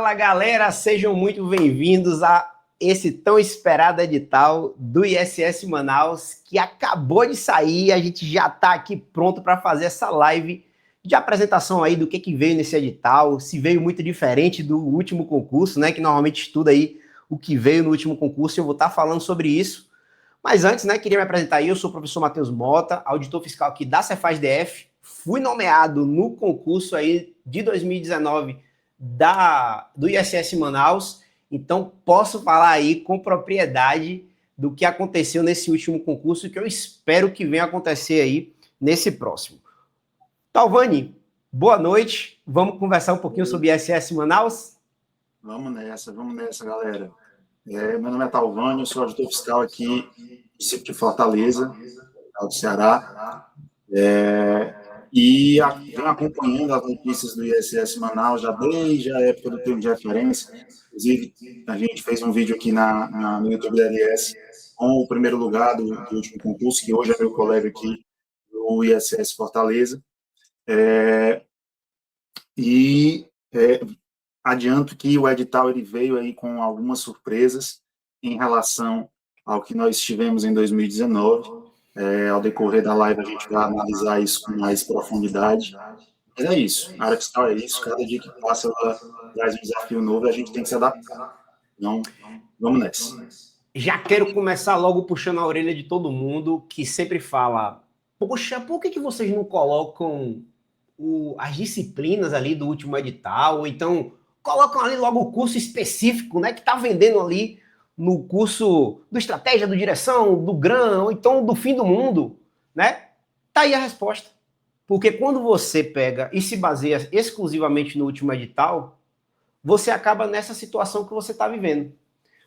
Fala, galera, sejam muito bem-vindos a esse tão esperado edital do ISS Manaus, que acabou de sair. A gente já está aqui pronto para fazer essa live de apresentação aí do que veio nesse edital, se veio muito diferente do último concurso, né, que normalmente estuda aí o que veio no último concurso, e eu vou estar falando sobre isso. Mas antes, né, queria me apresentar aí. Eu sou o professor Matheus Mota, auditor fiscal aqui da Cefaz DF, fui nomeado no concurso aí de 2019 do ISS Manaus, então posso falar aí com propriedade do que aconteceu nesse último concurso e que eu espero que venha acontecer aí nesse próximo. Talvani, boa noite, vamos conversar um pouquinho sobre ISS Manaus? Vamos nessa, galera. Meu nome é Talvani, eu sou auditor fiscal aqui do município de Fortaleza, do Ceará, e venho acompanhando as notícias do ISS Manaus já desde a época do termo de referência. Inclusive, a gente fez um vídeo aqui no YouTube da LS com o primeiro lugar do último concurso, que hoje é meu colega aqui do ISS Fortaleza. Adianto que o edital ele veio aí com algumas surpresas em relação ao que nós tivemos em 2019. Ao decorrer da live, a gente vai analisar isso com mais profundidade. Mas é isso, a área fiscal é isso, cada dia que passa ela traz um desafio novo e a gente tem que se adaptar. Então, vamos nessa. Já quero começar logo puxando a orelha de todo mundo que sempre fala: poxa, por que vocês não colocam as disciplinas ali do último edital, ou então colocam ali logo o curso específico, né, que está vendendo ali no curso do Estratégia, do Direção, do GRAM, ou então do Fim do Mundo, né? Tá aí a resposta. Porque quando você pega e se baseia exclusivamente no último edital, você acaba nessa situação que você está vivendo.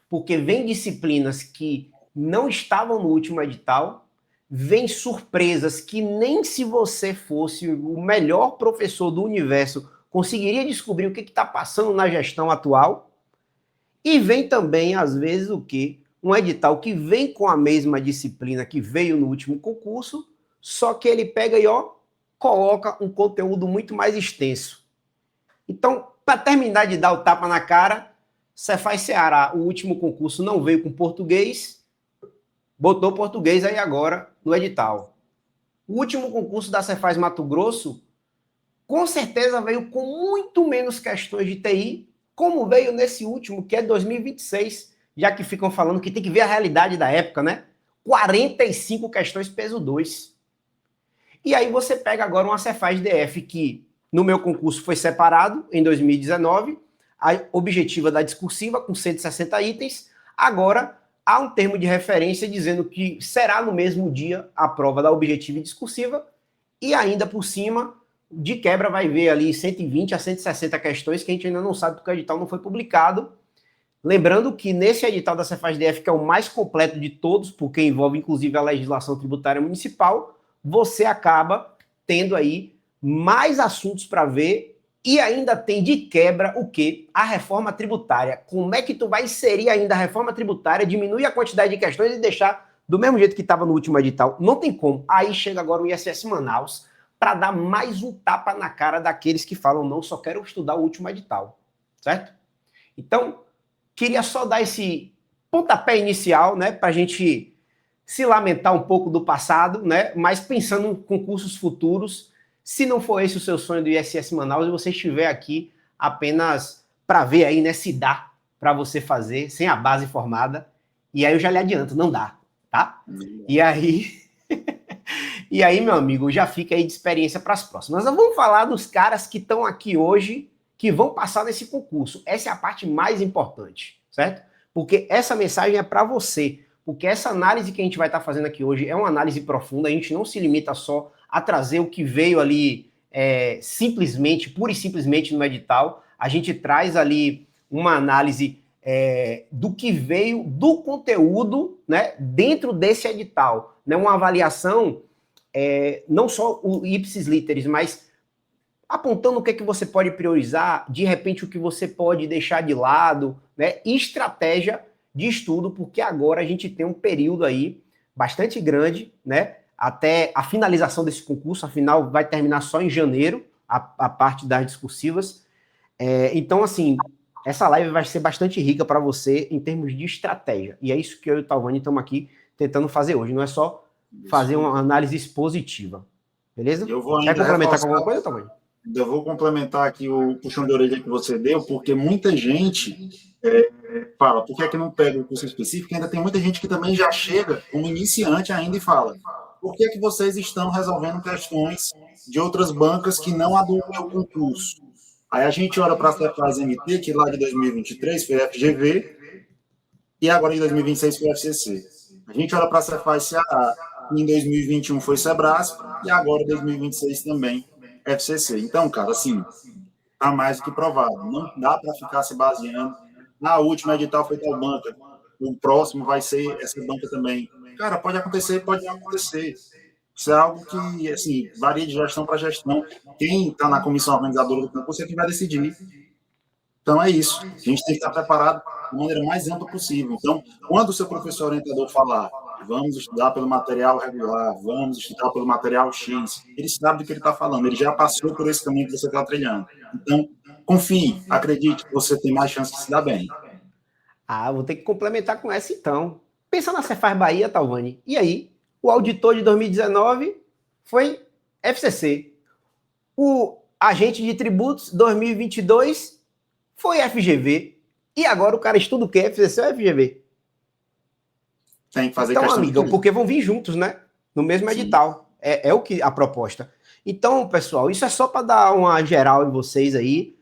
Porque vem disciplinas que não estavam no último edital, vem surpresas que nem se você fosse o melhor professor do universo conseguiria descobrir o que está passando na gestão atual. E vem também, às vezes, o quê? Um edital que vem com a mesma disciplina que veio no último concurso, só que ele pega e coloca um conteúdo muito mais extenso. Então, para terminar de dar o tapa na cara, Cefaz Ceará, o último concurso não veio com português, botou português aí agora no edital. O último concurso da Cefaz Mato Grosso, com certeza veio com muito menos questões de TI, como veio nesse último, que é 2026, já que ficam falando que tem que ver a realidade da época, né? 45 questões peso 2. E aí você pega agora uma Cefaz DF que, no meu concurso, foi separado em 2019, a objetiva da discursiva com 160 itens, agora há um termo de referência dizendo que será no mesmo dia a prova da objetiva e discursiva, e ainda por cima, de quebra, vai ver ali 120 a 160 questões que a gente ainda não sabe porque o edital não foi publicado. Lembrando que nesse edital da Cefaz DF, que é o mais completo de todos, porque envolve inclusive a legislação tributária municipal, você acaba tendo aí mais assuntos para ver e ainda tem de quebra o quê? A reforma tributária. Como é que tu vai inserir ainda a reforma tributária, diminuir a quantidade de questões e deixar do mesmo jeito que estava no último edital? Não tem como. Aí chega agora o ISS Manaus para dar mais um tapa na cara daqueles que falam: não, só quero estudar o último edital, certo? Então, queria só dar esse pontapé inicial, né, para a gente se lamentar um pouco do passado, né, mas pensando em concursos futuros. Se não for esse o seu sonho do ISS Manaus e você estiver aqui apenas para ver aí, né, se dá para você fazer sem a base formada, e aí eu já lhe adianto, não dá, tá? E aí, meu amigo, já fica aí de experiência para as próximas. Nós vamos falar dos caras que estão aqui hoje, que vão passar nesse concurso. Essa é a parte mais importante, certo? Porque essa mensagem é para você. Porque essa análise que a gente vai estar fazendo aqui hoje é uma análise profunda. A gente não se limita só a trazer o que veio ali simplesmente, pura e simplesmente no edital. A gente traz ali uma análise do que veio do conteúdo, né, dentro desse edital. Né, uma avaliação, não só o ipsis literis, mas apontando o que você pode priorizar, de repente o que você pode deixar de lado, né, e estratégia de estudo, porque agora a gente tem um período aí bastante grande, né, até a finalização desse concurso. Afinal vai terminar só em janeiro, a parte das discursivas. Então, assim, essa live vai ser bastante rica para você em termos de estratégia. E é isso que eu e o Talvani estamos aqui tentando fazer hoje. Não é só fazer uma análise expositiva. Beleza? Eu vou Quer ainda complementar com reforçar, alguma coisa, Talvani? ainda vou complementar aqui o puxão de orelha que você deu, porque muita gente fala, por que é que não pega o curso específico? Ainda tem muita gente que também já chega como iniciante ainda e fala, por que é que vocês estão resolvendo questões de outras bancas que não a do meu concurso? Aí a gente olha para a Cefaz MT, que lá de 2023 foi FGV, e agora em 2026 foi FCC. A gente olha para a Cefaz Ceará, que em 2021 foi Sebrasp, e agora em 2026 também FCC. Então, cara, assim, está mais do que provado. Não dá para ficar se baseando. Na última edital foi tal banca, o próximo vai ser essa banca também. Cara, pode acontecer, pode não acontecer. Isso é algo que, assim, varia de gestão para gestão. Quem está na comissão organizadora do concurso é quem vai decidir. Então, é isso. A gente tem que estar preparado da maneira mais ampla possível. Então, quando o seu professor orientador falar, vamos estudar pelo material regular, vamos estudar pelo material X, ele sabe do que ele está falando, ele já passou por esse caminho que você está trilhando. Então, confie, acredite que você tem mais chance de se dar bem. Vou ter que complementar com essa então. Pensa na Cefaz Bahia, Talvani. E aí? O auditor de 2019 foi FCC. O agente de tributos 2022 foi FGV. E agora o cara estuda o quê? FCC ou FGV? Tem que fazer então, questão amigão, de porque vão vir juntos, né? No mesmo edital. É o que a proposta. Então, pessoal, isso é só para dar uma geral em vocês aí,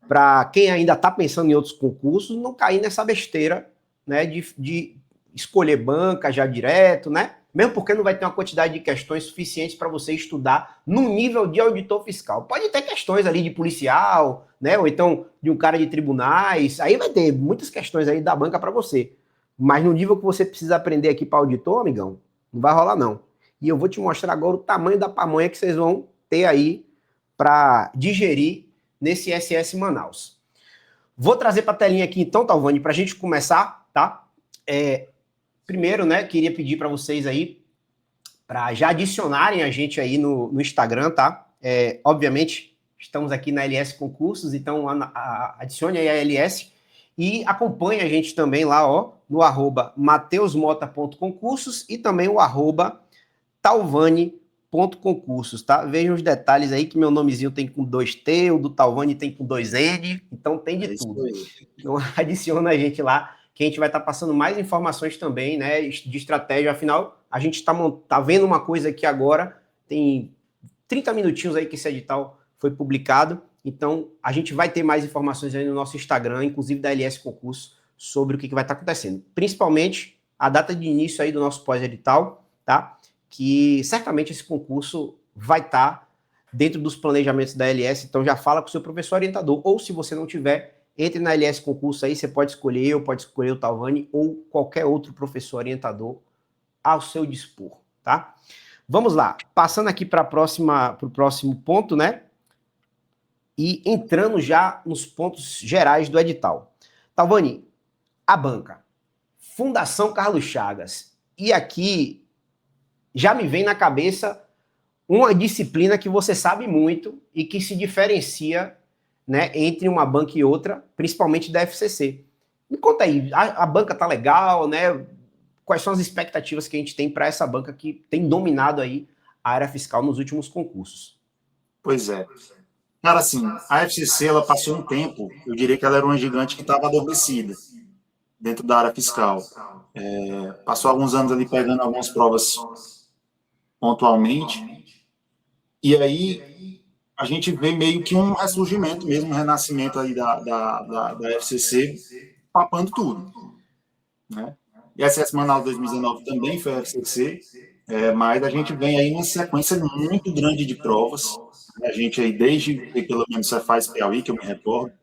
para quem ainda está pensando em outros concursos, não cair nessa besteira, né, de escolher banca já direto, né? Mesmo porque não vai ter uma quantidade de questões suficientes para você estudar no nível de auditor fiscal. Pode ter questões ali de policial, né? Ou então de um cara de tribunais. Aí vai ter muitas questões aí da banca para você. Mas no nível que você precisa aprender aqui para auditor, amigão, não vai rolar não. E eu vou te mostrar agora o tamanho da pamonha que vocês vão ter aí para digerir nesse SS Manaus. Vou trazer para a telinha aqui então, Talvani, para a gente começar, tá? Primeiro, né, queria pedir para vocês aí para já adicionarem a gente aí no Instagram, tá? Obviamente, estamos aqui na LS Concursos, então adicione aí a LS e acompanhe a gente também lá, ó, no @mateusmota.concursos e também o @talvani.concursos, tá? Vejam os detalhes aí que meu nomezinho tem com 2T, o do Talvani tem com 2N, então tem de tudo. Então adiciona a gente lá, que a gente vai estar passando mais informações também, né, de estratégia. Afinal, a gente tá vendo uma coisa aqui agora, tem 30 minutinhos aí que esse edital foi publicado, então a gente vai ter mais informações aí no nosso Instagram, inclusive da LS Concurso, sobre o que vai estar acontecendo. Principalmente a data de início aí do nosso pós-edital, tá? Que certamente esse concurso vai estar dentro dos planejamentos da LS, então já fala com o seu professor orientador, ou se você não tiver, entre na LS Concurso aí, você pode escolher o Talvani ou qualquer outro professor orientador ao seu dispor, tá? Vamos lá, passando aqui para o próximo ponto, né? E entrando já nos pontos gerais do edital. Talvani, a banca, Fundação Carlos Chagas. E aqui já me vem na cabeça uma disciplina que você sabe muito e que se diferencia, né, entre uma banca e outra, principalmente da FCC. Me conta aí, a banca tá legal, né? Quais são as expectativas que a gente tem para essa banca que tem dominado aí a área fiscal nos últimos concursos? Pois é. Cara, assim, a FCC, ela passou um tempo, eu diria que ela era uma gigante que estava adormecida dentro da área fiscal. Passou alguns anos ali pegando algumas provas pontualmente, e aí a gente vê meio que um ressurgimento mesmo, um renascimento aí da FCC, papando tudo, né? E a SS Manaus 2019 também foi a FCC, mas a gente vem aí uma sequência muito grande de provas, a gente aí desde, pelo menos, você faz Piauí, que eu me recordo,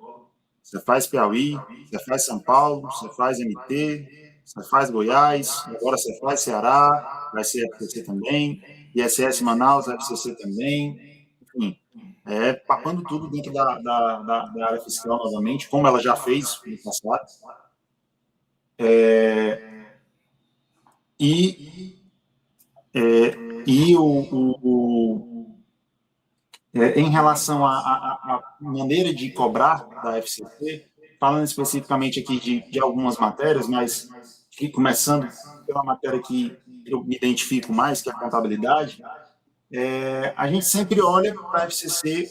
você faz Piauí, você faz São Paulo, você faz MT, você faz Goiás, agora você faz Ceará, vai ser FCC também, ISS Manaus, FCC também, enfim, papando tudo dentro da área fiscal novamente, como ela já fez no passado. Em relação à maneira de cobrar da FCC, falando especificamente aqui de algumas matérias, mas começando pela matéria que eu me identifico mais, que é a contabilidade, a gente sempre olha para a FCC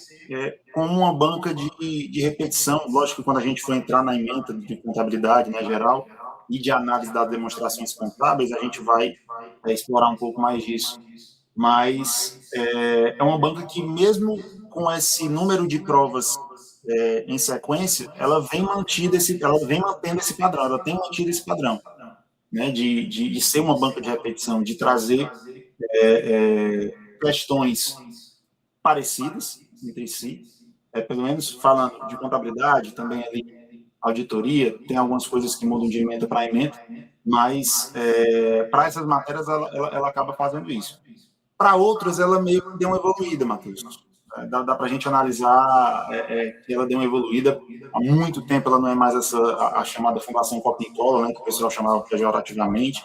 como uma banca de repetição. Lógico que quando a gente for entrar na ementa de contabilidade, né, geral, e de análise das demonstrações contábeis, a gente vai explorar um pouco mais disso. Mas é uma banca que, mesmo com esse número de provas em sequência, ela vem mantendo esse padrão, ela tem mantido esse padrão, né, de ser uma banca de repetição, de trazer questões parecidas entre si, pelo menos falando de contabilidade, também ali auditoria, tem algumas coisas que mudam de ementa para ementa, mas para essas matérias ela acaba fazendo isso. Para outras, ela meio que deu uma evoluída, Matheus. Dá para a gente analisar que ela deu uma evoluída. Há muito tempo ela não é mais a chamada Fundação Copia e Cola, né, que o pessoal chamava pejorativamente.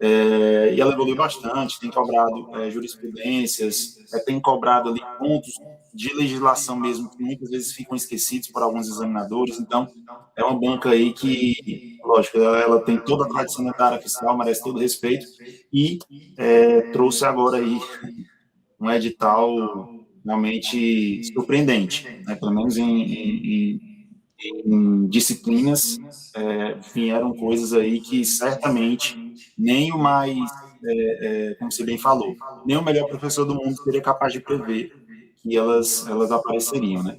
E ela evoluiu bastante, tem cobrado jurisprudências, tem cobrado ali pontos de legislação mesmo, que muitas vezes ficam esquecidos por alguns examinadores. Então, é uma banca aí que, lógico, ela tem toda a tradição da área fiscal, merece todo respeito, e trouxe agora aí um edital realmente surpreendente, né? Pelo menos em disciplinas, vieram coisas aí que certamente nem o mais, como você bem falou, nem o melhor professor do mundo seria capaz de prever que elas apareceriam, né?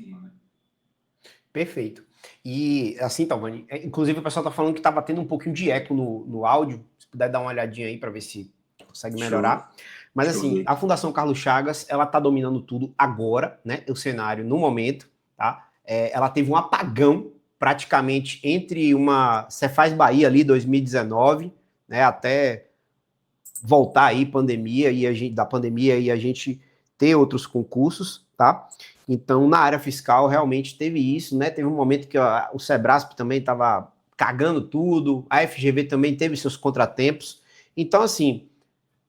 Perfeito. E assim, Talvani, inclusive o pessoal tá falando que tá batendo um pouquinho de eco no áudio. Se puder dar uma olhadinha aí para ver se consegue melhorar. Mas assim, a Fundação Carlos Chagas, ela tá dominando tudo agora, né? O cenário no momento, tá? Ela teve um apagão praticamente entre uma Cefaz Bahia ali 2019, né? Até voltar aí pandemia e da pandemia e a gente ter outros concursos, tá? Então, na área fiscal, realmente teve isso, né? Teve um momento que o Sebrasp também estava cagando tudo, a FGV também teve seus contratempos. Então, assim,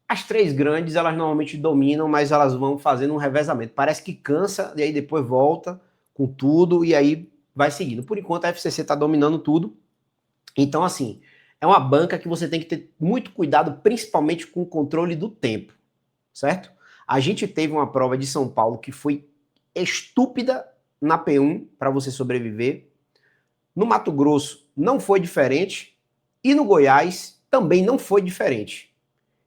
as três grandes, elas normalmente dominam, mas elas vão fazendo um revezamento. Parece que cansa, e aí depois volta com tudo, e aí vai seguindo. Por enquanto, a FCC está dominando tudo. Então, assim, é uma banca que você tem que ter muito cuidado, principalmente com o controle do tempo, certo? A gente teve uma prova de São Paulo que foi estúpida na P1 para você sobreviver. No Mato Grosso não foi diferente e no Goiás também não foi diferente.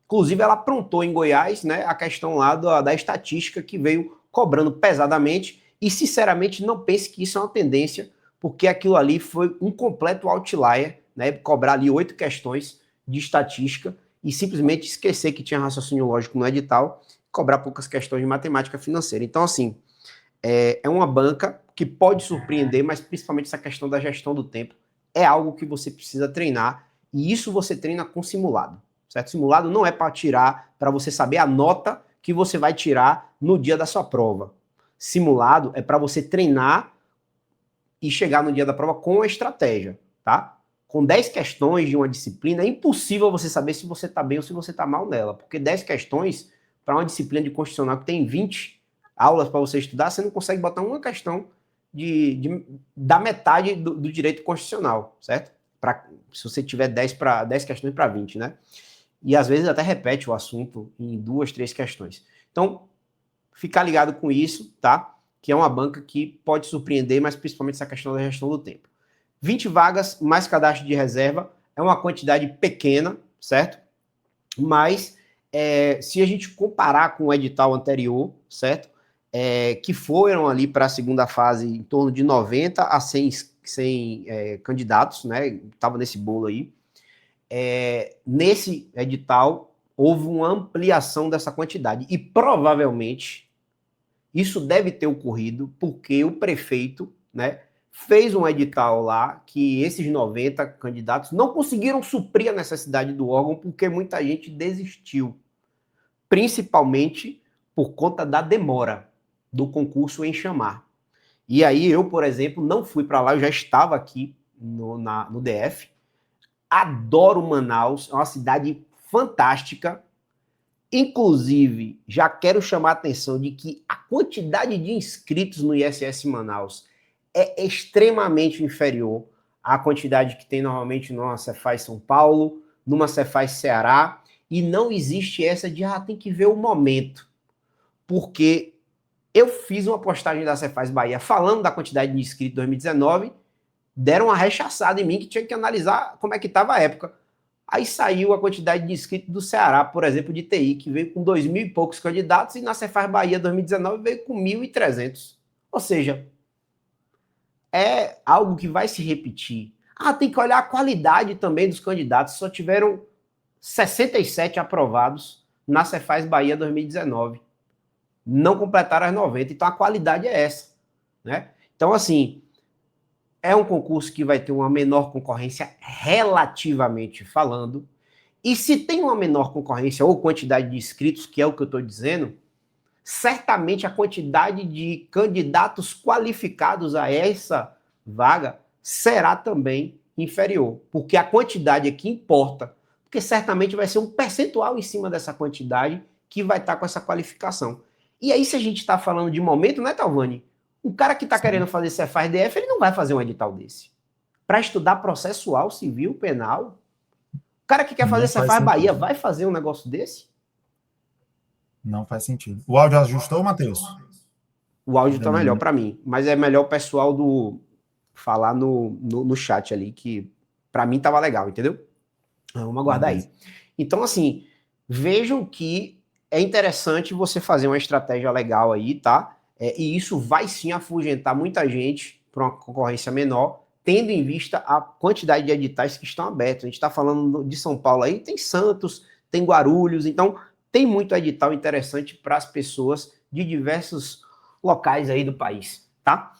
Inclusive ela aprontou em Goiás, né, a questão lá da estatística que veio cobrando pesadamente e sinceramente não pense que isso é uma tendência, porque aquilo ali foi um completo outlier, né, cobrar ali 8 questões de estatística e simplesmente esquecer que tinha raciocínio lógico no edital, cobrar poucas questões de matemática financeira. Então, assim, é uma banca que pode surpreender, mas principalmente essa questão da gestão do tempo é algo que você precisa treinar, e isso você treina com simulado, certo? Simulado não é para tirar, para você saber a nota que você vai tirar no dia da sua prova. Simulado é para você treinar e chegar no dia da prova com a estratégia, tá? Com 10 questões de uma disciplina, é impossível você saber se você está bem ou se você está mal nela, porque 10 questões para uma disciplina de constitucional que tem 20 aulas para você estudar, você não consegue botar uma questão da metade do direito constitucional, certo? Se você tiver 10 questões para 20, né? E às vezes até repete o assunto em 2, 3 questões. Então, ficar ligado com isso, tá? Que é uma banca que pode surpreender, mas principalmente essa questão da gestão do tempo. 20 vagas, mais cadastro de reserva, é uma quantidade pequena, certo? Mas se a gente comparar com o edital anterior, certo? Que foram ali para a segunda fase em torno de 90 a 100 candidatos, né? Estava nesse bolo aí. Nesse edital, houve uma ampliação dessa quantidade. E provavelmente isso deve ter ocorrido porque o prefeito, né, fez um edital lá que esses 90 candidatos não conseguiram suprir a necessidade do órgão porque muita gente desistiu, principalmente por conta da demora do concurso em chamar. E aí eu, por exemplo, não fui para lá, eu já estava aqui no DF, adoro Manaus, é uma cidade fantástica. Inclusive, já quero chamar a atenção de que a quantidade de inscritos no ISS Manaus é extremamente inferior à quantidade que tem normalmente numa Cefaz São Paulo, numa Cefaz Ceará, e não existe essa de, tem que ver o momento, porque eu fiz uma postagem da Cefaz Bahia falando da quantidade de inscritos em 2019, deram uma rechaçada em mim que tinha que analisar como é que estava a época. Aí saiu a quantidade de inscritos do Ceará, por exemplo, de TI, que veio com 2.000 e poucos candidatos, e na Cefaz Bahia 2019 veio com 1.300. Ou seja, é algo que vai se repetir. Tem que olhar a qualidade também dos candidatos. Só tiveram 67 aprovados na Cefaz Bahia 2019. Não completaram as 90. Então a qualidade é essa, né? Então, assim, é um concurso que vai ter uma menor concorrência relativamente falando. E se tem uma menor concorrência ou quantidade de inscritos, que é o que eu estou dizendo, certamente a quantidade de candidatos qualificados a essa vaga será também inferior, porque a quantidade é que importa, porque certamente vai ser um percentual em cima dessa quantidade que vai estar com essa qualificação. E aí, se a gente está falando de momento, né, Talvani? O cara que está querendo fazer Cefaz DF, ele não vai fazer um edital desse. Para estudar processual, civil, penal, o cara que quer fazer Cefaz Bahia vai fazer um negócio desse? Não faz sentido. O áudio ajustou, Matheus? O áudio tá melhor para mim, mas é melhor o pessoal falar no chat ali, que para mim tava legal, entendeu? Vamos aguardar aí. Então, assim, vejam que é interessante você fazer uma estratégia legal aí, tá? E isso vai sim afugentar muita gente para uma concorrência menor, tendo em vista a quantidade de editais que estão abertos. A gente está falando de São Paulo aí, tem Santos, tem Guarulhos, então tem muito edital interessante para as pessoas de diversos locais aí do país, tá?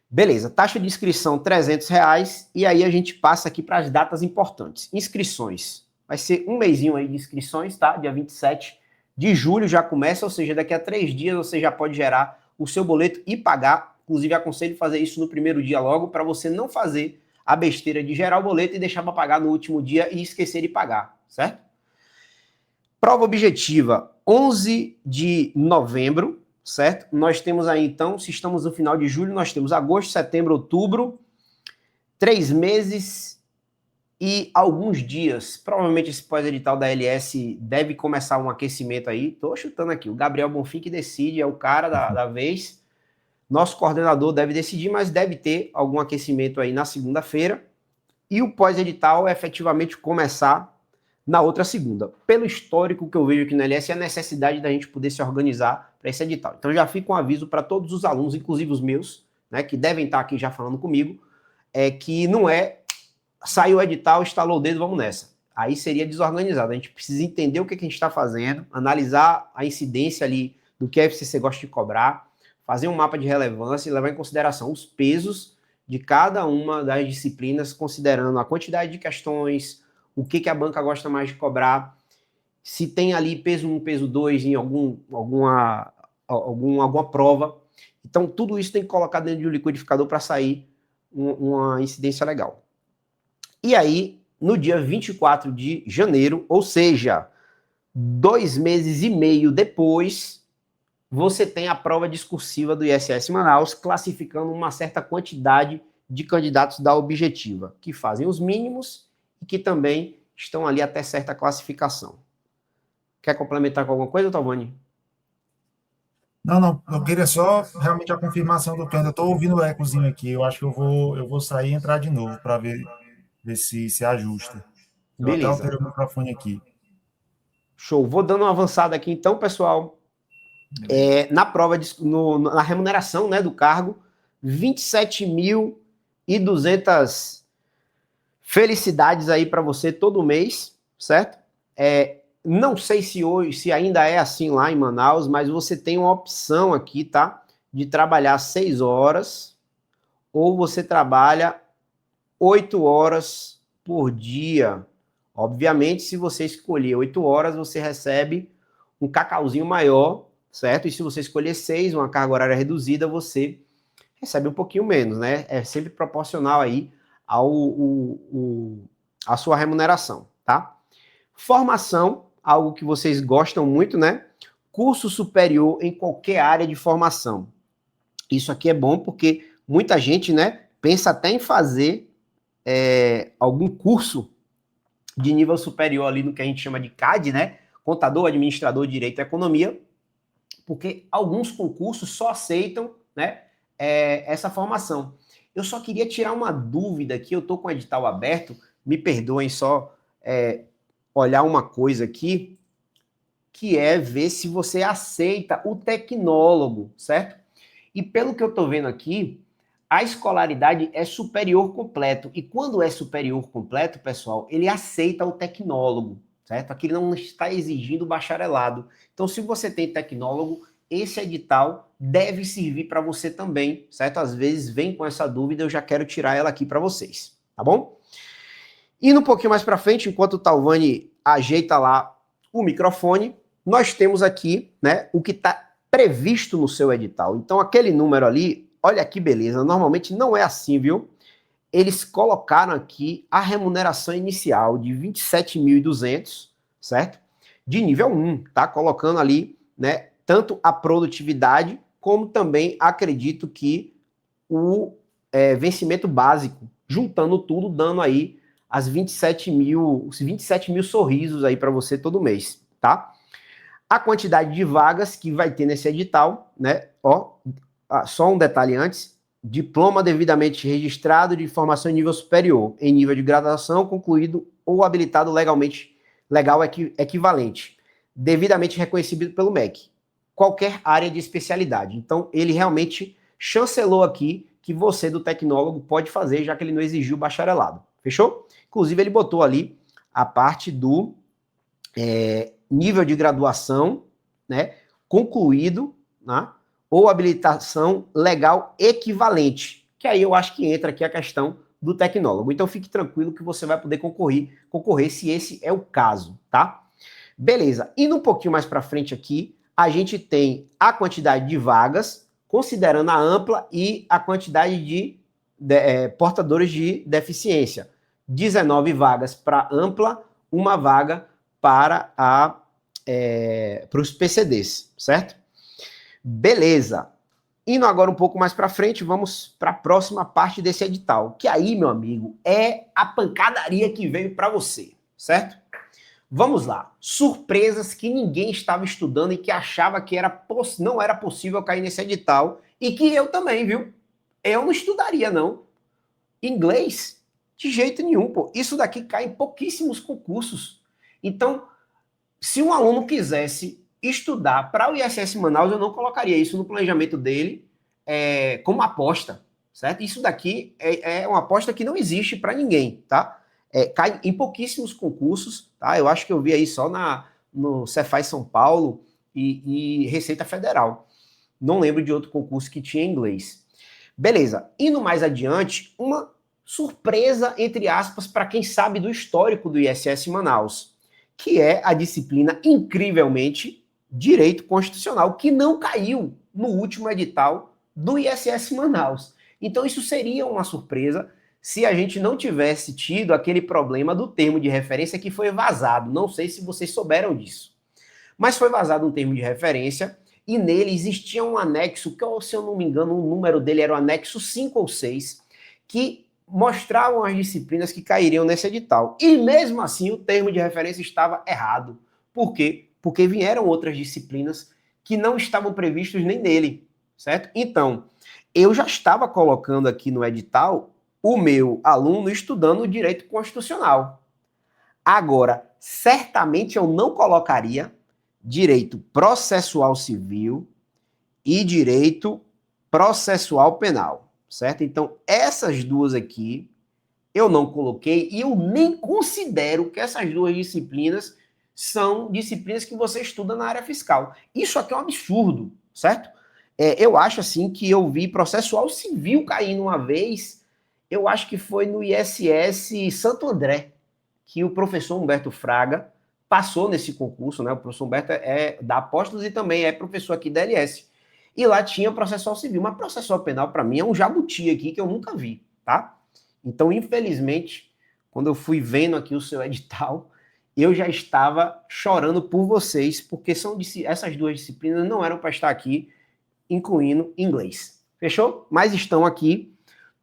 Beleza, taxa de inscrição R$300, e aí a gente passa aqui para as datas importantes. Inscrições, vai ser um mesinho aí de inscrições, tá? Dia 27 de julho já começa, ou seja, daqui a 3 dias você já pode gerar o seu boleto e pagar. Inclusive, aconselho fazer isso no primeiro dia logo, para você não fazer a besteira de gerar o boleto e deixar para pagar no último dia e esquecer de pagar, certo? Prova objetiva, 11 de novembro, certo? Nós temos aí, então, se estamos no final de julho, nós temos agosto, setembro, outubro, 3 meses e alguns dias. Provavelmente esse pós-edital da LS deve começar um aquecimento aí. Tô chutando aqui, o Gabriel Bonfim que decide, é o cara da vez. Nosso coordenador deve decidir, mas deve ter algum aquecimento aí na segunda-feira. E o pós-edital efetivamente começar na outra segunda. Pelo histórico que eu vejo aqui na LS, é a necessidade da gente poder se organizar para esse edital. Então já fica um aviso para todos os alunos, inclusive os meus, né, que devem estar aqui já falando comigo, que não é saiu o edital, instalou o dedo, vamos nessa. Aí seria desorganizado. A gente precisa entender o que a gente está fazendo, analisar a incidência ali do que a FCC gosta de cobrar, fazer um mapa de relevância e levar em consideração os pesos de cada uma das disciplinas, considerando a quantidade de questões, o que a banca gosta mais de cobrar, se tem ali peso 1, peso 2 em alguma prova. Então, tudo isso tem que colocar dentro de um liquidificador para sair uma incidência legal. E aí, no dia 24 de janeiro, ou seja, 2 meses e meio depois, você tem a prova discursiva do ISS Manaus, classificando uma certa quantidade de candidatos da objetiva, que fazem os mínimos e que também estão ali até certa classificação. Quer complementar com alguma coisa, Talvani? Não, eu queria só realmente a confirmação do que eu ainda estou ouvindo o ecozinho aqui. Eu acho que eu vou sair e entrar de novo para ver se ajusta. Eu até Beleza. alterei o microfone aqui. Show. Vou dando uma avançada aqui então, pessoal. Na prova, na remuneração, né, do cargo, 27.200 felicidades aí para você todo mês, certo? Não sei se ainda é assim lá em Manaus, mas você tem uma opção aqui, tá? De trabalhar 6 horas ou você trabalha 8 horas por dia. Obviamente, se você escolher 8 horas, você recebe um cacauzinho maior, certo? E se você escolher 6, uma carga horária reduzida, você recebe um pouquinho menos, né? É sempre proporcional aí à sua remuneração, tá? Formação, algo que vocês gostam muito, né? Curso superior em qualquer área de formação. Isso aqui é bom porque muita gente, né, pensa até em fazer algum curso de nível superior ali no que a gente chama de CAD, né, contador, administrador, direito e economia, porque alguns concursos só aceitam, né, essa formação. Eu só queria tirar uma dúvida aqui, eu estou com o edital aberto, me perdoem só olhar uma coisa aqui, que é ver se você aceita o tecnólogo, certo? E pelo que eu estou vendo aqui, a escolaridade é superior completo. E quando é superior completo, pessoal, ele aceita o tecnólogo, certo? Aqui não está exigindo bacharelado. Então, se você tem tecnólogo, esse edital deve servir para você também, certo? Às vezes vem com essa dúvida, eu já quero tirar ela aqui para vocês, tá bom? Indo um pouquinho mais para frente, enquanto o Talvani ajeita lá o microfone, nós temos aqui, né, o que está previsto no seu edital. Então, aquele número ali, olha que beleza, normalmente não é assim, viu? Eles colocaram aqui a remuneração inicial de 27.200, certo? De nível 1, tá? Colocando ali, né, tanto a produtividade, como também acredito que o vencimento básico, juntando tudo, dando aí os 27 mil sorrisos aí para você todo mês, tá? A quantidade de vagas que vai ter nesse edital, né? Ó, só um detalhe antes: diploma devidamente registrado de formação em nível superior, em nível de graduação concluído ou habilitado legal equivalente, devidamente reconhecido pelo MEC. Qualquer área de especialidade. Então, ele realmente chancelou aqui que você do tecnólogo pode fazer, já que ele não exigiu bacharelado. Fechou? Inclusive, ele botou ali a parte do nível de graduação, né, concluído, né, ou habilitação legal equivalente, que aí eu acho que entra aqui a questão do tecnólogo. Então fique tranquilo que você vai poder concorrer se esse é o caso, tá? Beleza. Indo um pouquinho mais para frente aqui, a gente tem a quantidade de vagas, considerando a ampla e a quantidade de portadores de deficiência. 19 vagas para ampla, uma vaga para os PCDs, certo? Beleza. Indo agora um pouco mais para frente, vamos para a próxima parte desse edital, que aí, meu amigo, é a pancadaria que veio para você, certo? Vamos lá. Surpresas que ninguém estava estudando e que achava que não era possível cair nesse edital, e que eu também, viu? Eu não estudaria, não. Inglês? De jeito nenhum, pô. Isso daqui cai em pouquíssimos concursos. Então, se um aluno quisesse estudar para o ISS Manaus, eu não colocaria isso no planejamento dele como aposta, certo? Isso daqui é uma aposta que não existe para ninguém, tá? Cai em pouquíssimos concursos, tá? Eu acho que eu vi aí só no Cefaz São Paulo e Receita Federal. Não lembro de outro concurso que tinha inglês. Beleza. Indo mais adiante, uma surpresa, entre aspas, para quem sabe do histórico do ISS Manaus, que é a disciplina, incrivelmente, Direito Constitucional, que não caiu no último edital do ISS Manaus. Então isso seria uma surpresa se a gente não tivesse tido aquele problema do termo de referência que foi vazado. Não sei se vocês souberam disso. Mas foi vazado um termo de referência e nele existia um anexo, que se eu não me engano o número dele era o anexo 5 ou 6, que mostravam as disciplinas que cairiam nesse edital. E mesmo assim o termo de referência estava errado. Por quê? Porque vieram outras disciplinas que não estavam previstas nem nele, certo? Então, eu já estava colocando aqui no edital o meu aluno estudando direito constitucional. Agora, certamente eu não colocaria direito processual civil e direito processual penal, certo? Então, essas duas aqui eu não coloquei e eu nem considero que essas duas disciplinas são disciplinas que você estuda na área fiscal. Isso aqui é um absurdo, certo? Eu acho assim que eu vi processual civil caindo uma vez, eu acho que foi no ISS Santo André, que o professor Humberto Fraga passou nesse concurso, né? O professor Humberto é da Apóstolos e também é professor aqui da LS. E lá tinha processual civil, mas processual penal para mim é um jabuti aqui que eu nunca vi, tá? Então, infelizmente, quando eu fui vendo aqui o seu edital, eu já estava chorando por vocês, porque essas duas disciplinas não eram para estar aqui, incluindo inglês, Fechou? Mas estão aqui,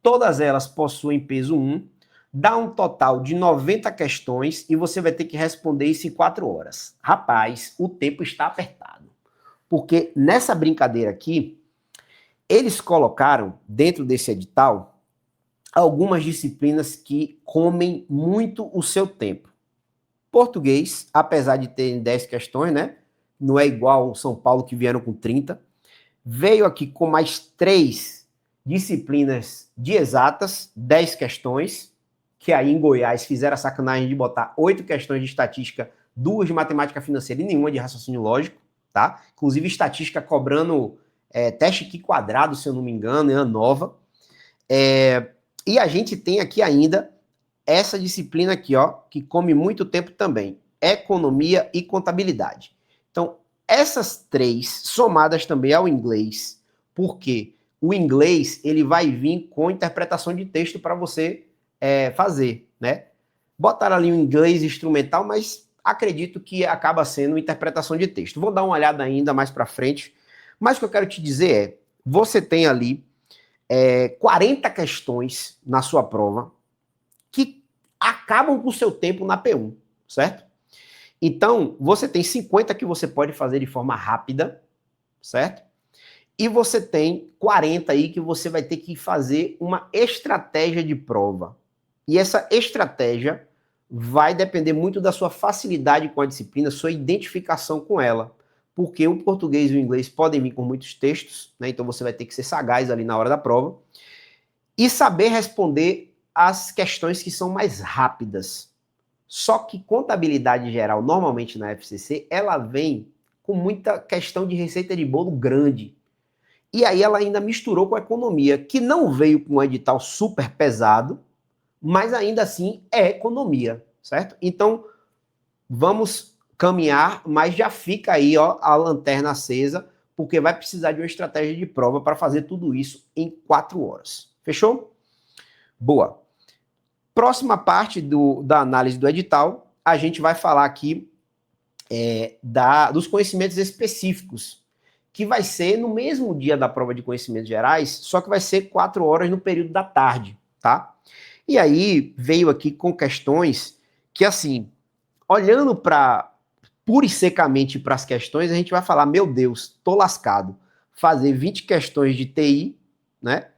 todas elas possuem peso 1, dá um total de 90 questões e você vai ter que responder isso em 4 horas. Rapaz, o tempo está apertado. Porque nessa brincadeira aqui, eles colocaram dentro desse edital algumas disciplinas que comem muito o seu tempo. Português, apesar de ter 10 questões, né? Não é igual ao São Paulo que vieram com 30. Veio aqui com mais 3 disciplinas de exatas, 10 questões, que aí em Goiás fizeram a sacanagem de botar 8 questões de estatística, 2 de matemática financeira e nenhuma de raciocínio lógico, tá? Inclusive estatística cobrando teste Q quadrado, se eu não me engano, é a nova. E a gente tem aqui ainda essa disciplina aqui, ó, que come muito tempo também, economia e contabilidade. Então, essas 3 somadas também ao inglês, porque o inglês ele vai vir com interpretação de texto para você fazer, né? Botaram ali um inglês instrumental, mas acredito que acaba sendo interpretação de texto. Vou dar uma olhada ainda mais para frente, mas o que eu quero te dizer é, você tem ali 40 questões na sua prova que acabam com o seu tempo na P1, certo? Então, você tem 50 que você pode fazer de forma rápida, certo? E você tem 40 aí que você vai ter que fazer uma estratégia de prova. E essa estratégia vai depender muito da sua facilidade com a disciplina, sua identificação com ela. Porque o português e o inglês podem vir com muitos textos, né? Então você vai ter que ser sagaz ali na hora da prova. E saber responder as questões que são mais rápidas. Só que contabilidade geral, normalmente na FCC, ela vem com muita questão de receita de bolo grande. E aí ela ainda misturou com a economia, que não veio com um edital super pesado, mas ainda assim é economia, certo? Então, vamos caminhar, mas já fica aí, ó, a lanterna acesa, porque vai precisar de uma estratégia de prova para fazer tudo isso em 4 horas. Fechou? Boa. Próxima parte da análise do edital, a gente vai falar aqui dos conhecimentos específicos, que vai ser no mesmo dia da prova de conhecimentos gerais, só que vai ser 4 horas no período da tarde, tá? E aí veio aqui com questões que, assim, olhando pura e secamente para as questões, a gente vai falar, meu Deus, tô lascado. Fazer 20 questões de TI, né?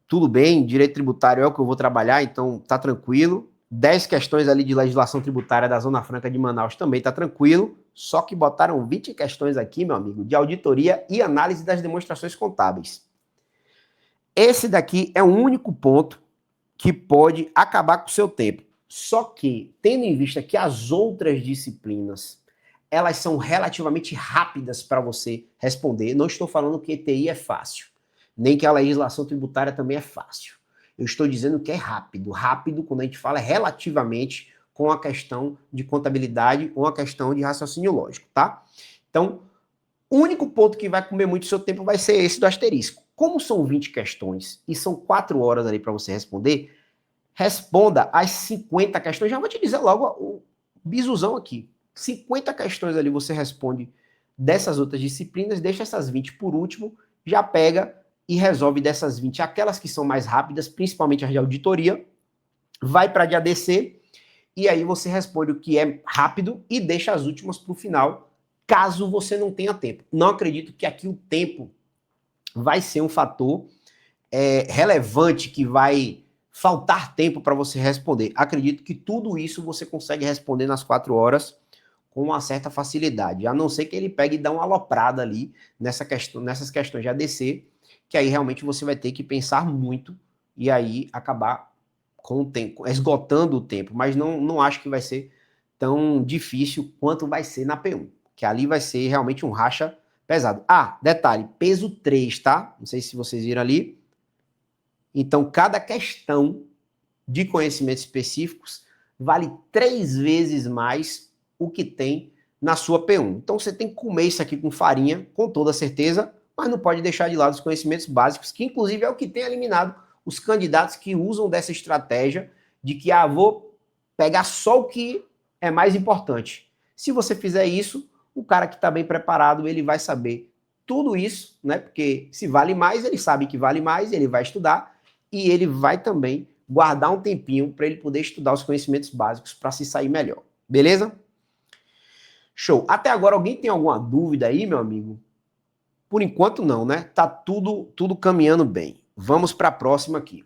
Tudo bem, direito tributário é o que eu vou trabalhar, então tá tranquilo. 10 questões ali de legislação tributária da Zona Franca de Manaus também tá tranquilo. Só que botaram 20 questões aqui, meu amigo, de auditoria e análise das demonstrações contábeis. Esse daqui é o único ponto que pode acabar com o seu tempo. Só que, tendo em vista que as outras disciplinas, elas são relativamente rápidas para você responder, não estou falando que ETI é fácil, nem que a legislação tributária também é fácil. Eu estou dizendo que é rápido. Rápido, quando a gente fala, é relativamente com a questão de contabilidade ou a questão de raciocínio lógico, tá? Então, o único ponto que vai comer muito seu tempo vai ser esse do asterisco. Como são 20 questões e são 4 horas ali para você responder, responda as 50 questões. Já vou te dizer logo o bisuzão aqui. 50 questões ali você responde dessas outras disciplinas, deixa essas 20 por último, já pega e resolve dessas 20 aquelas que são mais rápidas, principalmente as de auditoria, vai para a de ADC, e aí você responde o que é rápido e deixa as últimas para o final, caso você não tenha tempo. Não acredito que aqui o tempo vai ser um fator relevante, que vai faltar tempo para você responder. Acredito que tudo isso você consegue responder nas 4 horas com uma certa facilidade, a não ser que ele pegue e dá uma aloprada ali nessas questões de ADC, que aí realmente você vai ter que pensar muito e aí acabar com o tempo, esgotando o tempo, mas não acho que vai ser tão difícil quanto vai ser na P1, que ali vai ser realmente um racha pesado. Ah, detalhe, peso 3, tá? Não sei se vocês viram ali. Então, cada questão de conhecimentos específicos vale 3 vezes mais o que tem na sua P1. Então, você tem que comer isso aqui com farinha, com toda certeza, mas não pode deixar de lado os conhecimentos básicos, que inclusive é o que tem eliminado os candidatos que usam dessa estratégia de que, vou pegar só o que é mais importante. Se você fizer isso, o cara que está bem preparado, ele vai saber tudo isso, né? Porque se vale mais, ele sabe que vale mais, ele vai estudar e ele vai também guardar um tempinho para ele poder estudar os conhecimentos básicos para se sair melhor. Beleza? Show. Até agora, alguém tem alguma dúvida aí, meu amigo? Por enquanto não, né? Tá tudo caminhando bem. Vamos para a próxima aqui.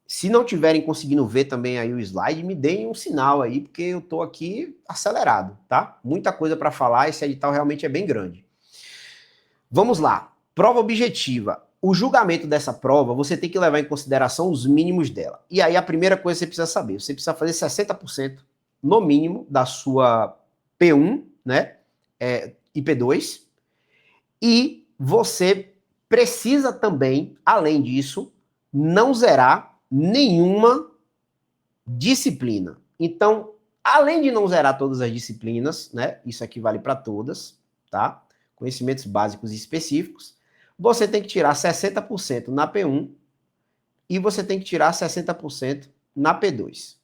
Se não tiverem conseguindo ver também aí o slide, me deem um sinal aí, porque eu tô aqui acelerado, tá? Muita coisa para falar, esse edital realmente é bem grande. Vamos lá. Prova objetiva. O julgamento dessa prova, você tem que levar em consideração os mínimos dela. E aí a primeira coisa que você precisa saber, você precisa fazer 60% no mínimo da sua P1, né? E P2. E você precisa também, além disso, não zerar nenhuma disciplina. Então, além de não zerar todas as disciplinas, né? Isso aqui vale para todas, tá? Conhecimentos básicos e específicos. Você tem que tirar 60% na P1 e você tem que tirar 60% na P2.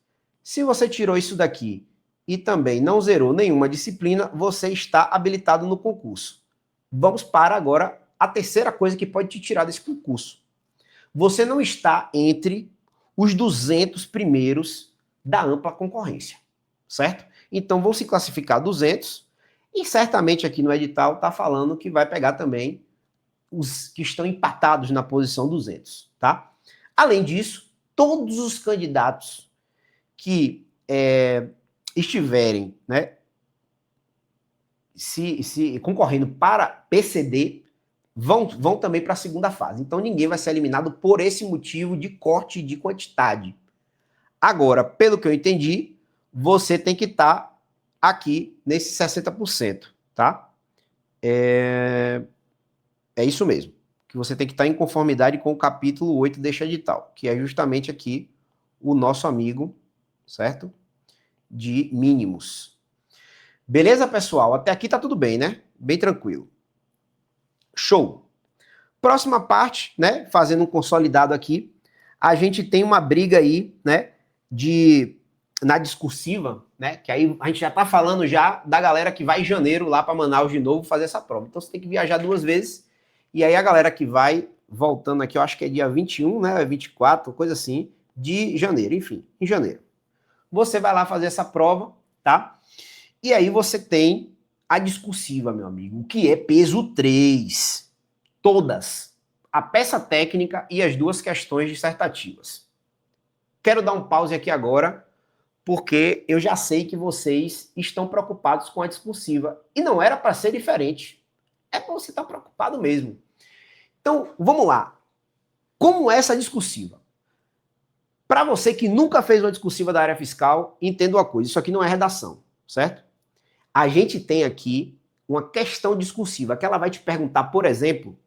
Se você tirou isso daqui e também não zerou nenhuma disciplina, você está habilitado no concurso. Vamos para agora a terceira coisa que pode te tirar desse concurso. Você não está entre os 200 primeiros da ampla concorrência, certo? Então vão se classificar 200 e certamente aqui no edital está falando que vai pegar também os que estão empatados na posição 200, tá? Além disso, todos os candidatos que estiverem, né, se concorrendo para PCD, vão também para a segunda fase. Então ninguém vai ser eliminado por esse motivo de corte de quantidade. Agora, pelo que eu entendi, você tem que estar aqui nesse 60%, tá? É isso mesmo, que você tem que estar em conformidade com o capítulo 8 deste edital, que é justamente aqui o nosso amigo, certo? De mínimos. Beleza, pessoal? Até aqui tá tudo bem, né? Bem tranquilo. Show. Próxima parte, né? Fazendo um consolidado aqui, a gente tem uma briga aí, né? Na discursiva, né? Que aí a gente já tá falando já da galera que vai em janeiro lá para Manaus de novo fazer essa prova. Então você tem que viajar 2 vezes. E aí a galera que vai voltando aqui, eu acho que é dia 21, né? 24, coisa assim, de janeiro, enfim, em janeiro. Você vai lá fazer essa prova, tá? E aí você tem a discursiva, meu amigo, que é peso 3. Todas. A peça técnica e as 2 questões dissertativas. Quero dar um pause aqui agora, porque eu já sei que vocês estão preocupados com a discursiva. E não era para ser diferente. É para você estar preocupado mesmo. Então, vamos lá. Como é essa discursiva? Para você que nunca fez uma discursiva da área fiscal, entenda uma coisa, isso aqui não é redação, certo? A gente tem aqui uma questão discursiva, que ela vai te perguntar, por exemplo,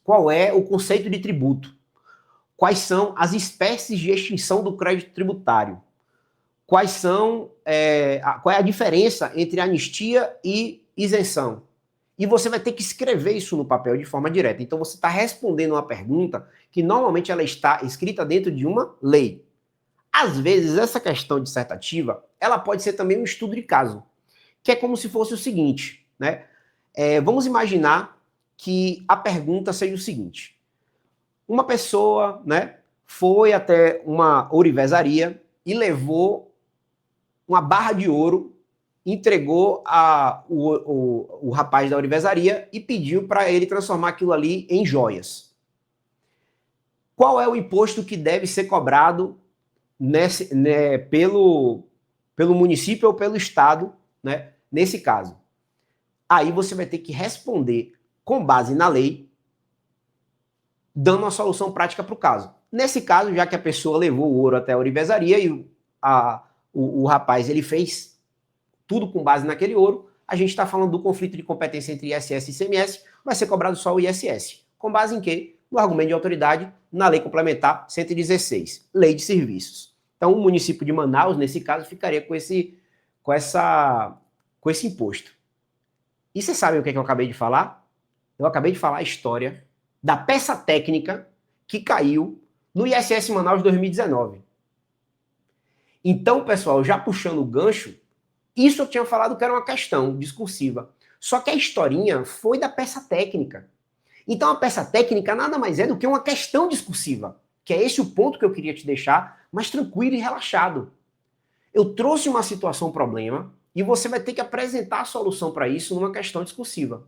qual é o conceito de tributo, quais são as espécies de extinção do crédito tributário, qual é a diferença entre anistia e isenção. E você vai ter que escrever isso no papel de forma direta. Então você está respondendo uma pergunta que normalmente ela está escrita dentro de uma lei. Às vezes essa questão dissertativa, ela pode ser também um estudo de caso, que é como se fosse o seguinte, né? Vamos imaginar que a pergunta seja o seguinte: uma pessoa, né, foi até uma ourivesaria e levou uma barra de ouro, entregou o rapaz da ourivesaria e pediu para ele transformar aquilo ali em joias. Qual é o imposto que deve ser cobrado pelo município ou pelo estado, né, nesse caso? Aí você vai ter que responder com base na lei, dando uma solução prática para o caso. Nesse caso, já que a pessoa levou o ouro até a ourivesaria e o rapaz ele fez tudo com base naquele ouro, a gente está falando do conflito de competência entre ISS e ICMS, vai ser cobrado só o ISS. Com base em quê? No argumento de autoridade, na Lei Complementar 116, Lei de Serviços. Então, o município de Manaus, nesse caso, ficaria com esse imposto. E vocês sabem o que eu acabei de falar? Eu acabei de falar a história da peça técnica que caiu no ISS Manaus 2019. Então, pessoal, já puxando o gancho, isso eu tinha falado que era uma questão discursiva. Só que a historinha foi da peça técnica. Então a peça técnica nada mais é do que uma questão discursiva, que é esse o ponto que eu queria te deixar mais tranquilo e relaxado. Eu trouxe uma situação, um problema, e você vai ter que apresentar a solução para isso numa questão discursiva.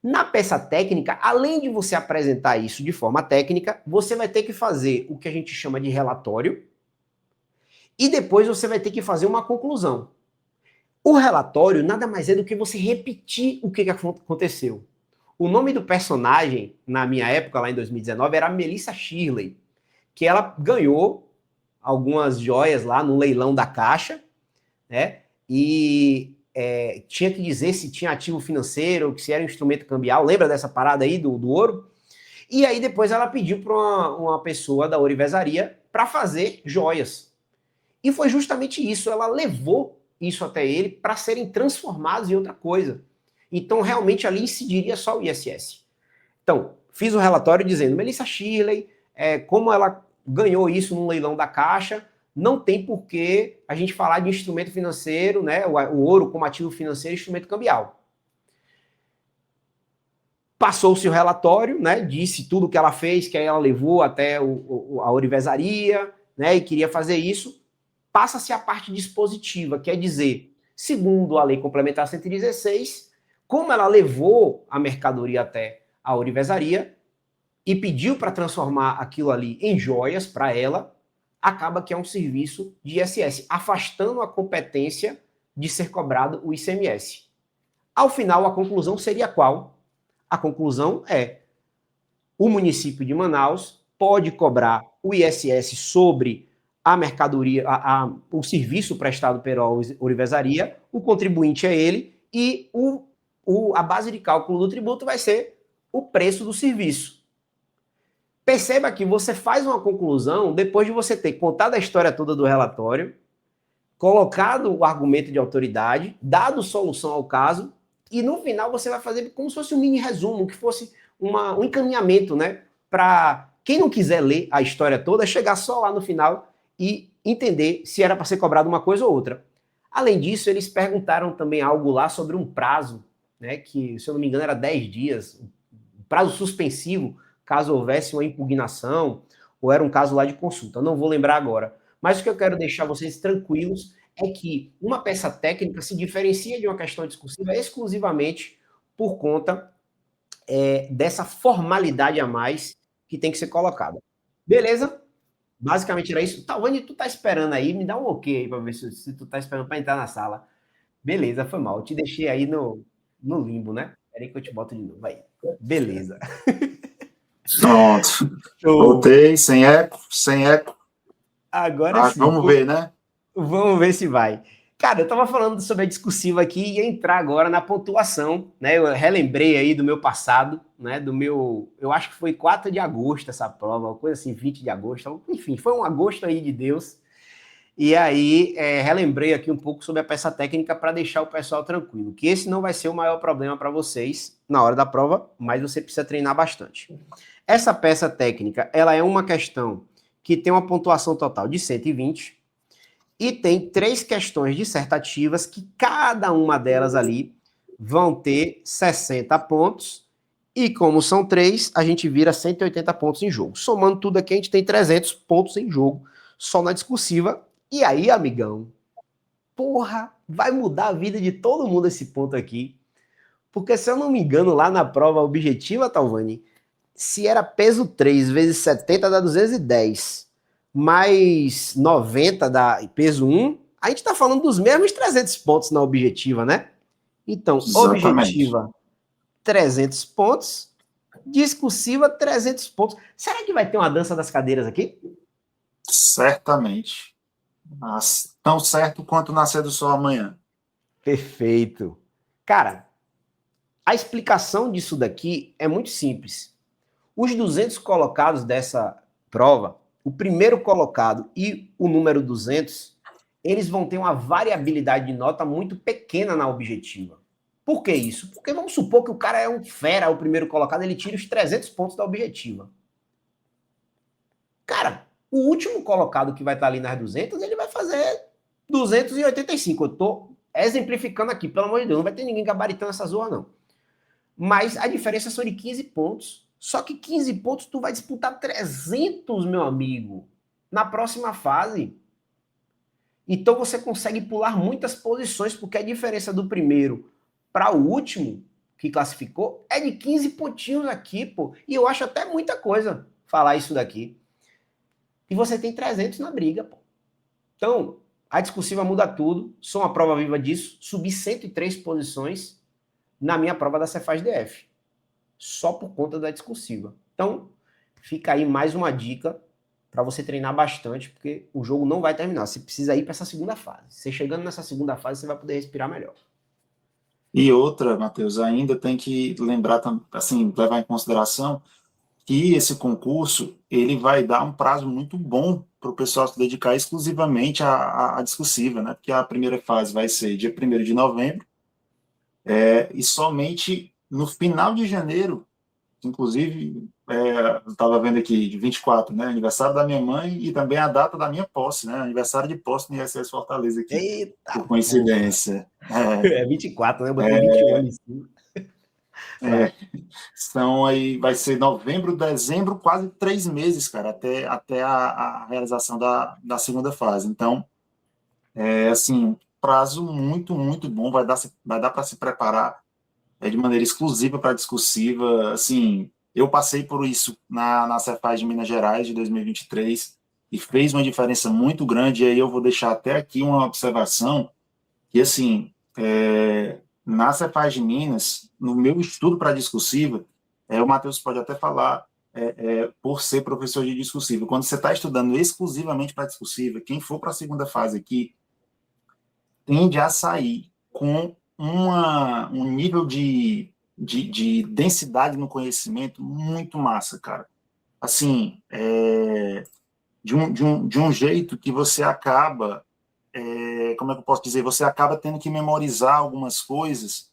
Na peça técnica, além de você apresentar isso de forma técnica, você vai ter que fazer o que a gente chama de relatório, e depois você vai ter que fazer uma conclusão. O relatório nada mais é do que você repetir o que aconteceu. O nome do personagem, na minha época, lá em 2019, era Melissa Shirley, que ela ganhou algumas joias lá no leilão da Caixa, né? E tinha que dizer se tinha ativo financeiro, se era um instrumento cambial. Lembra dessa parada aí do ouro? E aí depois ela pediu para uma pessoa da ourivesaria para fazer joias. E foi justamente isso, ela levou isso até ele para serem transformados em outra coisa. Então, realmente, ali incidiria só o ISS. Então, fiz o relatório dizendo, Melissa Shirley, como ela ganhou isso num leilão da Caixa, não tem por que a gente falar de instrumento financeiro, né, o ouro como ativo financeiro e instrumento cambial. Passou-se o relatório, né, disse tudo que ela fez, que aí ela levou até a ourivesaria, né, e queria fazer isso. Passa-se a parte dispositiva, quer dizer, segundo a Lei Complementar 116, como ela levou a mercadoria até a ourivesaria e pediu para transformar aquilo ali em joias para ela, acaba que é um serviço de ISS, afastando a competência de ser cobrado o ICMS. Ao final, a conclusão seria qual? A conclusão é: o município de Manaus pode cobrar o ISS sobre a mercadoria, o serviço prestado pela ourivesaria, o contribuinte é ele, e a base de cálculo do tributo vai ser o preço do serviço. Perceba que você faz uma conclusão depois de você ter contado a história toda do relatório, colocado o argumento de autoridade, dado solução ao caso, e no final você vai fazer como se fosse um mini resumo, que fosse um encaminhamento, né? Para quem não quiser ler a história toda, chegar só lá no final e entender se era para ser cobrado uma coisa ou outra. Além disso, eles perguntaram também algo lá sobre um prazo, né? Que, se eu não me engano, era 10 dias, um prazo suspensivo, caso houvesse uma impugnação, ou era um caso lá de consulta. Eu não vou lembrar agora. Mas o que eu quero deixar vocês tranquilos é que uma peça técnica se diferencia de uma questão discursiva exclusivamente por conta dessa formalidade a mais que tem que ser colocada. Beleza? Basicamente era isso. Talvani, tu tá esperando aí, me dá um ok aí para ver se tu tá esperando para entrar na sala. Beleza, foi mal. Eu te deixei aí no limbo, né? Espera aí que eu te boto de novo. Aí. Beleza. Pronto. Voltei, sem eco, sem eco. Agora sim. Vamos ver, né? Vamos ver se vai. Cara, eu estava falando sobre a discursiva aqui e ia entrar agora na pontuação, né? Eu relembrei aí do meu passado, né? Eu acho que foi 4 de agosto essa prova, uma coisa assim, 20 de agosto, enfim, foi um agosto aí de Deus. E aí, relembrei aqui um pouco sobre a peça técnica para deixar o pessoal tranquilo, que esse não vai ser o maior problema para vocês na hora da prova, mas você precisa treinar bastante. Essa peça técnica, ela é uma questão que tem uma pontuação total de 120 e tem 3 questões dissertativas que cada uma delas ali vão ter 60 pontos e como são 3, a gente vira 180 pontos em jogo. Somando tudo aqui, a gente tem 300 pontos em jogo só na discursiva. E aí, amigão, porra, vai mudar a vida de todo mundo esse ponto aqui. Porque, se eu não me engano, lá na prova objetiva, Talvani, se era peso 3 vezes 70 dá 210, mais 90 dá peso 1, a gente tá falando dos mesmos 300 pontos na objetiva, né? Então, Exatamente. Objetiva, 300 pontos, discursiva, 300 pontos. Será que vai ter uma dança das cadeiras aqui? Certamente. Mas tão certo quanto nascer do sol amanhã. Perfeito. Cara, a explicação disso daqui é muito simples. Os 200 colocados dessa prova, o primeiro colocado e o número 200, eles vão ter uma variabilidade de nota muito pequena na objetiva. Por que isso? Porque vamos supor que o cara é um fera, o primeiro colocado, ele tira os 300 pontos da objetiva. Cara, o último colocado que vai estar ali nas 200, ele vai fazer 285. exemplificando aqui, pelo amor de Deus, não vai ter ninguém gabaritando essa zorra, não. Mas a diferença são de 15 pontos. Só que 15 pontos tu vai disputar 300, meu amigo, na próxima fase. Então você consegue pular muitas posições, porque a diferença do primeiro para o último que classificou é de 15 pontinhos aqui, pô. E eu acho até muita coisa falar isso daqui. E você tem 300 na briga, pô. Então, a discursiva muda tudo. Sou uma prova viva disso. Subi 103 posições na minha prova da Cefaz DF. Só por conta da discursiva. Então, fica aí mais uma dica para você treinar bastante, porque o jogo não vai terminar. Você precisa ir para essa segunda fase. Você chegando nessa segunda fase, você vai poder respirar melhor. E outra, Matheus, ainda tem que lembrar, assim, levar em consideração que esse concurso ele vai dar um prazo muito bom para o pessoal se dedicar exclusivamente à discursiva, né? Porque a primeira fase vai ser dia 1º de novembro, e somente no final de janeiro, inclusive, eu estava vendo aqui, de 24, né? Aniversário da minha mãe e também a data da minha posse, né? Aniversário de posse no ISS Fortaleza aqui, Eita, por coincidência. É 24, né? Eu botei 21 ali em cima. É, são aí, vai ser novembro, dezembro, quase 3 meses, cara, até a realização da segunda fase. Então, assim, prazo muito, muito bom, vai dar para se preparar de maneira exclusiva para a discursiva. Assim, eu passei por isso na Cefaz de Minas Gerais de 2023 e fez uma diferença muito grande. E aí eu vou deixar até aqui uma observação que, assim, na Cefaz de Minas, no meu estudo para discursiva, o Matheus pode até falar, por ser professor de discursiva, quando você está estudando exclusivamente para discursiva, quem for para a segunda fase aqui, tende a sair com um nível de densidade no conhecimento muito massa, cara. Assim, de um jeito que você acaba, como é que eu posso dizer, você acaba tendo que memorizar algumas coisas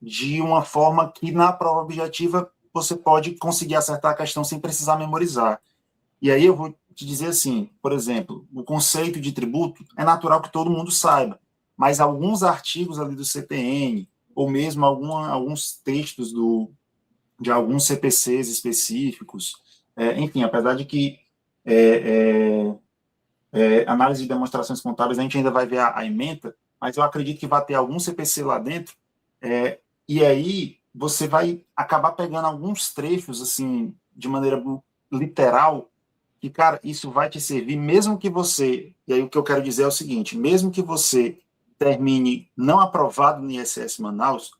de uma forma que na prova objetiva você pode conseguir acertar a questão sem precisar memorizar. E aí eu vou te dizer assim, por exemplo, o conceito de tributo é natural que todo mundo saiba, mas alguns artigos ali do CTN, ou mesmo alguns textos de alguns CPCs específicos, enfim, apesar de que análise de demonstrações contábeis a gente ainda vai ver a ementa, mas eu acredito que vai ter algum CPC lá dentro, e aí você vai acabar pegando alguns trechos, assim, de maneira literal, e, cara, isso vai te servir, mesmo que você, e aí o que eu quero dizer é o seguinte, mesmo que você termine não aprovado no ISS Manaus,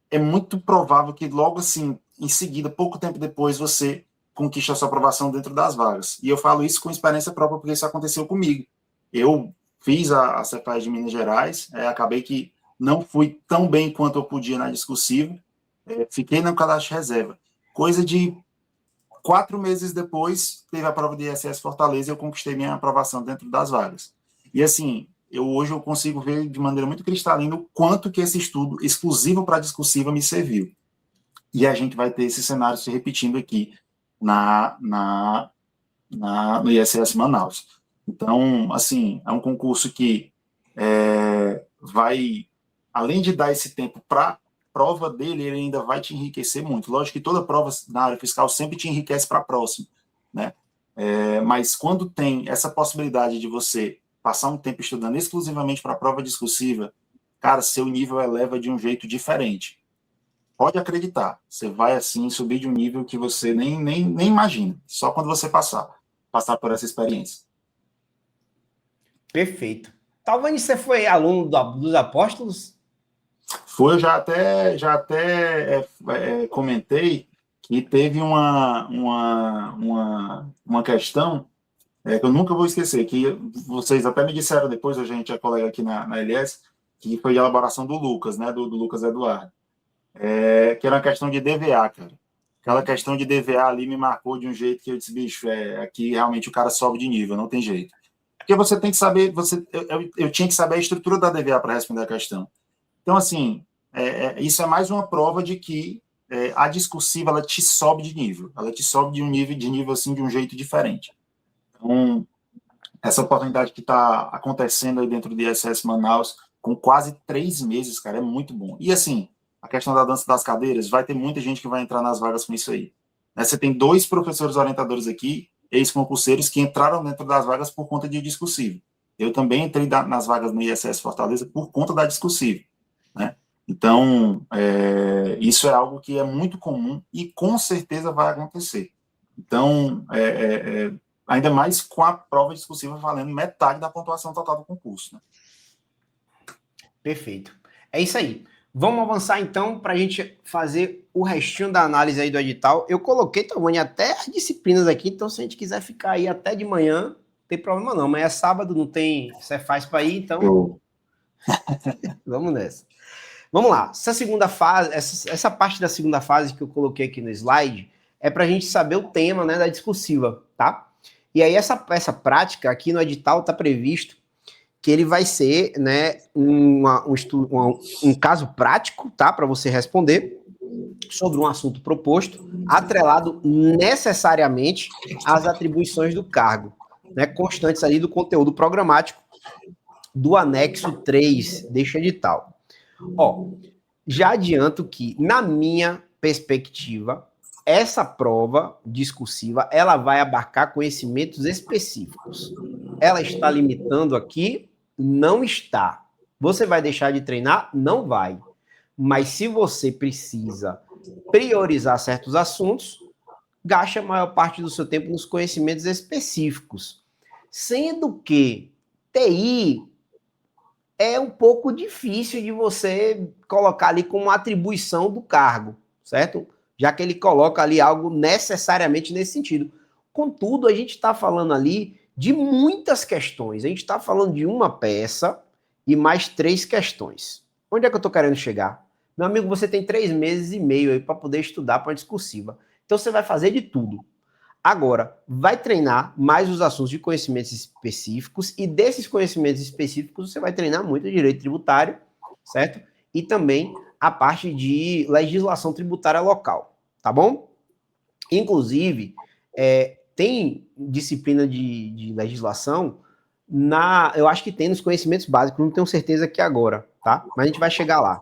é muito provável que logo assim, em seguida, pouco tempo depois, você conquiste a sua aprovação dentro das vagas. E eu falo isso com experiência própria, porque isso aconteceu comigo. Eu fiz a Cefaz de Minas Gerais, acabei que não fui tão bem quanto eu podia na discursiva, fiquei no cadastro de reserva. Coisa de 4 meses depois, teve a prova de ISS Fortaleza e eu conquistei minha aprovação dentro das vagas. E assim, hoje eu consigo ver de maneira muito cristalina o quanto que esse estudo exclusivo para a discursiva me serviu. E a gente vai ter esse cenário se repetindo aqui no ISS Manaus. Então, assim, é um concurso que vai, além de dar esse tempo para prova dele, ele ainda vai te enriquecer muito. Lógico que toda prova na área fiscal sempre te enriquece para a próxima, né? Mas quando tem essa possibilidade de você passar um tempo estudando exclusivamente para a prova discursiva, cara, seu nível eleva de um jeito diferente. Pode acreditar, você vai assim subir de um nível que você nem imagina, só quando você passar por essa experiência. Perfeito. Talvez você foi aluno dos apóstolos? Eu já até comentei que teve uma questão que eu nunca vou esquecer, que vocês até me disseram depois, a gente é colega aqui na LS, que foi a elaboração do Lucas, né, do Lucas Eduardo, que era uma questão de DVA, cara. Aquela questão de DVA ali me marcou de um jeito que eu disse, bicho, aqui realmente o cara sobe de nível, não tem jeito. Porque você tem que saber, eu tinha que saber a estrutura da DVA para responder a questão. Então, assim, isso é mais uma prova de que a discursiva, ela te sobe de nível. Ela te sobe de um nível assim, de um jeito diferente. Então, essa oportunidade que está acontecendo aí dentro do ISS Manaus, com quase 3 meses, cara, é muito bom. E assim, a questão da dança das cadeiras, vai ter muita gente que vai entrar nas vagas com isso aí. Né? Você tem 2 professores orientadores aqui, ex-concurseiros, que entraram dentro das vagas por conta de discursivo. Eu também entrei nas vagas no ISS Fortaleza por conta da discursivo, né? Então, isso é algo que é muito comum e com certeza vai acontecer. Então, ainda mais com a prova discursiva valendo metade da pontuação total do concurso. Né? Perfeito. É isso aí. Vamos avançar então para a gente fazer o restinho da análise aí do edital. Eu coloquei, Tavani, até as disciplinas aqui, então se a gente quiser ficar aí até de manhã, não tem problema não. Amanhã é sábado, não tem Cefaz para ir, então vamos nessa. Vamos lá. Essa segunda fase, essa parte da segunda fase que eu coloquei aqui no slide é para a gente saber o tema, né, da discursiva, tá? E aí essa prática aqui no edital está previsto que ele vai ser, né, um caso prático, tá, para você responder sobre um assunto proposto, atrelado necessariamente às atribuições do cargo, né, constantes ali do conteúdo programático do anexo 3 deste edital. Ó, já adianto que, na minha perspectiva, essa prova discursiva, ela vai abarcar conhecimentos específicos. Ela está limitando aqui? Não está. Você vai deixar de treinar? Não vai. Mas se você precisa priorizar certos assuntos, gaste a maior parte do seu tempo nos conhecimentos específicos. Sendo que TI é um pouco difícil de você colocar ali como atribuição do cargo, certo? Já que ele coloca ali algo necessariamente nesse sentido. Contudo, a gente está falando ali de muitas questões. A gente está falando de uma peça e mais 3 questões. Onde é que eu estou querendo chegar? Meu amigo, você tem 3 meses e meio aí para poder estudar para a discursiva. Então você vai fazer de tudo. Agora, vai treinar mais os assuntos de conhecimentos específicos e desses conhecimentos específicos você vai treinar muito direito tributário, certo? E também a parte de legislação tributária local, tá bom? Inclusive, tem disciplina de legislação eu acho que tem nos conhecimentos básicos, não tenho certeza aqui agora, tá? Mas a gente vai chegar lá.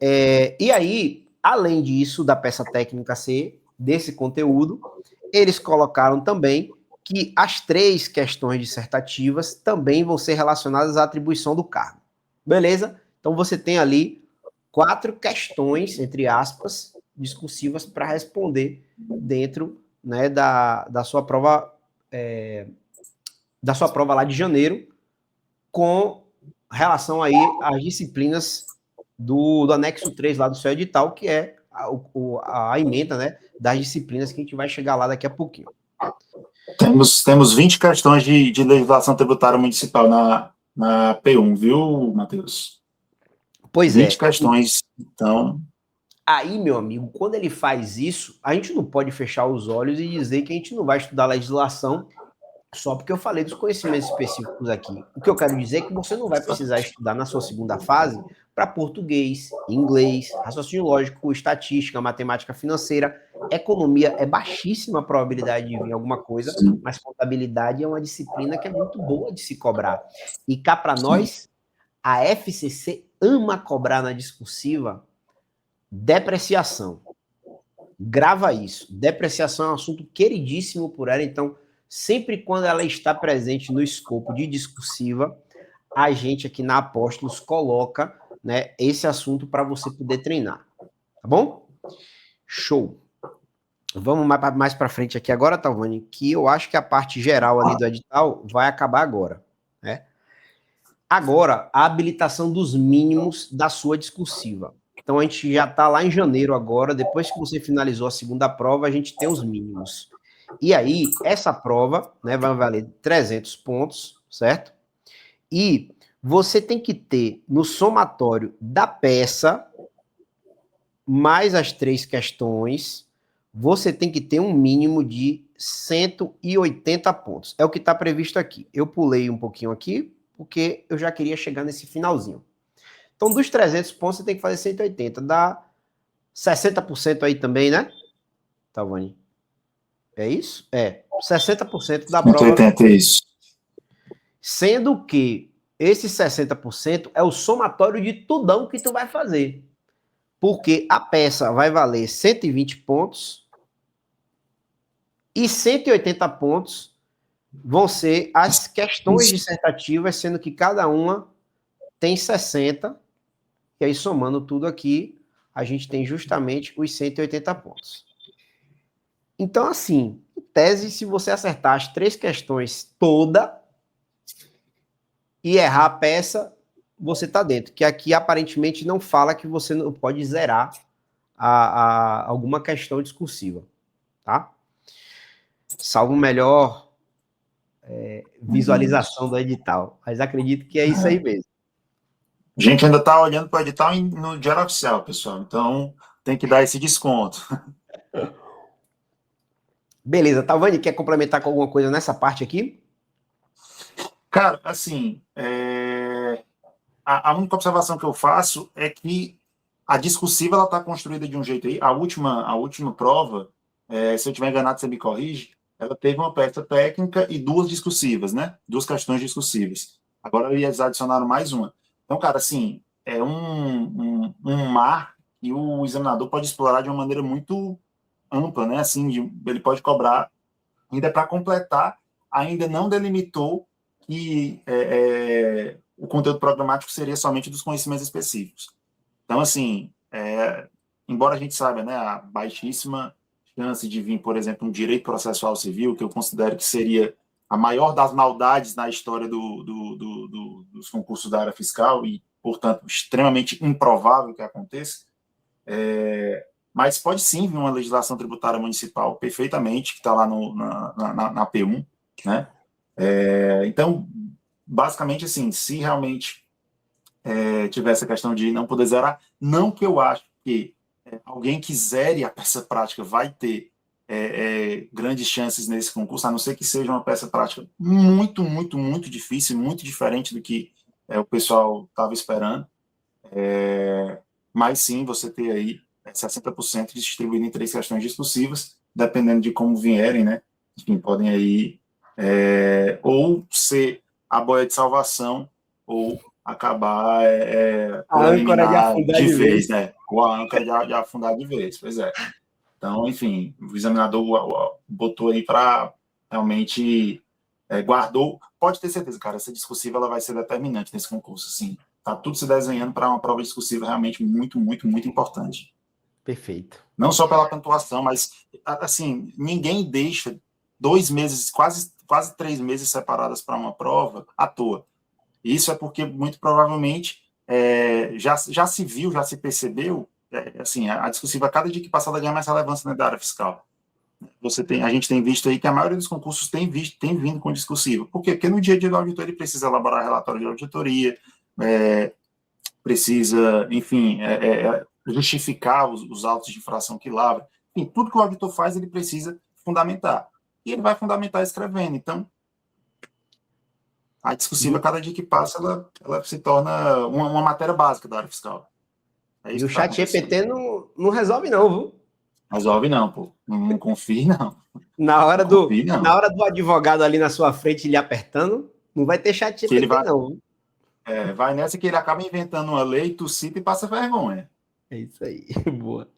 E aí, além disso, da peça técnica C, desse conteúdo, eles colocaram também que as 3 questões dissertativas também vão ser relacionadas à atribuição do cargo. Beleza? Então você tem ali 4 questões, entre aspas, discursivas para responder dentro, né, da sua prova lá de janeiro, com relação aí às disciplinas do anexo 3 lá do seu edital, que é a emenda, né, das disciplinas que a gente vai chegar lá daqui a pouquinho. Temos 20 questões de legislação tributária municipal na P1, viu, Matheus? Pois 20 questões, então... Aí, meu amigo, quando ele faz isso, a gente não pode fechar os olhos e dizer que a gente não vai estudar legislação só porque eu falei dos conhecimentos específicos aqui. O que eu quero dizer é que você não vai precisar estudar na sua segunda fase para português, inglês, raciocínio lógico, estatística, matemática financeira. Economia é baixíssima a probabilidade de vir alguma coisa, mas contabilidade é uma disciplina que é muito boa de se cobrar. E cá para nós, a FCC ama cobrar na discursiva depreciação. Grava isso. Depreciação é um assunto queridíssimo por ela, então sempre quando ela está presente no escopo de discursiva, a gente aqui na Apóstolos coloca, né, esse assunto para você poder treinar. Tá bom? Show. Vamos mais para frente aqui agora, Talvani, que eu acho que a parte geral ali do edital vai acabar agora. Né? Agora, a habilitação dos mínimos da sua discursiva. Então, a gente já está lá em janeiro agora, depois que você finalizou a segunda prova, a gente tem os mínimos. E aí, essa prova, né, vai valer 300 pontos, certo? E você tem que ter no somatório da peça, mais as 3 questões, você tem que ter um mínimo de 180 pontos. É o que está previsto aqui. Eu pulei um pouquinho aqui, porque eu já queria chegar nesse finalzinho. Então, dos 300 pontos, você tem que fazer 180. Dá 60% aí também, né, Talvani? É isso? 60% da prova. 180, isso. Sendo que esse 60% é o somatório de tudão que tu vai fazer. Porque a peça vai valer 120 pontos e 180 pontos vão ser as questões dissertativas, sendo que cada uma tem 60, e aí somando tudo aqui, a gente tem justamente os 180 pontos. Então, assim, em tese, se você acertar as 3 questões toda e errar a peça, você está dentro. Que aqui, aparentemente, não fala que você não pode zerar alguma questão discursiva, tá? Salvo melhor visualização do edital. Mas acredito que é isso aí mesmo. A gente ainda está olhando para o edital no Diário Oficial, pessoal. Então, tem que dar esse desconto. Beleza. Tavani, quer complementar com alguma coisa nessa parte aqui? Cara, assim, a única observação que eu faço é que a discursiva ela está construída de um jeito aí. A última prova, se eu estiver enganado, você me corrige, ela teve uma peça técnica e 2 discursivas, né? 2 questões discursivas. Agora eles adicionaram mais uma. Então, cara, assim, é um mar que o examinador pode explorar de uma maneira muito ampla, né? Assim, ele pode cobrar, ainda para completar, ainda não delimitou que o conteúdo programático seria somente dos conhecimentos específicos. Então, assim, embora a gente saiba, né, a baixíssima chance de vir, por exemplo, um direito processual civil, que eu considero que seria a maior das maldades na história dos concursos da área fiscal e, portanto, extremamente improvável que aconteça, mas pode sim vir uma legislação tributária municipal perfeitamente, que está lá na P1, né? Então, basicamente, assim, se realmente tiver essa questão de não poder zerar, não que eu acho que alguém que zere a peça prática vai ter grandes chances nesse concurso, a não ser que seja uma peça prática muito, muito, muito difícil, muito diferente do que o pessoal estava esperando. Mas sim, você ter aí 60% distribuído em 3 questões discursivas, dependendo de como vierem, né? Enfim, podem aí ou ser a boia de salvação ou acabar por eliminar de vez, né? Ou a âncora de afundar de vez, pois é. Então, enfim, o examinador botou aí para realmente guardou. Pode ter certeza, cara, essa discursiva ela vai ser determinante nesse concurso, assim. Tá tudo se desenhando para uma prova discursiva realmente muito, muito, muito importante. Perfeito. Não só pela pontuação, mas, assim, ninguém deixa 2 meses, quase 3 meses separadas para uma prova à toa. Isso é porque, muito provavelmente, já se viu, já se percebeu, assim, a discursiva, cada dia que passa, ela ganha mais relevância na área fiscal. A gente tem visto aí que a maioria dos concursos tem vindo com discursiva. Por quê? Porque no dia a dia do auditor ele precisa elaborar relatório de auditoria, precisa, enfim, justificar os autos de infração que lavra. Enfim, tudo que o auditor faz, ele precisa fundamentar. E ele vai fundamentar escrevendo. Então, a discursiva, cada dia que passa, ela se torna uma matéria básica da área fiscal. E o chat GPT não resolve não, viu? Resolve não, pô. Não confie, não. Na hora do advogado ali na sua frente lhe apertando, não vai ter chat GPT não. Vai nessa que ele acaba inventando uma lei, tu cita e passa vergonha. É isso aí, boa.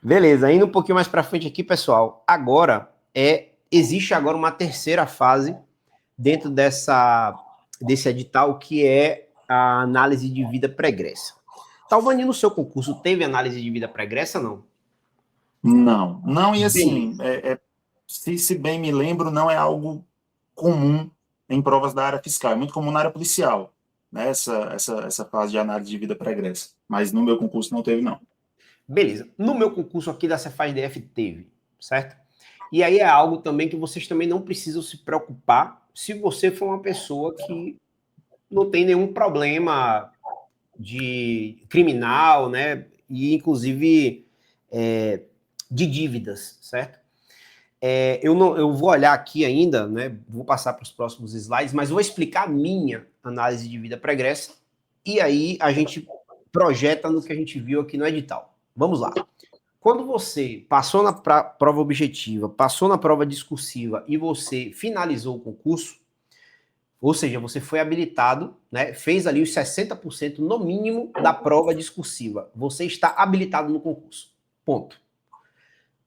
Beleza, indo um pouquinho mais para frente aqui, pessoal. Agora, existe agora uma terceira fase dentro desse edital, que é a análise de vida pregressa. Talvani, no seu concurso, teve análise de vida pregressa, não? Não, e assim, se bem me lembro, não é algo comum em provas da área fiscal, é muito comum na área policial, né, essa fase de análise de vida pregressa, mas no meu concurso não teve, não. Beleza, no meu concurso aqui da Cefaz-DF teve, certo? E aí é algo também que vocês também não precisam se preocupar se você for uma pessoa que não tem nenhum problema de criminal, né, e inclusive de dívidas, certo? Eu vou olhar aqui ainda, né, vou passar para os próximos slides, mas vou explicar a minha análise de vida pregressa, e aí a gente projeta no que a gente viu aqui no edital. Vamos lá. Quando você passou na prova objetiva, passou na prova discursiva e você finalizou o concurso, Ou seja, você foi habilitado, né, fez ali os 60% no mínimo da prova discursiva. Você está habilitado no concurso. Ponto.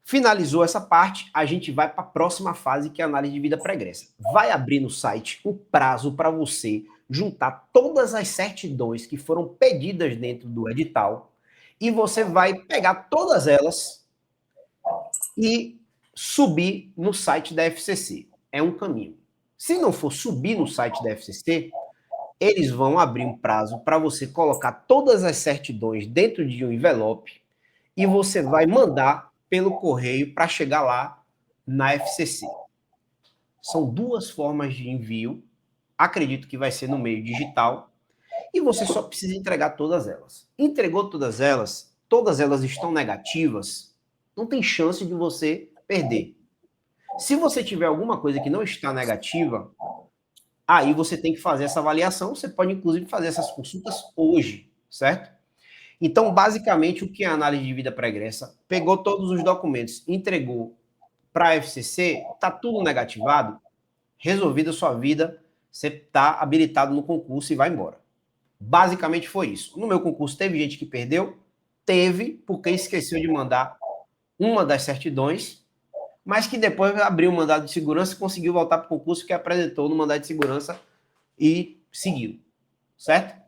Finalizou essa parte, a gente vai para a próxima fase, que é a análise de vida pregressa. Vai abrir no site um prazo para você juntar todas as certidões que foram pedidas dentro do edital e você vai pegar todas elas e subir no site da FCC. É um caminho. Se não for subir no site da FCC, eles vão abrir um prazo para você colocar todas as certidões dentro de um envelope e você vai mandar pelo correio para chegar lá na FCC. São duas formas de envio. Acredito que vai ser no meio digital. E você só precisa entregar todas elas. Entregou todas elas estão negativas, não tem chance de você perder. Se você tiver alguma coisa que não está negativa, aí você tem que fazer essa avaliação. Você pode, inclusive, fazer essas consultas hoje, certo? Então, basicamente, o que é a análise de vida pregressa? Pegou todos os documentos, entregou para a FCC, está tudo negativado, resolvida a sua vida, você está habilitado no concurso e vai embora. Basicamente foi isso. No meu concurso teve gente que perdeu? Teve, porque esqueceu de mandar uma das certidões, mas que depois abriu o mandado de segurança e conseguiu voltar para o concurso, que apresentou no mandado de segurança e seguiu. Certo?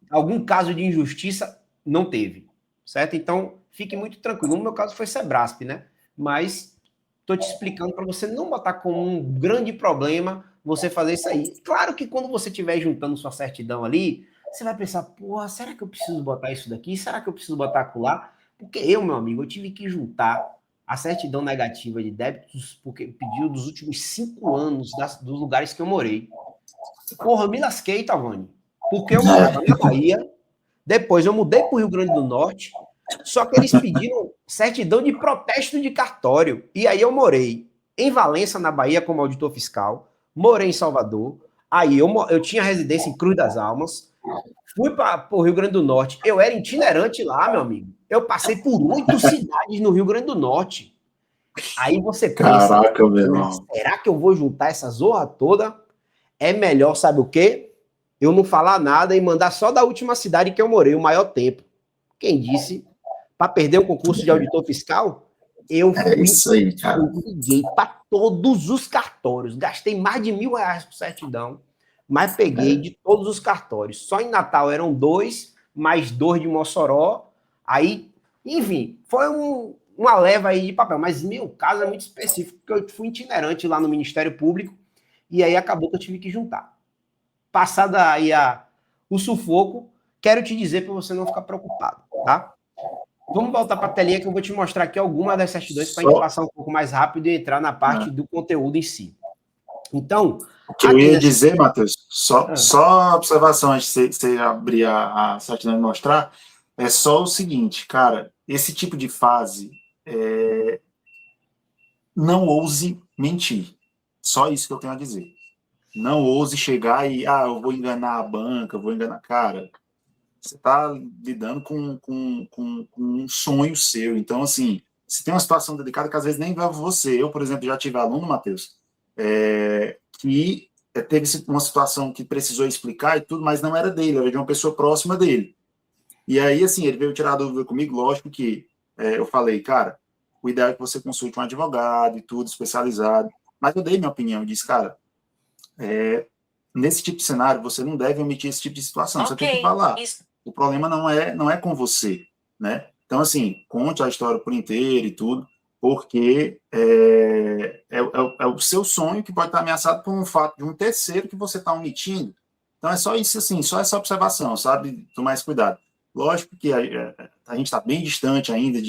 Algum caso de injustiça não teve. Certo? Então, fique muito tranquilo. No meu caso foi Sebrasp, né? Mas estou te explicando para você não botar como um grande problema você fazer isso aí. Claro que quando você estiver juntando sua certidão ali, você vai pensar, porra, será que eu preciso botar isso daqui? Será que eu preciso botar acolá? Porque eu, meu amigo, eu tive que juntar a certidão negativa de débitos, porque pediu dos últimos 5 anos dos lugares que eu morei. Porra, eu me lasquei, Tavani. Porque eu morava na Bahia, depois eu mudei para o Rio Grande do Norte, só que eles pediram certidão de protesto de cartório. E aí eu morei em Valença, na Bahia, como auditor fiscal, morei em Salvador, aí eu tinha residência em Cruz das Almas, fui para o Rio Grande do Norte, eu era itinerante lá, meu amigo. Eu passei por 8 cidades no Rio Grande do Norte. Aí você pensa, Caraca, meu. será que eu vou juntar essa zorra toda? É melhor, sabe o quê? Eu não falar nada e mandar só da última cidade que eu morei o maior tempo. Quem disse? Para perder o concurso de auditor fiscal, eu isso aí, cara. liguei para todos os cartórios. Gastei mais de R$1.000 por certidão, mas peguei de todos os cartórios. Só em Natal eram 2, mais 2 de Mossoró. Aí, enfim, foi uma leva aí de papel. Mas meu caso é muito específico, porque eu fui itinerante lá no Ministério Público e aí acabou que eu tive que juntar. Passada aí o sufoco, quero te dizer para você não ficar preocupado, tá? Vamos voltar para a telinha que eu vou te mostrar aqui algumas das certidões para a gente passar um pouco mais rápido e entrar na parte do conteúdo em si. Então, o que eu ia dizer, Matheus, só observação antes de você abrir a certidão e mostrar, é só o seguinte, cara, esse tipo de fase, não ouse mentir. Só isso que eu tenho a dizer. Não ouse chegar e, eu vou enganar a banca, vou enganar. Cara, você está lidando com um sonho seu. Então, assim, se tem uma situação delicada que às vezes nem envolve você. Eu, por exemplo, já tive aluno, Matheus, que teve uma situação que precisou explicar e tudo, mas não era dele, era de uma pessoa próxima dele. E aí, assim, ele veio tirar a dúvida comigo, lógico que eu falei, cara, o ideal é que você consulte um advogado e tudo, especializado. Mas eu dei minha opinião, eu disse, cara, nesse tipo de cenário, você não deve omitir esse tipo de situação, você tem que falar. Isso. O problema não é com você, né? Então, assim, conte a história por inteiro e tudo, porque é o seu sonho que pode estar ameaçado por um fato de um terceiro que você está omitindo. Então, é só isso, assim, só essa observação, sabe? Tomar esse cuidado. Lógico que a gente está bem distante ainda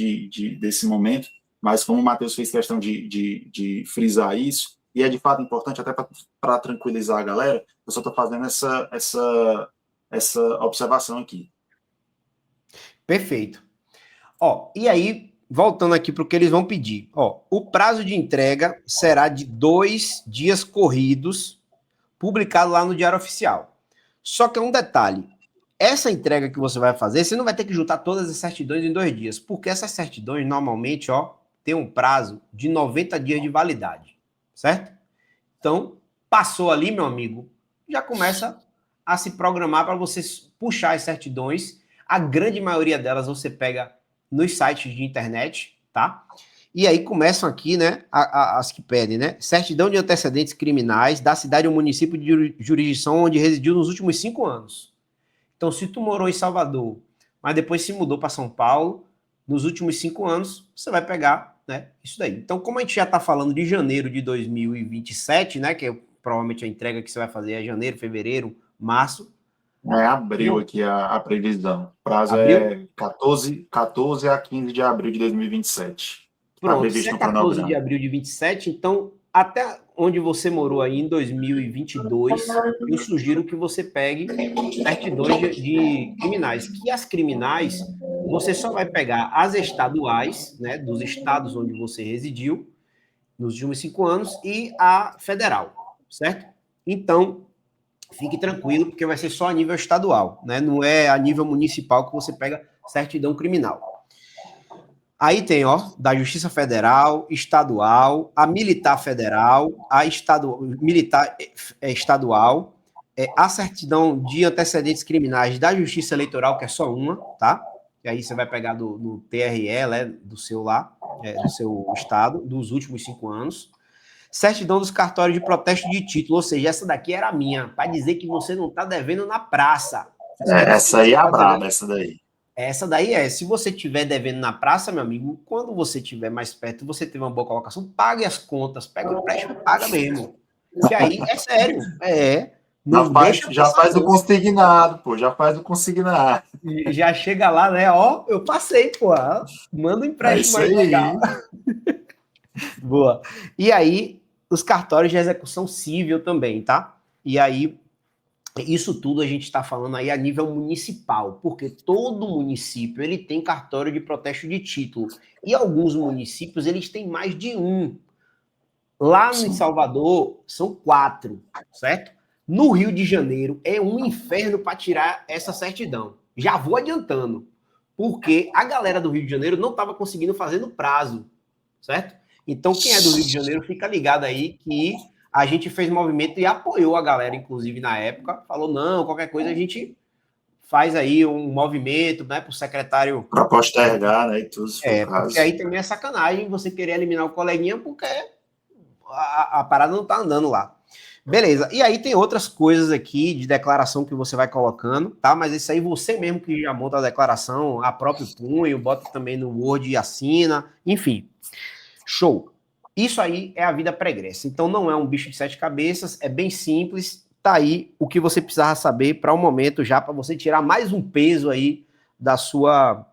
desse momento, mas como o Matheus fez questão de frisar isso, e é de fato importante até para tranquilizar a galera, eu só estou fazendo essa observação aqui. Perfeito. E aí, voltando aqui para o que eles vão pedir. O prazo de entrega será de 2 dias corridos, publicado lá no Diário Oficial. Só que é um detalhe. Essa entrega que você vai fazer, você não vai ter que juntar todas as certidões em 2 dias, porque essas certidões, normalmente, tem um prazo de 90 dias de validade, certo? Então, Passou ali, meu amigo, já começa a se programar para você puxar as certidões. A grande maioria delas você pega nos sites de internet, tá? E aí começam aqui, né, as que pedem, né? Certidão de antecedentes criminais da cidade ou município de jurisdição onde residiu nos últimos 5 anos. Então, se tu morou em Salvador, mas depois se mudou para São Paulo, nos últimos 5 anos, você vai pegar, né, isso daí. Então, como a gente já está falando de janeiro de 2027, né, que é provavelmente a entrega que você vai fazer é janeiro, fevereiro, março. É abril aqui a previsão. O prazo Abril? é 14 a 15 de abril de 2027. Está Pronto, se previsto é no 14 de cronograma. abril de 27, então até onde você morou aí em 2022, eu sugiro que você pegue certidões de criminais, que as criminais você só vai pegar as estaduais, né, dos estados onde você residiu nos últimos 5 anos e a federal, certo? Então, fique tranquilo, porque vai ser só a nível estadual, né? Não é a nível municipal que você pega certidão criminal. Aí tem, ó, da Justiça Federal, Estadual, a Militar Federal, a Militar Estadual, a certidão de antecedentes criminais da Justiça Eleitoral, que é só uma, tá? E aí você vai pegar do TRE, né, do seu lá, do seu estado, dos últimos 5 anos. Certidão dos cartórios de protesto de título, ou seja, essa daqui era minha, para dizer que você não está devendo na praça. Essa aí é a braba, essa daí. Essa daí se você estiver devendo na praça, meu amigo, quando você estiver mais perto, você tiver uma boa colocação, pague as contas, pega o empréstimo e paga mesmo. Que aí é sério, não deixa Já faz o consignado, pô, já faz o consignado. E já chega lá, né, ó, eu passei, pô, manda um empréstimo aí legal. Boa. E aí, os cartórios de execução civil também, tá? E aí, isso tudo a gente está falando aí a nível municipal, porque todo município ele tem cartório de protesto de título. E alguns municípios eles têm mais de um. Lá em Salvador são 4, certo? No Rio de Janeiro é um inferno para tirar essa certidão. Já vou adiantando, porque a galera do Rio de Janeiro não estava conseguindo fazer no prazo, certo? Então quem é do Rio de Janeiro fica ligado aí que a gente fez movimento e apoiou a galera, inclusive, na época. Falou, não, qualquer coisa a gente faz aí um movimento, né, para o secretário... Para postergar, né, e tudo, se for o caso. Porque aí também é sacanagem você querer eliminar o coleguinha porque a parada não tá andando lá. Beleza, e aí tem outras coisas aqui de declaração que você vai colocando, tá? Mas isso aí você mesmo que já monta a declaração, a próprio punho, bota também no Word e assina, enfim. Show. Isso aí é a vida pregressa. Então não é um bicho de 7 cabeças, é bem simples. Tá aí o que você precisava saber para o momento já, para você tirar mais um peso aí da sua...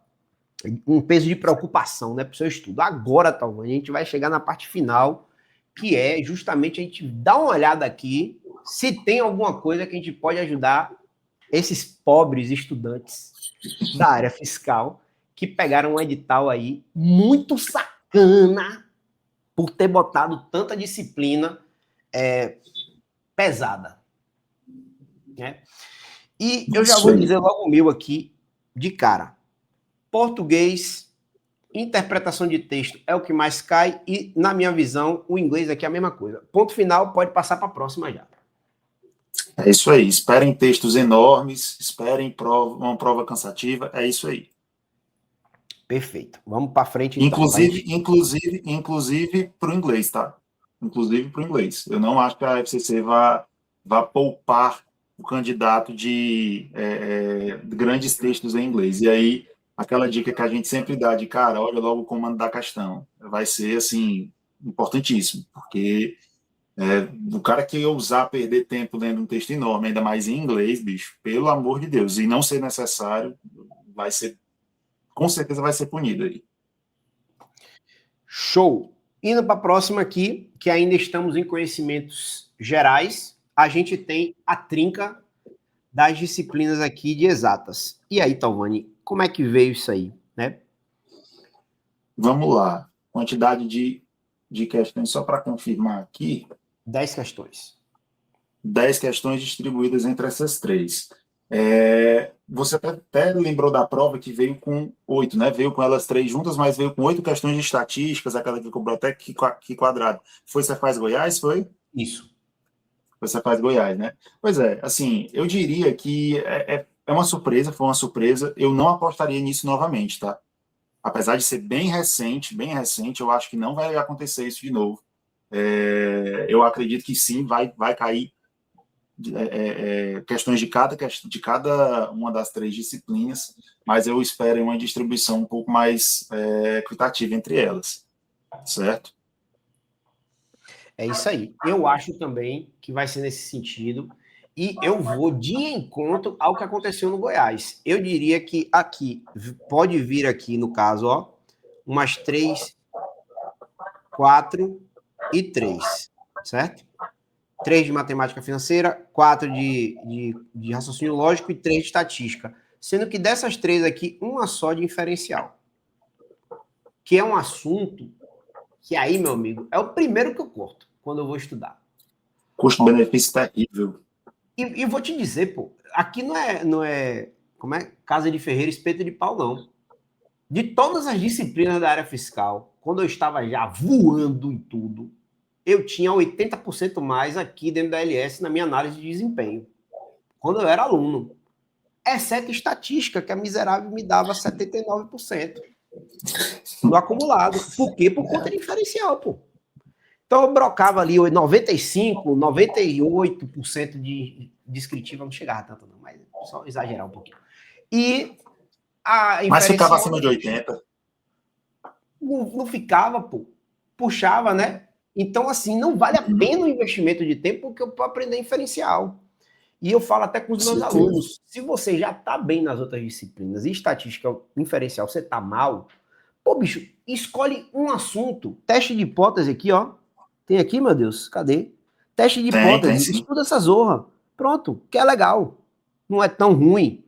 um peso de preocupação, né, para o seu estudo. Agora, Talvani, a gente vai chegar na parte final, que é justamente a gente dar uma olhada aqui se tem alguma coisa que a gente pode ajudar esses pobres estudantes da área fiscal que pegaram um edital aí muito sacana por ter botado tanta disciplina pesada. Né? E eu já vou dizer logo o meu aqui, de cara. Português, interpretação de texto é o que mais cai e, na minha visão, o inglês aqui é a mesma coisa. Ponto final, pode passar para a próxima já. É isso aí. Esperem textos enormes, esperem uma prova cansativa, é isso aí. Perfeito. Vamos para frente então. Inclusive para o inglês, tá? Inclusive para o inglês. Eu não acho que a FCC vá poupar o candidato de grandes textos em inglês. E aí, aquela dica que a gente sempre dá de, cara, olha logo o comando da questão. Vai ser, assim, importantíssimo, porque o cara que ousar perder tempo lendo um texto enorme, ainda mais em inglês, bicho, pelo amor de Deus, e não ser necessário, com certeza vai ser punido aí. Show! Indo para a próxima aqui, que ainda estamos em conhecimentos gerais, a gente tem a trinca das disciplinas aqui de exatas. E aí, Talvani, como é que veio isso aí, né? Vamos lá. Quantidade de questões, só para confirmar aqui. 10 questões. 10 questões distribuídas entre essas 3. Você até lembrou da prova que veio com 8, né? Veio com elas 3 juntas, mas veio com 8 questões de estatísticas, aquela que cobrou até que quadrado. Foi Cefaz Goiás, foi? Isso. foi Cefaz Goiás, né? Pois é, assim, eu diria que é uma surpresa, foi uma surpresa. Eu não apostaria nisso novamente, tá? Apesar de ser bem recente, eu acho que não vai acontecer isso de novo. Eu acredito que sim, vai cair questões de cada uma das 3 disciplinas, mas eu espero uma distribuição um pouco mais equitativa entre elas, certo? É isso aí. Eu acho também que vai ser nesse sentido. E eu vou de encontro ao que aconteceu no Goiás. Eu diria que aqui, pode vir aqui, no caso, ó, umas 3, 4 e 3, certo? 3 de matemática financeira, 4 de raciocínio lógico e 3 de estatística. Sendo que dessas 3 aqui, uma só de inferencial. Que é um assunto que aí, meu amigo, é o primeiro que eu corto quando eu vou estudar. Custo-benefício terrível. E vou te dizer, pô, aqui não é como é casa de ferreiro, espeto de pau, não. De todas as disciplinas da área fiscal, quando eu estava já voando em tudo, eu tinha 80% mais aqui dentro da LS na minha análise de desempenho, quando eu era aluno. Exceto estatística, que a miserável me dava 79% no acumulado. Por quê? Por conta de diferencial, pô. Então eu brocava ali 95%, 98% de descritiva, não chegava tanto não, mas só exagerar um pouquinho. E a Mas ficava inferencial acima de 80. não ficava, pô. Puxava, né? Então, assim, não vale a pena o investimento de tempo porque eu vou aprender inferencial. E eu falo até com os meus alunos, se você já está bem nas outras disciplinas, e estatística, inferencial, você está mal, pô, bicho, escolhe um assunto, teste de hipótese aqui, ó. Tem aqui, meu Deus, cadê? Teste de Tem hipótese, sim. estuda essa zorra. Pronto, que é legal. Não é tão ruim.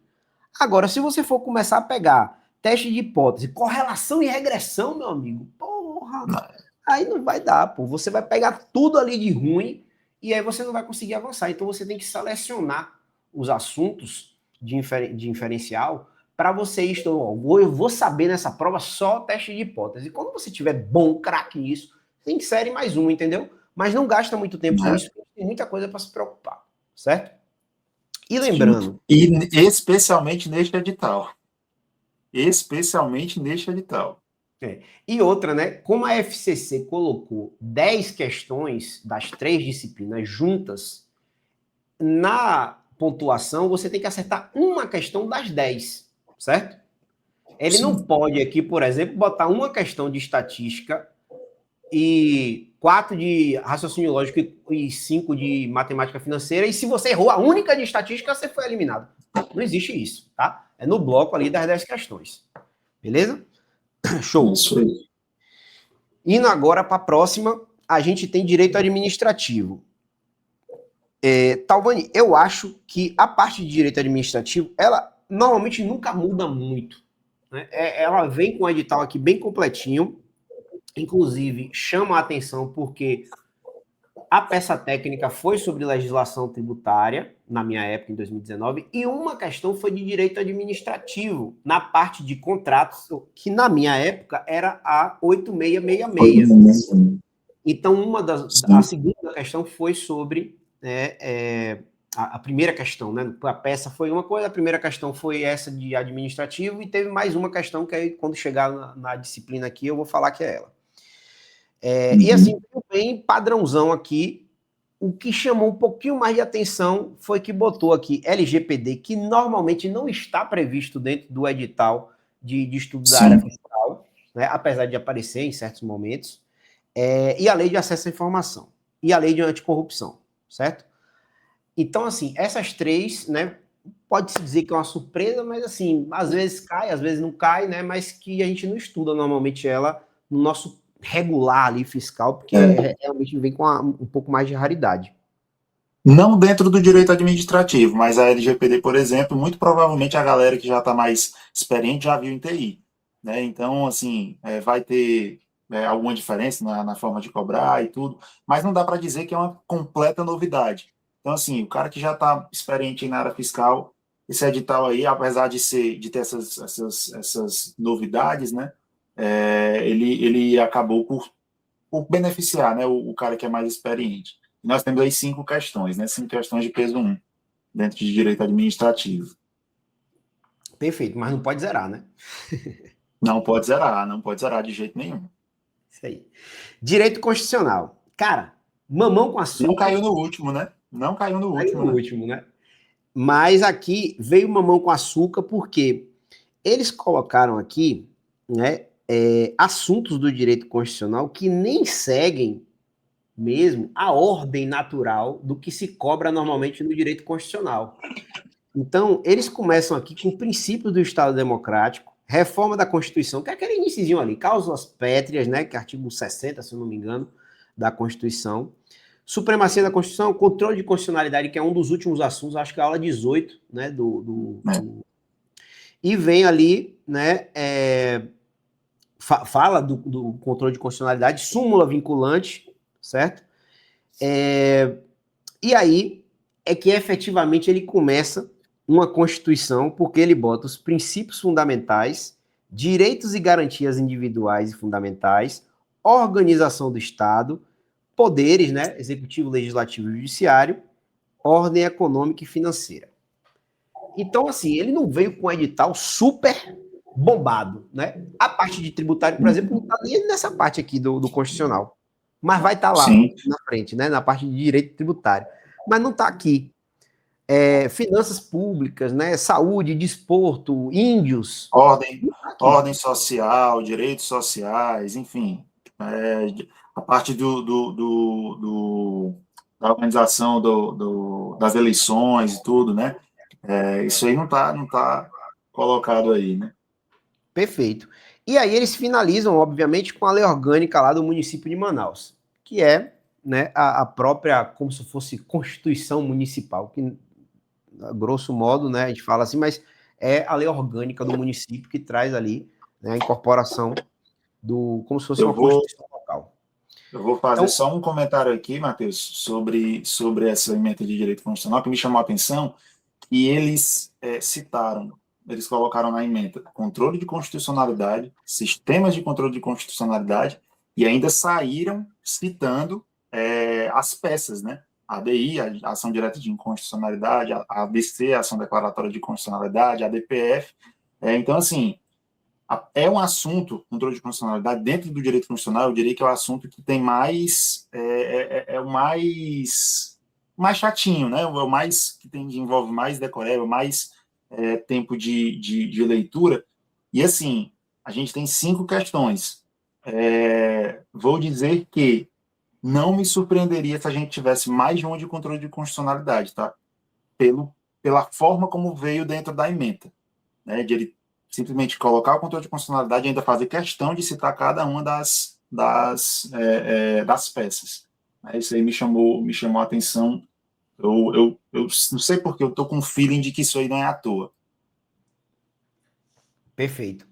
Agora, se você for começar a pegar teste de hipótese, correlação e regressão, meu amigo, porra, aí não vai dar, pô. Você vai pegar tudo ali de ruim e aí você não vai conseguir avançar. Então você tem que selecionar os assuntos de inferencial para você estudar. Eu vou saber nessa prova só teste de hipótese. E quando você tiver bom, craque nisso, tem que série mais um, entendeu? Mas não gasta muito tempo com isso, porque tem muita coisa para se preocupar, certo? E lembrando. E especialmente neste edital. Especialmente neste edital. E outra, né? Como a FCC colocou 10 questões das 3 disciplinas juntas, na pontuação você tem que acertar uma questão das 10, certo? Ele não pode aqui, por exemplo, botar uma questão de estatística e 4 de raciocínio lógico e 5 de matemática financeira, e se você errou a única de estatística, você foi eliminado. Não existe isso, tá? É no bloco ali das 10 questões. Beleza? Show. Isso aí. Indo agora para a próxima, a gente tem direito administrativo. Talvani, eu acho que a parte de direito administrativo, ela normalmente nunca muda muito. Né? Ela vem com um edital aqui bem completinho, inclusive chama a atenção porque a peça técnica foi sobre legislação tributária, na minha época, em 2019, e uma questão foi de direito administrativo, na parte de contratos, que na minha época era a 8666. Então, a segunda questão foi sobre a primeira questão, né? A peça foi uma coisa, a primeira questão foi essa de administrativo, e teve mais uma questão que aí, quando chegar na disciplina aqui, eu vou falar que é ela. E assim, bem padrãozão aqui, o que chamou um pouquinho mais de atenção foi que botou aqui LGPD, que normalmente não está previsto dentro do edital de estudo da área fiscal, né? Apesar de aparecer em certos momentos, e a lei de acesso à informação, e a lei de anticorrupção, certo? Então, assim, essas 3, né, pode-se dizer que é uma surpresa, mas assim, às vezes cai, às vezes não cai, né, mas que a gente não estuda normalmente ela no nosso regular ali fiscal, porque realmente vem com um pouco mais de raridade. Não dentro do direito administrativo, mas a LGPD, por exemplo, muito provavelmente a galera que já está mais experiente já viu em TI. Né? Então, assim, vai ter alguma diferença na forma de cobrar e tudo, mas não dá para dizer que é uma completa novidade. Então, assim, o cara que já está experiente na área fiscal, esse edital aí, apesar de ter essas novidades, né, ele acabou por beneficiar, né, o cara que é mais experiente. Nós temos aí 5 questões, né? 5 questões de peso 1, dentro de direito administrativo. Perfeito, mas não pode zerar, né? Não pode zerar de jeito nenhum. Isso aí. Direito constitucional. Cara, mamão com açúcar. Não caiu no último, né? Não caiu no último, no último, né? Mas aqui veio mamão com açúcar porque eles colocaram aqui, né, assuntos do direito constitucional que nem seguem mesmo a ordem natural do que se cobra normalmente no direito constitucional. Então, eles começam aqui com princípios do Estado Democrático, reforma da Constituição, que é aquele iniciozinho ali, cláusulas pétreas, né, que é artigo 60, se eu não me engano, da Constituição, supremacia da Constituição, controle de constitucionalidade, que é um dos últimos assuntos, acho que é a aula 18, né, e vem ali, né, fala do controle de constitucionalidade, súmula vinculante, certo? E aí é que efetivamente ele começa uma Constituição, porque ele bota os princípios fundamentais, direitos e garantias individuais e fundamentais, organização do Estado, poderes, né, executivo, legislativo e judiciário, ordem econômica e financeira. Então, assim, ele não veio com um edital super bombado, né? A parte de tributário, por exemplo, não está nem nessa parte aqui do constitucional, mas vai estar lá na frente, né, na parte de direito tributário, mas não está aqui. Finanças públicas, né, saúde, desporto, índios. Ordem social, direitos sociais, enfim. A parte da organização das eleições e tudo, né? Isso aí não tá colocado aí, né? Perfeito. E aí eles finalizam, obviamente, com a lei orgânica lá do município de Manaus, que é, né, a própria, como se fosse Constituição Municipal, que, a grosso modo, né, a gente fala assim, mas é a lei orgânica do município que traz ali, né, a incorporação como se fosse uma Constituição local. Eu vou fazer só um comentário aqui, Matheus, sobre essa emenda de direito constitucional, que me chamou a atenção, e eles eles colocaram na emenda controle de constitucionalidade, sistemas de controle de constitucionalidade, e ainda saíram citando as peças, né? A ADI, a Ação Direta de Inconstitucionalidade, a ABC, a Ação Declaratória de Constitucionalidade, a DPF. Então, assim, é um assunto, controle de constitucionalidade, dentro do direito constitucional, eu diria que é o assunto que tem mais, o mais chatinho, né? O mais que envolve mais decoreba, mais tempo de leitura. E, assim, a gente tem 5 questões. Vou dizer que não me surpreenderia se a gente tivesse mais de uma de controle de constitucionalidade, tá? Pela forma como veio dentro da ementa, né? De ele simplesmente colocar o controle de constitucionalidade e ainda fazer questão de citar cada uma das peças. Isso aí me chamou a atenção. Eu não sei porque eu estou com um feeling de que isso aí não é à toa. Perfeito.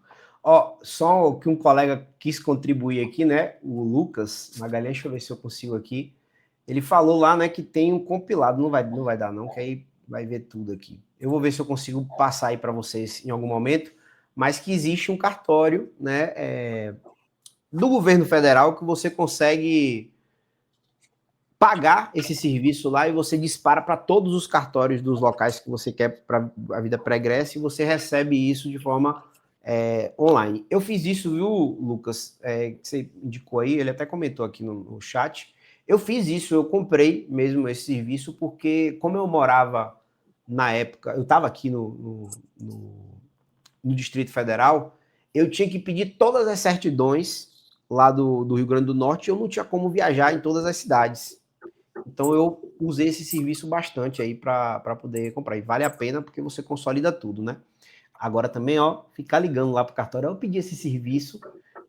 Só que um colega quis contribuir aqui, né? O Lucas Magalhães, deixa eu ver se eu consigo aqui. Ele falou lá, né, que tem um compilado. Não vai dar, não, que aí vai ver tudo aqui. Eu vou ver se eu consigo passar aí para vocês em algum momento, mas que existe um cartório, né, do governo federal que você consegue pagar esse serviço lá e você dispara para todos os cartórios dos locais que você quer para a vida pregressa e você recebe isso de forma online. Eu fiz isso, viu, Lucas? Que você indicou aí, ele até comentou aqui no chat. Eu fiz isso, eu comprei mesmo esse serviço porque, como eu morava na época, eu estava aqui no Distrito Federal, eu tinha que pedir todas as certidões lá do Rio Grande do Norte e eu não tinha como viajar em todas as cidades. Então eu usei esse serviço bastante aí para poder comprar. E vale a pena porque você consolida tudo, né? Agora também, ficar ligando lá pro cartório, eu pedi esse serviço,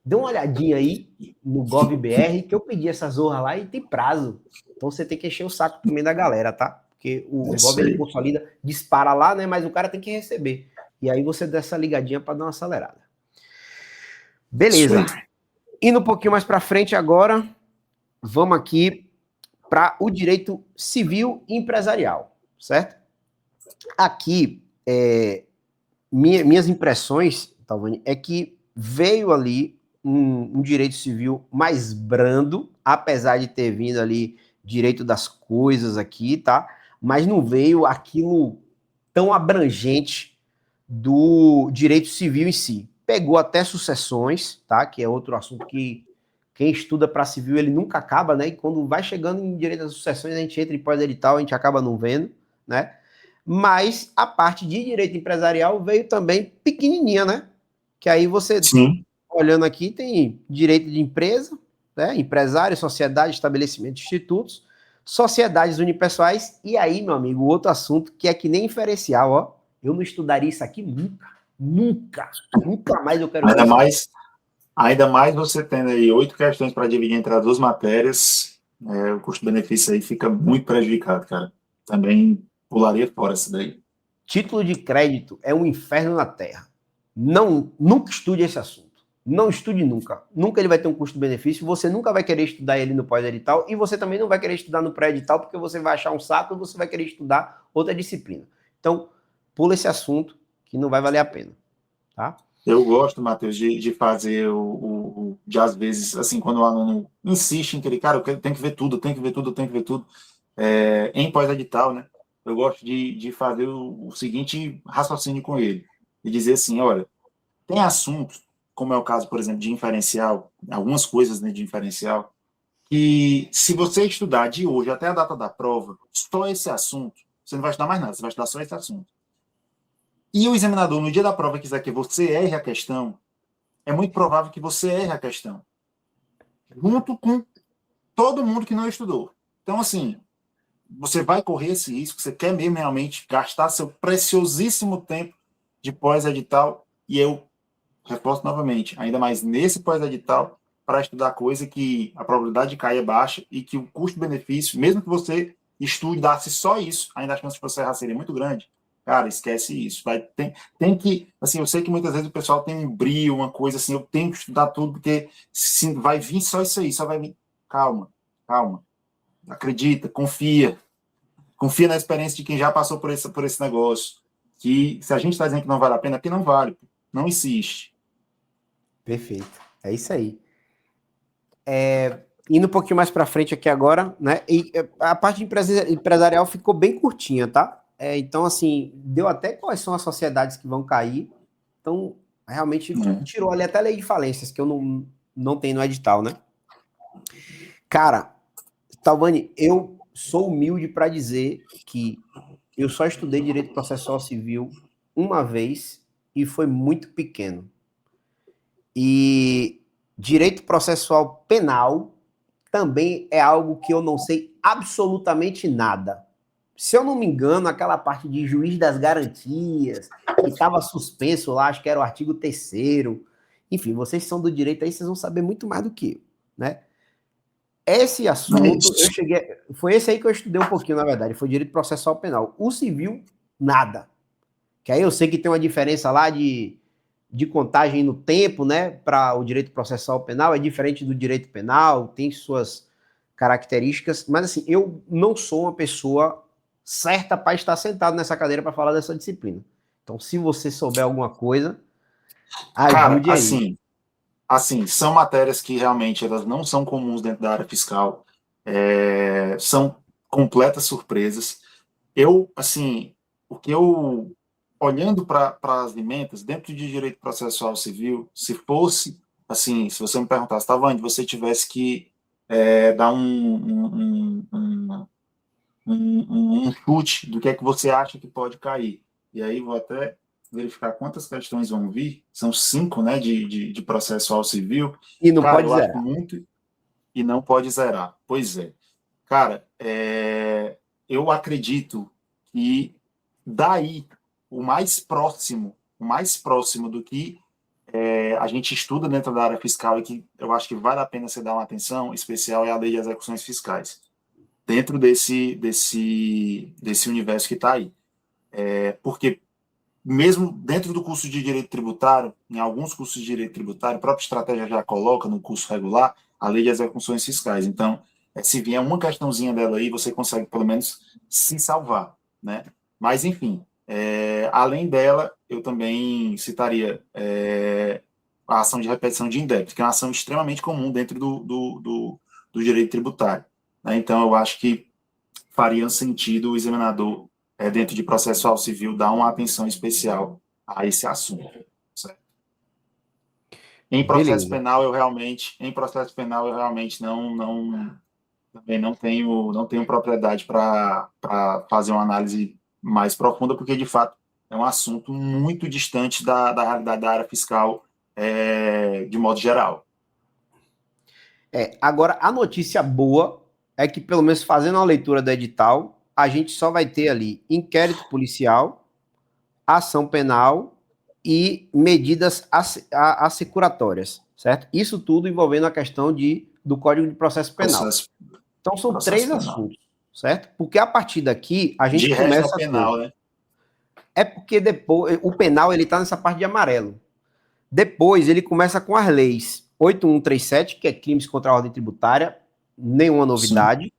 dê uma olhadinha aí no GovBR, que eu pedi essa zorra lá e tem prazo. Então você tem que encher o saco também da galera, tá? Porque o Gov ele consolida, dispara lá, né? Mas o cara tem que receber. E aí você dá essa ligadinha para dar uma acelerada. Beleza. Indo um pouquinho mais para frente agora, vamos aqui para o direito civil e empresarial, certo? Aqui, minhas impressões, Talvani, é que veio ali um direito civil mais brando, apesar de ter vindo ali direito das coisas aqui, tá? Mas não veio aquilo tão abrangente do direito civil em si. Pegou até sucessões, tá? Que é outro assunto que quem estuda para civil ele nunca acaba, né? E quando vai chegando em direito das sucessões, a gente entra em pós-edital, a gente acaba não vendo, né? Mas a parte de direito empresarial veio também pequenininha, né? Que aí você, Sim. olhando aqui, tem direito de empresa, né? Empresário, sociedade, estabelecimento, institutos, sociedades unipessoais, e aí, meu amigo, outro assunto que é que nem inferencial, ó. Eu não estudaria isso aqui nunca. Nunca. Nunca mais eu quero ver Ainda isso. mais, ainda mais você tendo aí 8 questões para dividir entre as duas matérias, o custo-benefício aí fica muito prejudicado, cara. Também pularia fora isso daí. Título de crédito é um inferno na Terra. Não, nunca estude esse assunto. Não estude nunca. Nunca ele vai ter um custo-benefício. Você nunca vai querer estudar ele no pós-edital e você também não vai querer estudar no pré-edital porque você vai achar um saco e você vai querer estudar outra disciplina. Então, pula esse assunto que não vai valer a pena, tá? Eu gosto, Matheus, de fazer de às vezes, assim, quando o aluno insiste em que ele, cara, tem que ver tudo, tem que ver tudo, tem que ver tudo, em pós-edital, né? Eu gosto de fazer o seguinte raciocínio com ele, e dizer assim, olha, tem assuntos, como é o caso, por exemplo, de inferencial, algumas coisas, né, de inferencial, que se você estudar de hoje até a data da prova, só esse assunto, você não vai estudar mais nada, você vai estudar só esse assunto. E o examinador, no dia da prova, quiser que você erre a questão, é muito provável que você erre a questão, junto com todo mundo que não estudou. Então, assim, você vai correr esse risco, você quer mesmo realmente gastar seu preciosíssimo tempo de pós-edital, e eu reforço novamente, ainda mais nesse pós-edital, para estudar coisa que a probabilidade de cair é baixa e que o custo-benefício, mesmo que você estudasse só isso, ainda a chance de você errar seria muito grande. Cara, esquece isso. Tem que, assim, eu sei que muitas vezes o pessoal tem um brio, uma coisa assim, eu tenho que estudar tudo, porque se vai vir só isso aí, só vai vir. Calma, calma. Acredita, confia. Confia na experiência de quem já passou por esse negócio. Que se a gente está dizendo que não vale a pena, é porque não vale. Não insiste. Perfeito. É isso aí. Indo um pouquinho mais para frente aqui agora, né? E a parte empresarial ficou bem curtinha, tá? Então, assim, deu até quais são as sociedades que vão cair. Então, realmente tirou ali até a lei de falências, que eu não tenho no edital, né? Cara, Talvani, eu sou humilde para dizer que eu só estudei direito processual civil uma vez e foi muito pequeno. E direito processual penal também é algo que eu não sei absolutamente nada. Se eu não me engano, aquela parte de juiz das garantias, que estava suspenso lá, acho que era o artigo 3º. Enfim, vocês são do direito aí, vocês vão saber muito mais do que eu, né? Esse assunto, eu cheguei. Foi esse aí que eu estudei um pouquinho, na verdade. Foi direito processual penal. O civil, nada. Que aí eu sei que tem uma diferença lá de contagem no tempo, né? Para o direito processual penal, é diferente do direito penal, tem suas características. Mas, assim, eu não sou uma pessoa certa para estar sentado nessa cadeira para falar dessa disciplina. Então, se você souber alguma coisa, Cara, ajude aí. assim, são matérias que realmente elas não são comuns dentro da área fiscal, são completas surpresas. Eu, assim, o que eu, olhando para as emendas, dentro de direito processual civil, se fosse, assim, se você me perguntasse, estava onde você tivesse que dar um chute do que é que você acha que pode cair. E aí vou até verificar quantas questões vão vir. São 5, né, de processual civil. E não Cara, pode eu acho zerar. muito e não pode zerar. Pois é. Cara, eu acredito que daí o mais próximo do que a gente estuda dentro da área fiscal e que eu acho que vale a pena você dar uma atenção especial é a lei de execuções fiscais dentro desse universo que está aí. Porque mesmo dentro do curso de Direito Tributário, em alguns cursos de Direito Tributário, a própria estratégia já coloca no curso regular a lei de execuções fiscais. Então, se vier uma questãozinha dela aí, você consegue pelo menos se salvar, né? Mas, enfim, além dela, eu também citaria a ação de repetição de indébito, que é uma ação extremamente comum dentro do direito tributário. né? Então, eu acho que faria sentido o examinador, dentro de processual civil, dar uma atenção especial a esse assunto. Certo? Em processo Beleza. penal, eu realmente também não tenho propriedade para fazer uma análise mais profunda, porque, de fato, é um assunto muito distante da realidade da área fiscal, de modo geral. Agora, a notícia boa é que, pelo menos fazendo a leitura do edital, a gente só vai ter ali inquérito policial, ação penal e medidas assecuratórias, certo? Isso tudo envolvendo a questão do Código de Processo Penal. Processo, Então, são processo três penal. assuntos, certo? Porque a partir daqui, a gente De resto, começa é a ter... penal, né? É porque depois, o penal, ele tá nessa parte de amarelo. Depois, ele começa com as leis 8137, que é crimes contra a ordem tributária, nenhuma Sim. novidade.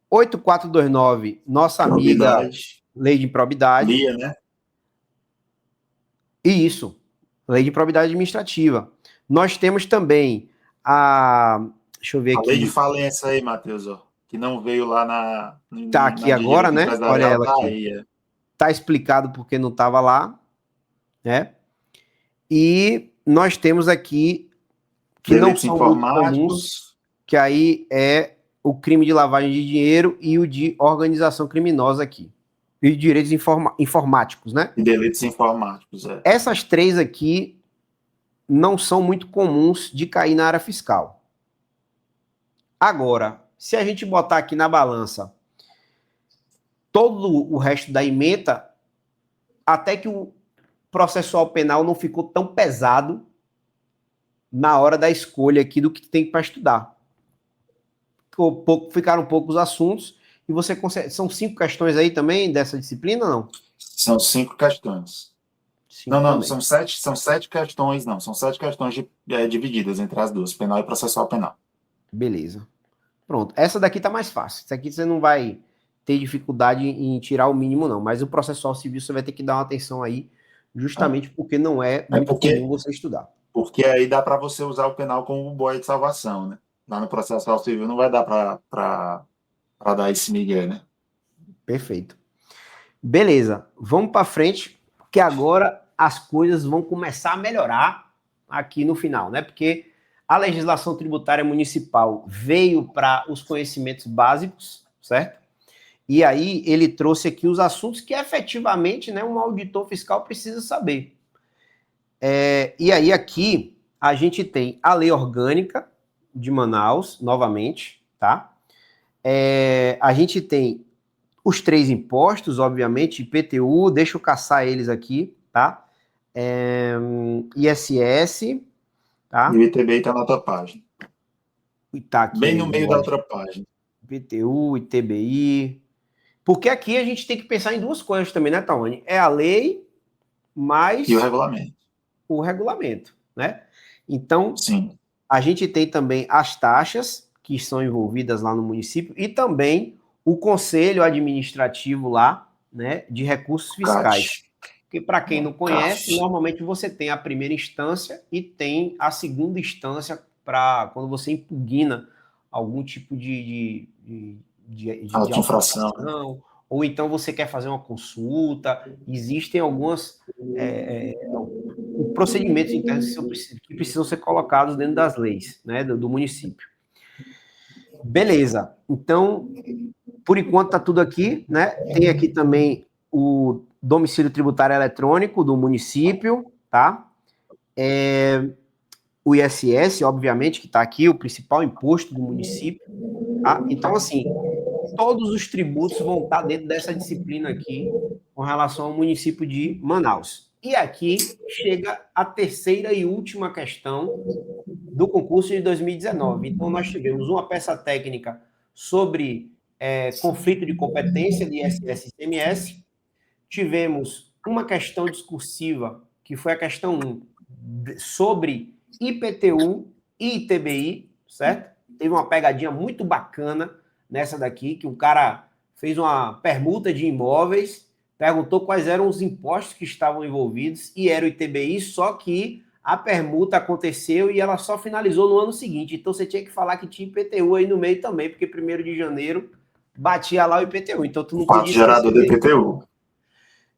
8429, nossa amiga Probidade. lei de improbidade. Lia, né? E isso, lei de improbidade administrativa. Nós temos também a... Deixa eu ver A lei de aqui. falência aí, Matheus, ó, que não veio lá Tá aqui na de agora, direito né? Olha empresarial, ela tá aqui. aí. Tá explicado porque não estava lá, né? E nós temos aqui que não Delitos são muito comuns, informáticos que aí é o crime de lavagem de dinheiro e o de organização criminosa aqui. E direitos informáticos, né? e delitos informáticos, Essas três aqui não são muito comuns de cair na área fiscal. Agora, se a gente botar aqui na balança todo o resto da ementa, até que o processual penal não ficou tão pesado na hora da escolha aqui do que tem para estudar. Ficaram poucos assuntos e você consegue... São 5 questões aí também dessa disciplina, não? São 5 questões. 5 Não, também. são 7 questões, não. São 7 questões divididas entre as duas, penal e processual penal. Beleza. Pronto. Essa daqui tá mais fácil. Essa aqui você não vai ter dificuldade em tirar o mínimo, não. Mas o processual civil você vai ter que dar uma atenção aí, justamente porque não é muito comum você estudar. Porque aí dá para você usar o penal como boia de salvação, né? Lá no processual civil não vai dar para dar esse migué, né? Perfeito. Beleza. Vamos para frente, porque agora as coisas vão começar a melhorar aqui no final, né? Porque a legislação tributária municipal veio para os conhecimentos básicos, certo? E aí ele trouxe aqui os assuntos que efetivamente, né, um auditor fiscal precisa saber. E aí aqui a gente tem a lei orgânica de Manaus, novamente, tá? A gente tem os 3 impostos, obviamente, IPTU, deixa eu caçar eles aqui, tá? ISS, tá? E o ITBI está na outra página. E tá aqui Bem aí, no meio da outra página. IPTU, ITBI. Porque aqui a gente tem que pensar em 2 coisas também, né, Tawane? É a lei mais E o regulamento. o regulamento, né? Então, Sim. a gente tem também as taxas que são envolvidas lá no município e também o conselho administrativo lá, né, de recursos fiscais. Porque para quem não conhece, normalmente você tem a primeira instância e tem a segunda instância para quando você impugna algum tipo de infração, ou então você quer fazer uma consulta. Existem alguns procedimentos internos que precisam ser colocados dentro das leis, né, do município. Beleza. Então, por enquanto está tudo aqui, né? Tem aqui também o domicílio tributário eletrônico do município, tá? O ISS, obviamente, que está aqui, o principal imposto do município, tá? Então, assim, todos os tributos vão estar dentro dessa disciplina aqui, com relação ao município de Manaus. E aqui chega a terceira e última questão do concurso de 2019. Então, nós tivemos uma peça técnica sobre conflito de competência de ISS e ICMS, tivemos uma questão discursiva, que foi a questão 1, sobre IPTU e ITBI, certo? Teve uma pegadinha muito bacana nessa daqui, que o cara fez uma permuta de imóveis, perguntou quais eram os impostos que estavam envolvidos, e era o ITBI, só que a permuta aconteceu e ela só finalizou no ano seguinte. Então você tinha que falar que tinha IPTU aí no meio também, porque 1º de janeiro batia lá o IPTU. Então tu O não fato podia gerador esquecer do dele. IPTU.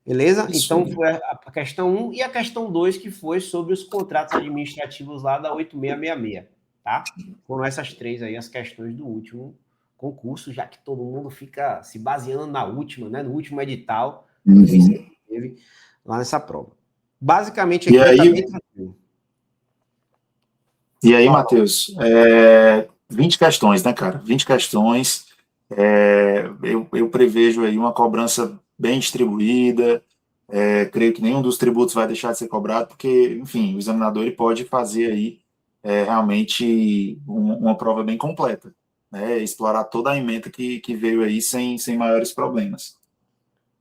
Beleza? Isso Então aí. foi a questão 1 e a questão 2, que foi sobre os contratos administrativos lá da 8666, tá? Foram essas 3 aí as questões do último concurso, já que todo mundo fica se baseando na última, né? No último edital, foi isso que teve lá nessa prova. Basicamente E aqui tá bem aí, tranquilo. Fala. Matheus, 20 questões, né, cara? 20 questões. Eu prevejo aí uma cobrança bem distribuída. Creio que nenhum dos tributos vai deixar de ser cobrado, porque, enfim, o examinador ele pode fazer aí realmente uma prova bem completa, né? Explorar toda a ementa que veio aí sem maiores problemas.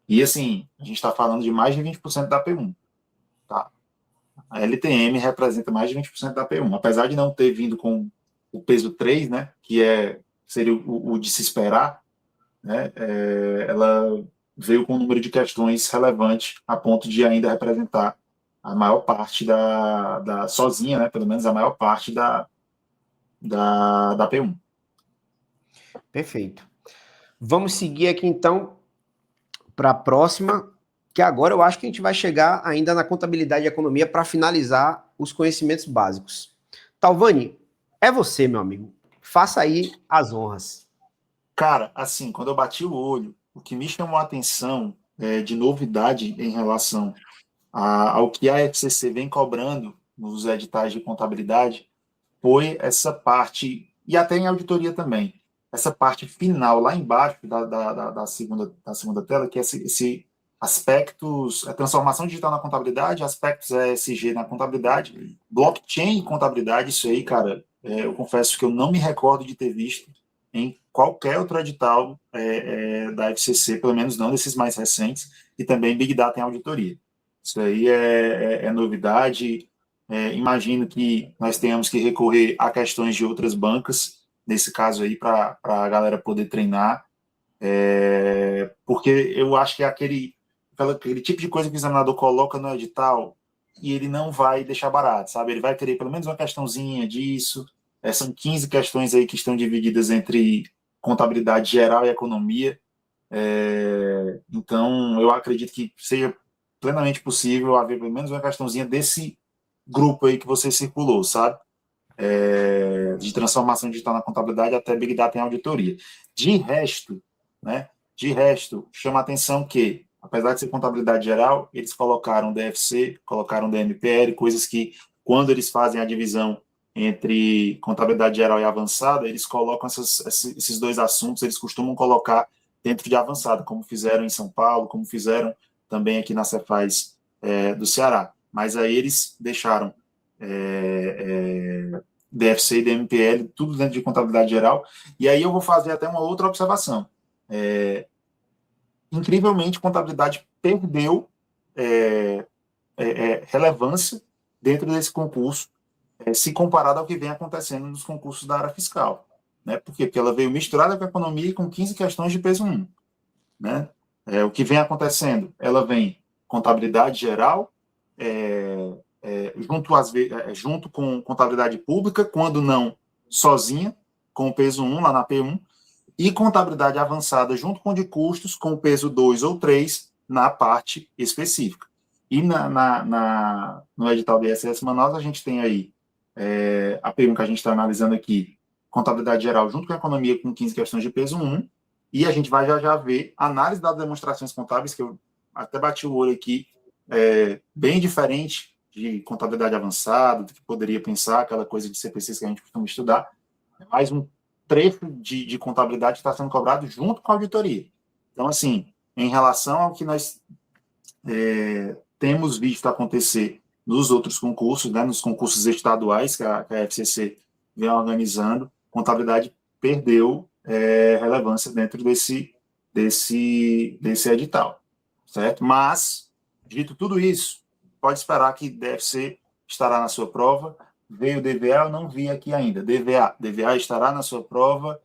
E, assim, a gente está falando de mais de 20% da P1, tá? A LTM representa mais de 20% da P1, apesar de não ter vindo com o peso 3, né, que seria o de se esperar, né, ela veio com um número de questões relevante a ponto de ainda representar a maior parte sozinha, né, pelo menos a maior parte da P1. Perfeito. Vamos seguir aqui então para a próxima, que agora eu acho que a gente vai chegar ainda na contabilidade e economia para finalizar os conhecimentos básicos. Talvani, é você, meu amigo. Faça aí as honras. Cara, assim, quando eu bati o olho, o que me chamou a atenção de novidade em relação ao que a FCC vem cobrando nos editais de contabilidade foi essa parte, e até em auditoria também, essa parte final, lá embaixo da segunda tela, que é esse aspectos, a transformação digital na contabilidade, aspectos ESG na contabilidade, blockchain em contabilidade, isso aí, cara, eu confesso que eu não me recordo de ter visto em qualquer outro edital da FCC, pelo menos não desses mais recentes, e também Big Data em auditoria. Isso aí é novidade. Imagino que nós tenhamos que recorrer a questões de outras bancas, nesse caso aí, para a galera poder treinar, porque eu acho que é aquele tipo de coisa que o examinador coloca no edital e ele não vai deixar barato, sabe? Ele vai querer pelo menos uma questãozinha disso. São 15 questões aí que estão divididas entre contabilidade geral e economia. Então, eu acredito que seja plenamente possível haver pelo menos uma questãozinha desse grupo aí que você circulou, sabe? De transformação digital na contabilidade até Big Data em auditoria. De resto, né? De resto, chama a atenção que, apesar de ser contabilidade geral, eles colocaram DFC, colocaram DMPL, coisas que, quando eles fazem a divisão entre contabilidade geral e avançada, eles colocam esses dois assuntos, eles costumam colocar dentro de avançada, como fizeram em São Paulo, como fizeram também aqui na Cefaz do Ceará. Mas aí eles deixaram DFC e DMPL, tudo dentro de contabilidade geral. E aí eu vou fazer até uma outra observação. Incrivelmente, contabilidade perdeu relevância dentro desse concurso, se comparado ao que vem acontecendo nos concursos da área fiscal. Né? Por quê? Porque ela veio misturada com a economia e com 15 questões de peso 1. Né? O que vem acontecendo? Ela vem contabilidade geral, junto com contabilidade pública, quando não sozinha, com o peso 1 lá na P1, e contabilidade avançada junto com de custos, com o peso 2 ou 3 na parte específica. E no edital do ISS Manaus, a gente tem aí a P1 que a gente está analisando aqui, contabilidade geral junto com a economia com 15 questões de peso 1, e a gente vai já ver análise das demonstrações contábeis, que eu até bati o olho aqui, bem diferente de contabilidade avançada, do que poderia pensar, aquela coisa de CPCs que a gente costuma estudar, mais um trecho de contabilidade que está sendo cobrado junto com a auditoria. Então, assim, em relação ao que nós temos visto acontecer nos outros concursos, né, nos concursos estaduais que a FCC vem organizando, contabilidade perdeu relevância dentro desse edital, certo? Mas, dito tudo isso, pode esperar que DFC estará na sua prova. Veio o DVA, eu não vi aqui ainda. DVA estará na sua prova.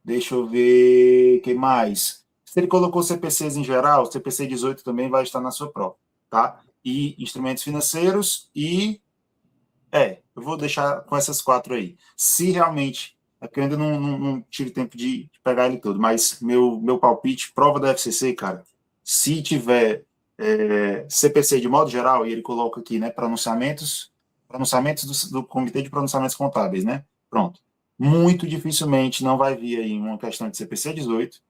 Deixa eu ver o que mais. Se ele colocou CPCs em geral, o CPC 18 também vai estar na sua prova, tá? E instrumentos financeiros e Eu vou deixar com essas 4 aí. Se realmente, é porque eu ainda não tive tempo de pegar ele todo, mas meu palpite, prova da FCC, cara, se tiver CPC de modo geral, e ele coloca aqui, né, pronunciamentos do Comitê de Pronunciamentos Contábeis, né, pronto. Muito dificilmente não vai vir aí uma questão de CPC 18,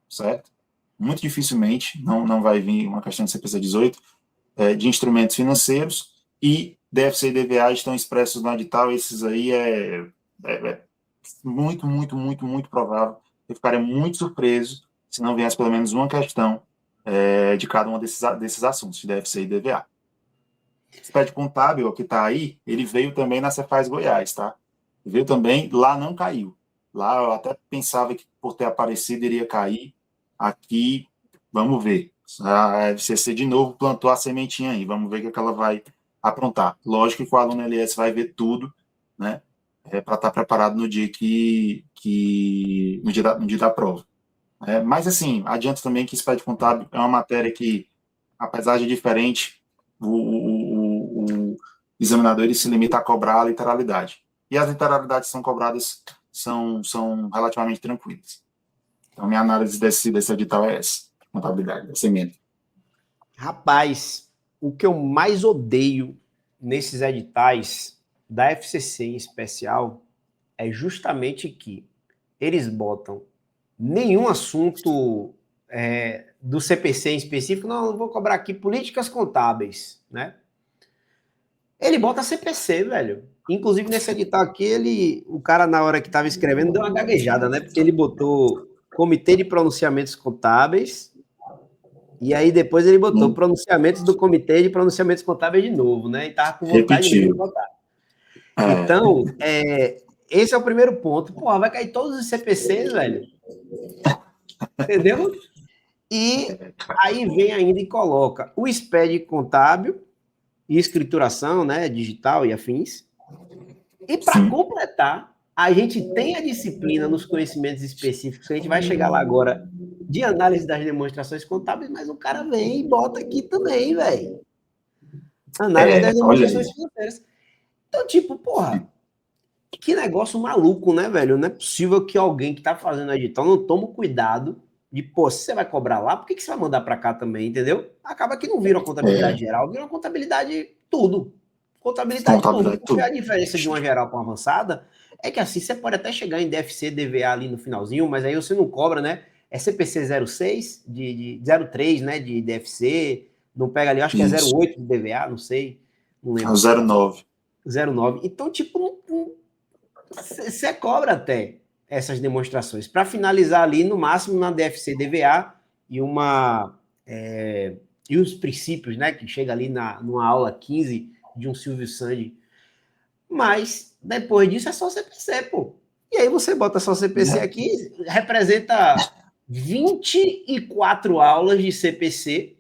certo? Muito dificilmente não vai vir uma questão de CPC 18, de instrumentos financeiros, e DFC e DVA estão expressos no edital. Esses aí é muito, muito, muito, muito provável. Eu ficaria muito surpreso se não viesse pelo menos uma questão de cada um desses assuntos, de DFC e DVA. Esse pé de contábil que está aí, ele veio também na Cefaz Goiás, tá? Veio também, lá não caiu. Lá eu até pensava que por ter aparecido iria cair. Aqui, vamos ver. A FCC de novo plantou a sementinha aí. Vamos ver o que ela vai aprontar. Lógico que o aluno LS vai ver tudo, né? Para estar preparado no dia no dia da prova. Mas assim, adianto também que SPED contábil é uma matéria que, apesar de diferente, o examinador ele se limita a cobrar a literalidade. E as literalidades são cobradas são relativamente tranquilas. Então, minha análise desse edital é essa, contabilidade, essa emenda. Rapaz, o que eu mais odeio nesses editais da FCC em especial é justamente que eles botam nenhum assunto do CPC em específico, não vou cobrar aqui políticas contábeis, né? Ele bota CPC, velho. Inclusive, nesse edital aqui, o cara, na hora que estava escrevendo, deu uma gaguejada, né? Porque ele botou Comitê de Pronunciamentos Contábeis, e aí depois ele botou pronunciamentos do Comitê de Pronunciamentos Contábeis de novo, né? E tava com vontade de botar. Então, esse é o primeiro ponto. Porra, vai cair todos os CPCs, velho. Entendeu? E aí vem ainda e coloca o SPED contábil e escrituração, né, digital e afins. E para completar, a gente tem a disciplina nos conhecimentos específicos, que a gente vai chegar lá agora, de análise das demonstrações contábeis, mas o cara vem e bota aqui também, velho. Análise das demonstrações financeiras. Então, tipo, porra, que negócio maluco, né, velho? Não é possível que alguém que tá fazendo a edital não tome cuidado de, pô, se você vai cobrar lá, por que você vai mandar para cá também, entendeu? Acaba que não vira uma contabilidade geral, vira uma contabilidade tudo. Contabilidade tudo. Porque a diferença de uma geral para uma avançada é que assim, você pode até chegar em DFC, DVA ali no finalzinho, mas aí você não cobra, né? É CPC 06, de 03, né, de DFC, não pega ali, acho que é 08 de DVA, não sei, não lembro. É o 09. 09. Então, tipo, você cobra até essas demonstrações. Para finalizar ali, no máximo, na DFC DVA e e os princípios, né? Que chega ali numa aula 15 de um Silvio Sandi. Mas, depois disso, é só CPC, pô. E aí você bota só CPC aqui, representa 24 aulas de CPC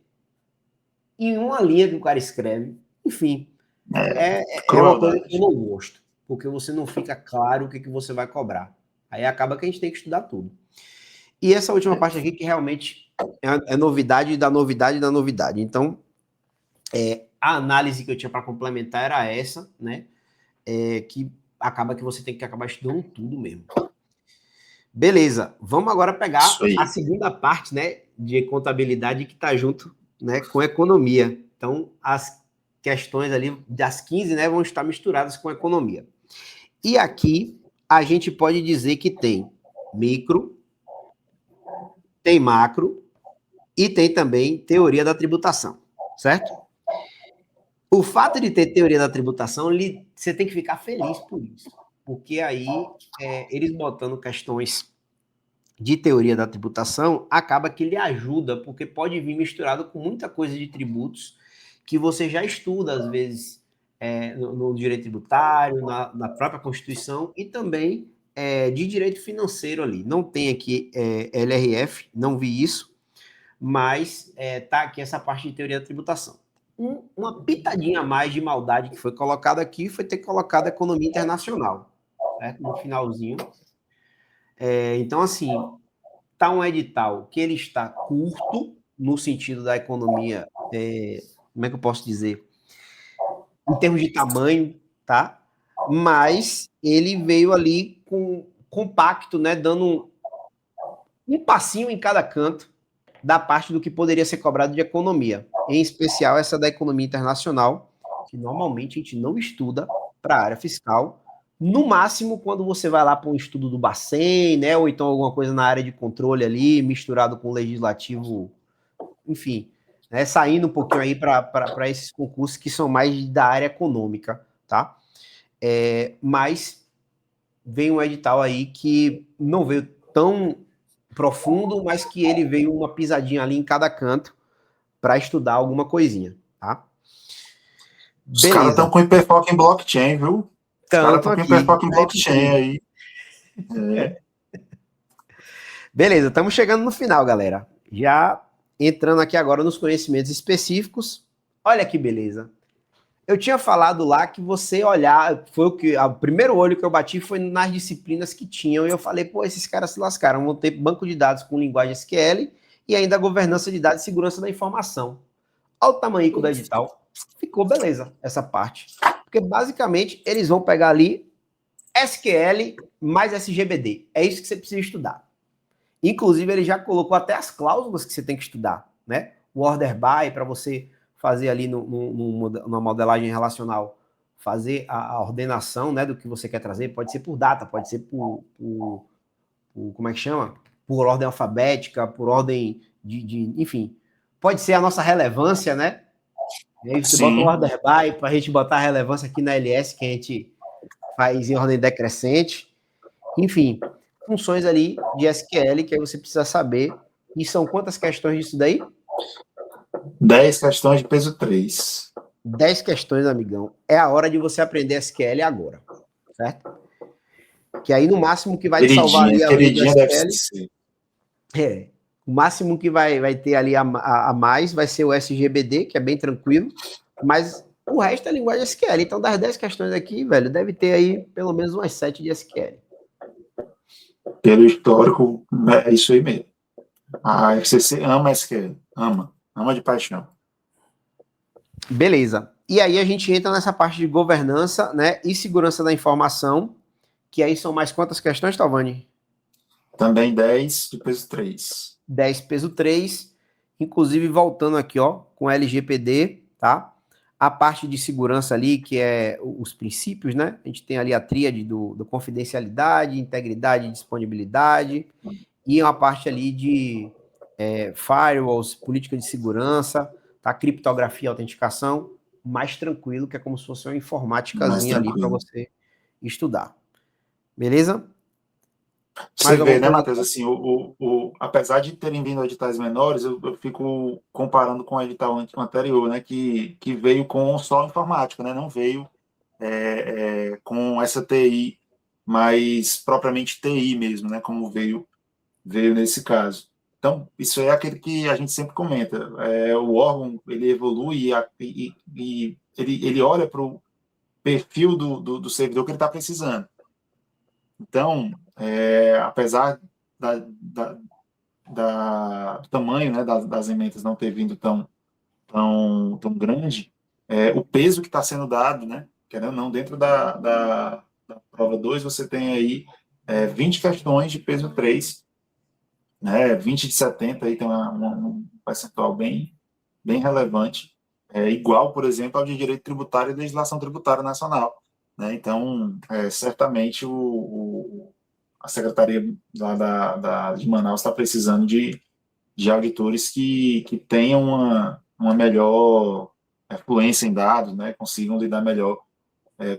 em uma linha que o cara escreve. Enfim, é uma coisa que eu não gosto, porque você não fica claro o que você vai cobrar. Aí acaba que a gente tem que estudar tudo. E essa última parte aqui que realmente é novidade da novidade da novidade. Então, a análise que eu tinha para complementar era essa, né? Que acaba que você tem que acabar estudando tudo mesmo. Beleza, vamos agora pegar a segunda parte, né, de contabilidade que está junto, né, com economia. Então, as questões ali das 15, né, vão estar misturadas com economia. E aqui a gente pode dizer que tem micro, tem macro e tem também teoria da tributação, certo? O fato de ter teoria da tributação, você tem que ficar feliz por isso, porque aí eles botando questões de teoria da tributação, acaba que lhe ajuda, porque pode vir misturado com muita coisa de tributos que você já estuda, às vezes, no direito tributário, na própria Constituição, e também de direito financeiro ali. Não tem aqui LRF, não vi isso, mas tá aqui essa parte de teoria da tributação. Uma pitadinha a mais de maldade que foi colocada aqui foi ter colocado a economia internacional, certo? No finalzinho. Então, assim, tá um edital que ele está curto, no sentido da economia, como é que eu posso dizer? Em termos de tamanho, tá? Mas ele veio ali compacto, né? Dando um passinho em cada canto da parte do que poderia ser cobrado de economia, em especial essa da economia internacional, que normalmente a gente não estuda para a área fiscal, no máximo quando você vai lá para um estudo do Bacen, né, ou então alguma coisa na área de controle ali, misturado com o legislativo, enfim, né, saindo um pouquinho aí para esses concursos que são mais da área econômica, tá? Mas vem um edital aí que não veio tão profundo, mas que ele veio uma pisadinha ali em cada canto para estudar alguma coisinha, tá? Os caras Beleza. estão com hiperfoco em blockchain, viu? Os caras Tanto estão com aqui. hiperfoco em blockchain aí. É. Beleza, estamos chegando no final, galera. Já entrando aqui agora nos conhecimentos específicos. Olha que beleza. Eu tinha falado lá que você olhar, foi o primeiro olho que eu bati foi nas disciplinas que tinham, e eu falei, pô, esses caras se lascaram, vão ter banco de dados com linguagem SQL e ainda governança de dados e segurança da informação. Olha o tamanho do edital. Ficou beleza essa parte. Porque basicamente eles vão pegar ali SQL mais SGBD. É isso que você precisa estudar. Inclusive, ele já colocou até as cláusulas que você tem que estudar, né? O order by, para você fazer ali numa modelagem relacional, fazer a ordenação, né, do que você quer trazer, pode ser por data, pode ser por como é que chama? Por ordem alfabética, por ordem enfim, pode ser a nossa relevância, né? E aí você bota o order by para a gente botar a relevância aqui na LS, que a gente faz em ordem decrescente. Enfim, funções ali de SQL que aí você precisa saber. E são quantas questões disso daí? 10 questões de peso 3. 10 questões, amigão. É a hora de você aprender SQL agora, certo? Que aí no máximo que vai te salvar ali além do Deve SQL, ser. o máximo que vai ter ali a mais vai ser o SGBD, que é bem tranquilo, mas o resto é linguagem SQL. Então, das 10 questões aqui, velho, deve ter aí pelo menos umas 7 de SQL. Pelo histórico, é isso aí mesmo. A FCC ama SQL, ama de paixão. Beleza. E aí a gente entra nessa parte de governança, né, e segurança da informação, que aí são mais quantas questões, Talvani? Também 10 de peso 3. 10 peso 3, inclusive voltando aqui, ó, com LGPD, tá? A parte de segurança ali, que é os princípios, né? A gente tem ali a tríade do confidencialidade, integridade e disponibilidade, e uma parte ali de firewalls, política de segurança, tá? Criptografia e autenticação, mais tranquilo, que é como se fosse uma informáticazinha ali para você estudar. Beleza? Você vê, né, Matheus, assim, apesar de terem vindo editais menores, eu fico comparando com o edital anterior, né, que veio com só informática, né, não veio com essa TI, mas propriamente TI mesmo, né, como veio nesse caso. Então, isso é aquele que a gente sempre comenta, o órgão, ele evolui e ele olha para o perfil do servidor que ele está precisando. Então, apesar do tamanho, né, das emendas não ter vindo tão grande, o peso que está sendo dado, né, querendo ou não, dentro da prova 2, você tem aí 20 questões de peso 3, né, 20 de 70, aí tem um percentual bem relevante, igual, por exemplo, ao de direito tributário e legislação tributária nacional. Né? Então, certamente a Secretaria de Manaus está precisando de auditores que tenham uma melhor fluência em dados, né? Consigam lidar melhor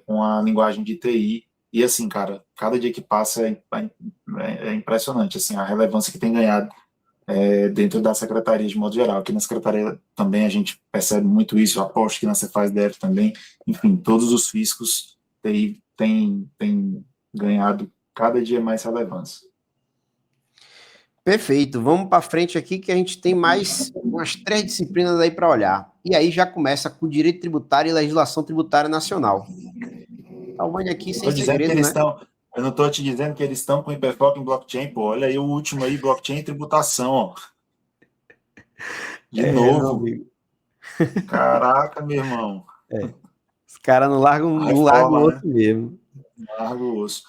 com a linguagem de TI. E assim, cara, cada dia que passa é impressionante assim, a relevância que tem ganhado dentro da Secretaria de modo geral. Aqui na Secretaria também a gente percebe muito isso, aposto que na Cefaz deve também. Enfim, todos os fiscos têm ganhado cada dia mais relevância. Perfeito. Vamos para frente aqui que a gente tem mais umas 3 disciplinas aí para olhar. E aí já começa com direito tributário e legislação tributária nacional. Talvani aqui sem segredo, né? Eu não estou te dizendo que eles estão com hiperfoco em blockchain, pô. Olha aí o último aí, blockchain e tributação, ó. De novo. Meu amigo. Caraca, meu irmão. Os caras não largam, não largam o Reforma, né? osso mesmo. Larga o osso.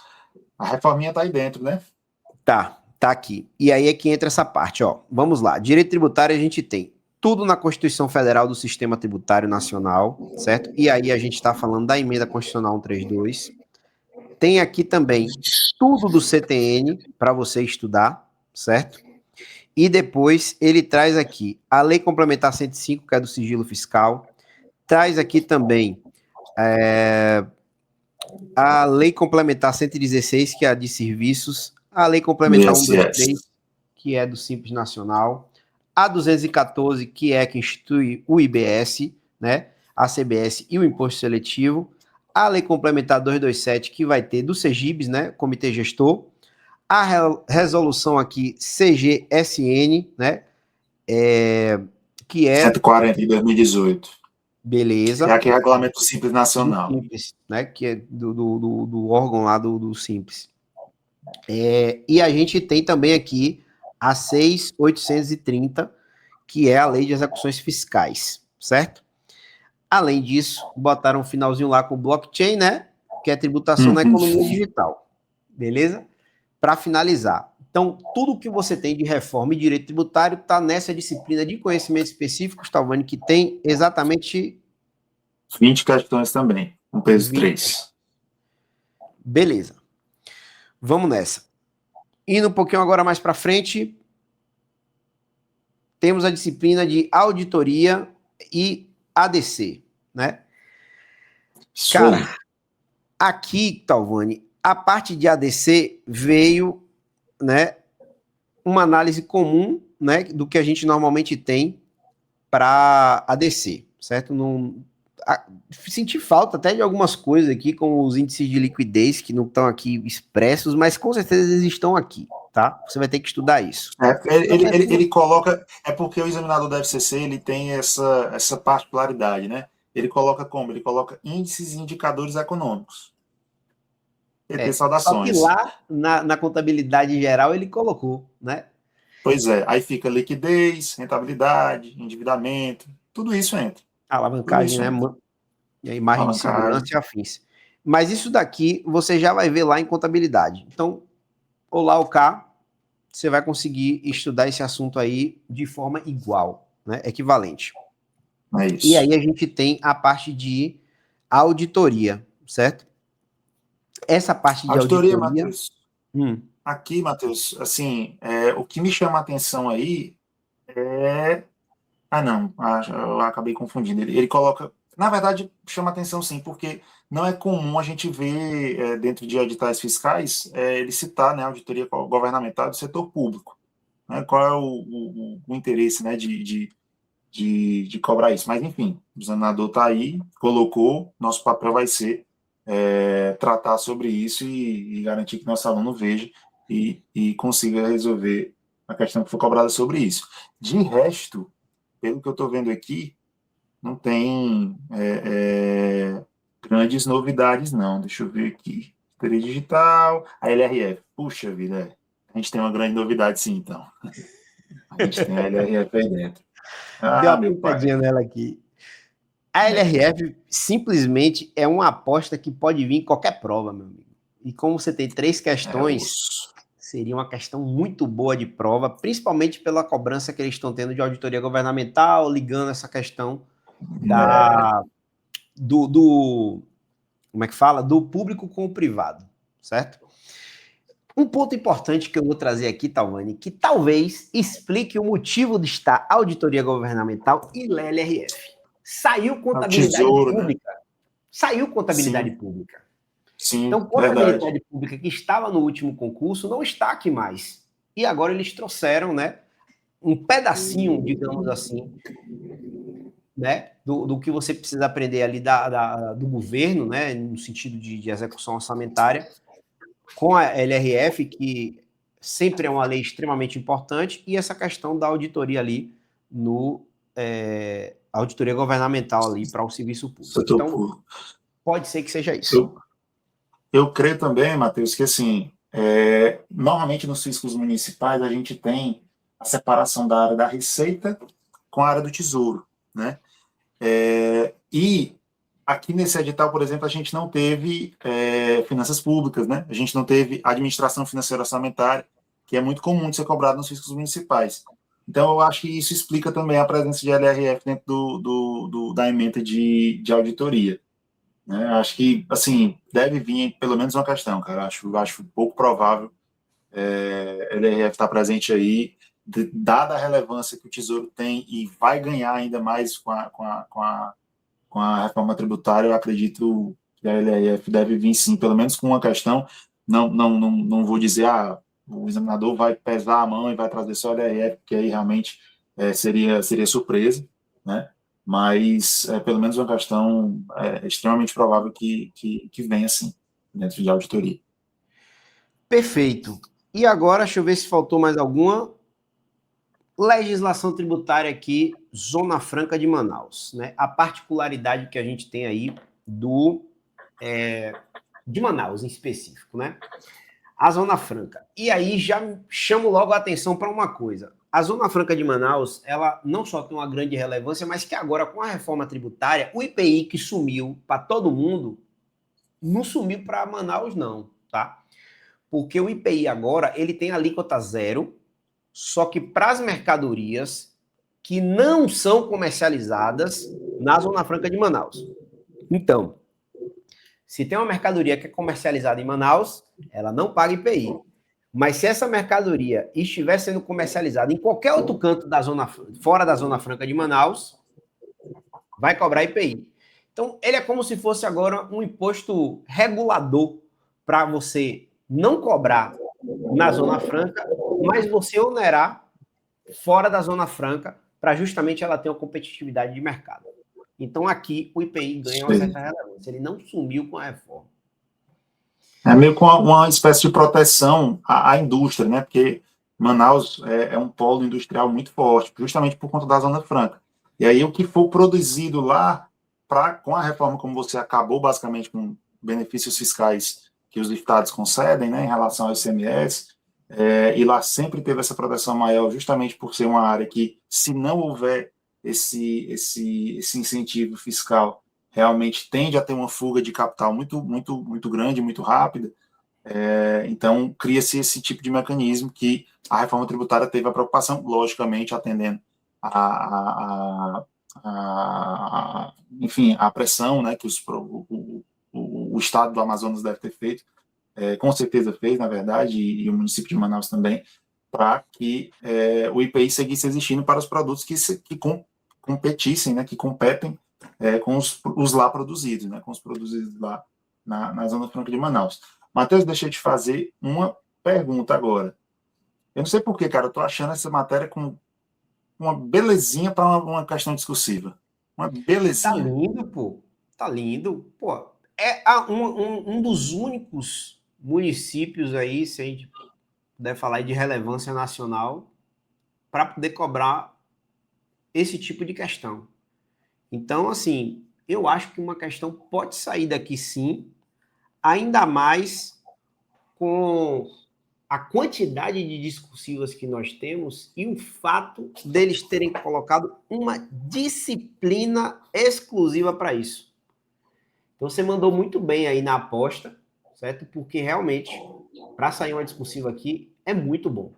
A reforminha tá aí dentro, né? Tá aqui. E aí é que entra essa parte, ó. Vamos lá. Direito tributário a gente tem tudo na Constituição Federal do Sistema Tributário Nacional, certo? E aí a gente está falando da Emenda Constitucional 132. Tem aqui também tudo do CTN para você estudar, certo? E depois ele traz aqui a Lei Complementar 105, que é do sigilo fiscal. Traz aqui também a Lei Complementar 116, que é a de serviços. A Lei Complementar Yes, yes. 123, que é do Simples Nacional. A 214, que é a que institui o IBS, né? A CBS e o Imposto Seletivo. A Lei Complementar 227, que vai ter do CEGIBS, né? Comitê Gestor. A resolução aqui CGSN, né? Que é 140 de 2018. É beleza, aqui Regulamento Simples do Nacional. Simples, né? Que é do órgão lá do Simples. E a gente tem também aqui a 6.830, que é a Lei de Execuções Fiscais, certo? Além disso, botaram um finalzinho lá com blockchain, né? Que é tributação na economia digital. Beleza? Para finalizar. Então, tudo que você tem de reforma e direito tributário está nessa disciplina de conhecimentos específicos, Talvani, que tem exatamente 20 questões também, com peso 20. 3. Beleza. Vamos nessa. Indo um pouquinho agora mais para frente, temos a disciplina de auditoria e ADC, né? Isso Cara, aí. aqui, Talvani, a parte de ADC veio, né, uma análise comum, né, do que a gente normalmente tem para ADC, certo? Senti falta até de algumas coisas aqui, como os índices de liquidez, que não estão aqui expressos, mas com certeza eles estão aqui, tá? Você vai ter que estudar isso. Ele coloca, é porque o examinador da FCC ele tem essa particularidade, né? Ele coloca como? Ele coloca índices e indicadores econômicos. PT Só que saudações. lá na contabilidade geral ele colocou, né? Pois é, aí fica liquidez, rentabilidade, endividamento, tudo isso entra. Tudo Alavancagem, isso né? entra. E a imagem de Alavancagem. segurança e afins. Mas isso daqui você já vai ver lá em contabilidade. Então, ou lá ou cá, você vai conseguir estudar esse assunto aí de forma igual, né? Equivalente. É E isso. aí a gente tem a parte de auditoria, certo? Essa parte de Auditoria, auditoria. Matheus. Hum, Aqui, Matheus, assim, o que me chama a atenção aí é. Ah, não, eu acabei confundindo. Ele coloca. Na verdade, chama atenção sim, porque não é comum a gente ver, dentro de editais fiscais, ele citar, né, auditoria governamental do setor público. Né, qual é o interesse, né, de cobrar isso. Mas, enfim, o examinador está aí, colocou, nosso papel vai ser tratar sobre isso e garantir que nosso aluno veja e consiga resolver a questão que foi cobrada sobre isso. De resto, pelo que eu estou vendo aqui, não tem grandes novidades, não. Deixa eu ver aqui. Teoria digital, a LRF. Puxa vida, a gente tem uma grande novidade, sim, então. A gente tem a LRF aí dentro. deu Ah, uma meu pai. pintadinha nela aqui. A LRF simplesmente é uma aposta que pode vir em qualquer prova, meu amigo. E como você tem 3 questões, Osso. seria uma questão muito boa de prova, principalmente pela cobrança que eles estão tendo de auditoria governamental, ligando essa questão da do como é que fala? Do público com o privado, certo? Um ponto importante que eu vou trazer aqui, Talvani, que talvez explique o motivo de estar auditoria governamental e LRF. Saiu É o contabilidade tesouro, né? pública. Saiu contabilidade Sim, pública. sim, Então, verdade. contabilidade pública que estava no último concurso não está aqui mais. E agora eles trouxeram, né, um pedacinho, digamos assim, né, do que você precisa aprender ali do governo, né, no sentido de execução orçamentária, com a LRF, que sempre é uma lei extremamente importante, e essa questão da auditoria ali no auditoria governamental ali para o serviço público. Setor Então, público. pode ser que seja isso. Eu creio também, Matheus, que assim, normalmente nos fiscos municipais a gente tem a separação da área da receita com a área do tesouro, né? E aqui nesse edital, por exemplo, a gente não teve finanças públicas, né? A gente não teve administração financeira orçamentária, que é muito comum de ser cobrado nos fiscos municipais. Então, eu acho que isso explica também a presença de LRF dentro da ementa de auditoria. Né? Acho que, assim, deve vir pelo menos uma questão, cara. Acho pouco provável LRF estar presente aí, dada a relevância que o Tesouro tem e vai ganhar ainda mais com a reforma tributária. Eu acredito que a LRF deve vir, sim, pelo menos com uma questão. Não vou dizer, o examinador vai pesar a mão e vai trazer só a LRF, porque aí realmente seria surpresa, né? Mas pelo menos uma questão extremamente provável que venha, sim, dentro de auditoria. Perfeito. E agora, deixa eu ver se faltou mais alguma. Legislação tributária aqui, Zona Franca de Manaus, né? A particularidade que a gente tem aí de Manaus em específico, né? A Zona Franca. E aí já chamo logo a atenção para uma coisa. A Zona Franca de Manaus, ela não só tem uma grande relevância, mas que agora, com a reforma tributária, o IPI que sumiu para todo mundo, não sumiu para Manaus, não, tá? Porque o IPI agora, ele tem alíquota zero, só que para as mercadorias que não são comercializadas na Zona Franca de Manaus. Então, se tem uma mercadoria que é comercializada em Manaus, ela não paga IPI. Mas se essa mercadoria estiver sendo comercializada em qualquer outro canto da fora da Zona Franca de Manaus, vai cobrar IPI. Então, ele é como se fosse agora um imposto regulador para você não cobrar na Zona Franca, mas você onerar fora da Zona Franca para justamente ela ter uma competitividade de mercado. Então, aqui, o IPI ganha uma certa relevância. Ele não sumiu com a reforma. É meio com uma espécie de proteção à indústria, né? Porque Manaus é um polo industrial muito forte, justamente por conta da Zona Franca. E aí, o que for produzido lá, com a reforma, como você acabou, basicamente, com benefícios fiscais que os estados concedem, né, em relação ao ICMS, e lá sempre teve essa proteção maior, justamente por ser uma área que, se não houver esse incentivo fiscal, realmente tende a ter uma fuga de capital muito grande, muito rápida. Então, cria-se esse tipo de mecanismo que a reforma tributária teve a preocupação, logicamente, atendendo enfim, a pressão, né, que o Estado do Amazonas deve ter feito, com certeza fez, na verdade, e o município de Manaus também, para que o IPI seguisse existindo para os produtos que competissem, né, que competem com os lá produzidos, né, com os produzidos lá na Zona Franca de Manaus. Matheus, deixa eu te fazer uma pergunta agora. Eu não sei por que, cara, eu estou achando essa matéria com uma belezinha para uma questão discursiva. Uma belezinha. Tá lindo, pô. Tá lindo. Pô, é um dos únicos municípios aí, se a gente puder falar de relevância nacional, para poder cobrar esse tipo de questão. Então, assim, eu acho que uma questão pode sair daqui sim, ainda mais com a quantidade de discursivas que nós temos e o fato deles terem colocado uma disciplina exclusiva para isso. Então, você mandou muito bem aí na aposta, certo? Porque realmente, para sair uma discursiva aqui, é muito bom.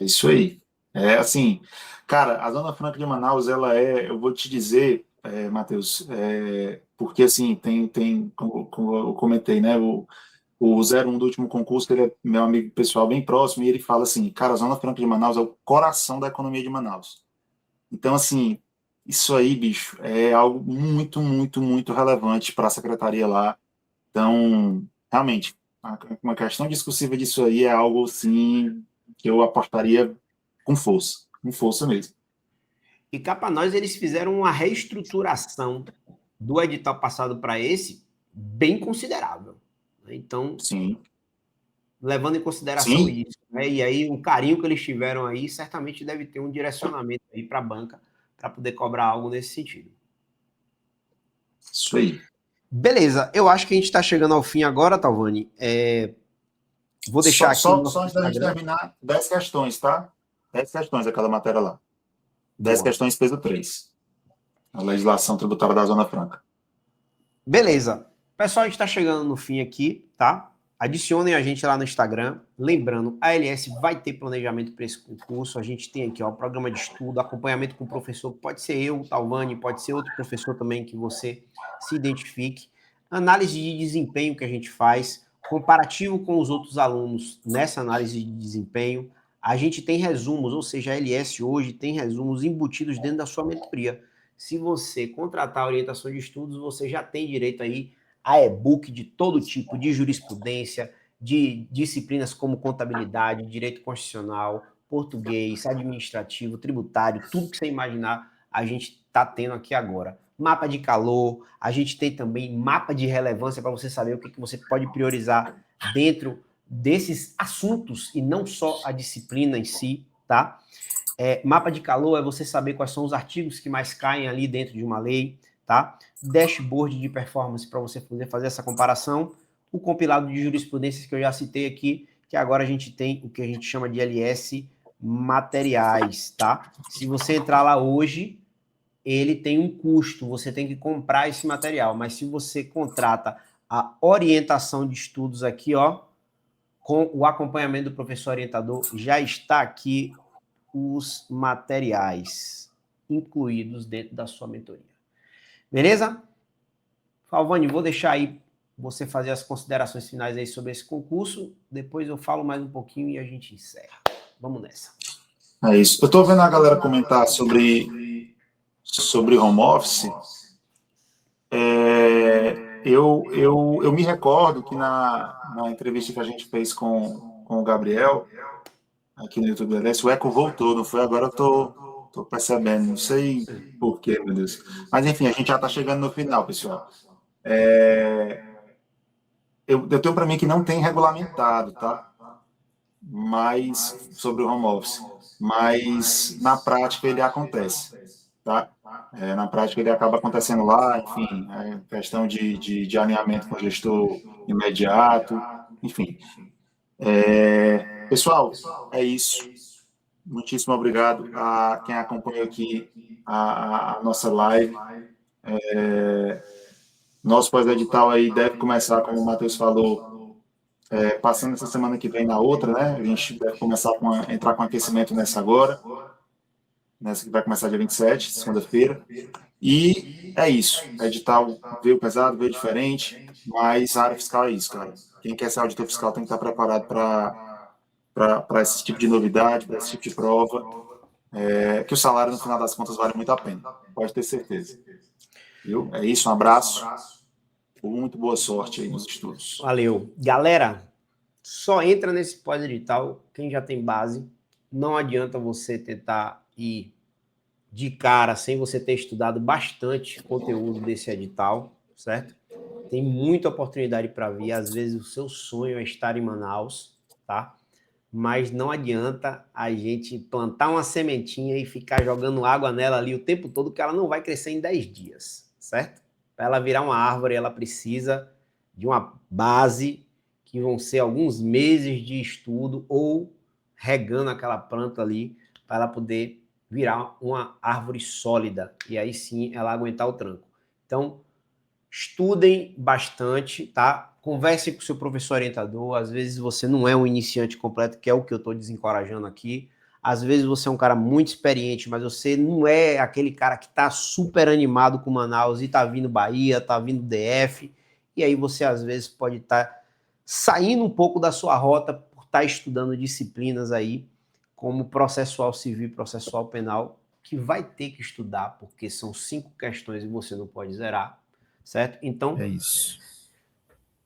É isso aí. Assim, cara, a Zona Franca de Manaus, eu vou te dizer, Matheus, porque assim, como eu comentei, né, o 01 do último concurso, ele é meu amigo pessoal bem próximo, e ele fala assim, cara, a Zona Franca de Manaus é o coração da economia de Manaus. Então, assim, isso aí, bicho, é algo muito relevante para a secretaria lá. Então, realmente, uma questão discursiva disso aí é algo, assim, que eu apostaria com força mesmo. E cá para nós, eles fizeram uma reestruturação do edital passado para esse bem considerável. Então, Sim. levando em consideração isso, né? E aí o carinho que eles tiveram aí, certamente deve ter um direcionamento aí para a banca para poder cobrar algo nesse sentido. Isso aí. Beleza, eu acho que a gente está chegando ao fim agora, Talvani. Vou deixar aqui no nosso Só antes da gente terminar, 10 questões, tá? 10 questões aquela matéria lá. 10 questões peso 3. a legislação tributária da Zona Franca. Beleza. Pessoal, a gente está chegando no fim aqui, tá? Adicionem a gente lá no Instagram. Lembrando, a ALS vai ter planejamento para esse concurso. A gente tem aqui, ó, programa de estudo, acompanhamento com o professor. Pode ser eu, o Talvani, pode ser outro professor também que você se identifique. Análise de desempenho que a gente faz, comparativo com os outros alunos nessa análise de desempenho. A gente tem resumos, ou seja, a ALS hoje tem resumos embutidos dentro da sua mentoria. Se você contratar a orientação de estudos, você já tem direito aí a e-book de todo tipo, de jurisprudência, de disciplinas como contabilidade, direito constitucional, português, administrativo, tributário, tudo que você imaginar, a gente está tendo aqui agora. Mapa de calor, a gente tem também mapa de relevância para você saber o que você pode priorizar dentro desses assuntos e não só a disciplina em si, tá? Mapa de calor é você saber quais são os artigos que mais caem ali dentro de uma lei, tá? Dashboard de performance para você poder fazer essa comparação. O compilado de jurisprudências que eu já citei aqui, que agora a gente tem o que a gente chama de LS materiais, tá? Se você entrar lá hoje, ele tem um custo, você tem que comprar esse material, mas se você contrata a orientação de estudos aqui, ó, com o acompanhamento do professor orientador, já está aqui os materiais incluídos dentro da sua mentoria. Beleza? Falvani, vou deixar aí você fazer as considerações finais aí sobre esse concurso, depois eu falo mais um pouquinho e a gente encerra. Vamos nessa. É isso. Eu estou vendo a galera comentar sobre home office. Eu me recordo que na entrevista que a gente fez com o Gabriel, aqui no YouTube, o eco voltou, não foi? Agora eu tô percebendo, não sei por quê, meu Deus. Mas enfim, a gente já está chegando no final, pessoal. Eu tenho para mim que não tem regulamentado, tá? Mas sobre o home office. Mas na prática ele acontece, tá? Na prática ele acaba acontecendo lá, enfim, questão de alinhamento com o gestor imediato, enfim. Pessoal, é isso. Muitíssimo obrigado a quem acompanhou aqui a nossa live. Nosso pós-edital aí deve começar, como o Matheus falou, passando essa semana que vem na outra, né? A gente deve começar entrar com aquecimento nessa agora, nessa que vai começar dia 27, segunda-feira. E é isso. O edital veio pesado, veio diferente, mas a área fiscal é isso, cara. Quem quer ser auditor fiscal tem que estar preparado para esse tipo de novidade, para esse tipo de prova, que o salário, no final das contas, vale muito a pena. Pode ter certeza. Viu? É isso, um abraço. Muito boa sorte aí nos estudos. Valeu. Galera, só entra nesse pós-edital quem já tem base. Não adianta você tentar ir de cara sem você ter estudado bastante conteúdo desse edital, certo? Tem muita oportunidade para vir. Às vezes o seu sonho é estar em Manaus, tá? Mas não adianta a gente plantar uma sementinha e ficar jogando água nela ali o tempo todo, que ela não vai crescer em 10 dias, certo? Para ela virar uma árvore, ela precisa de uma base, que vão ser alguns meses de estudo ou regando aquela planta ali, para ela poder virar uma árvore sólida, e aí sim ela aguentar o tranco. Então, estudem bastante, tá? Converse com o seu professor orientador. Às vezes você não é um iniciante completo, que é o que eu estou desencorajando aqui. Às vezes você é um cara muito experiente, mas você não é aquele cara que está super animado com Manaus e está vindo Bahia, está vindo DF, e aí você às vezes pode estar saindo um pouco da sua rota por estar estudando disciplinas aí, como processual civil e processual penal, que vai ter que estudar, porque são 5 questões e você não pode zerar, certo? Então, É isso.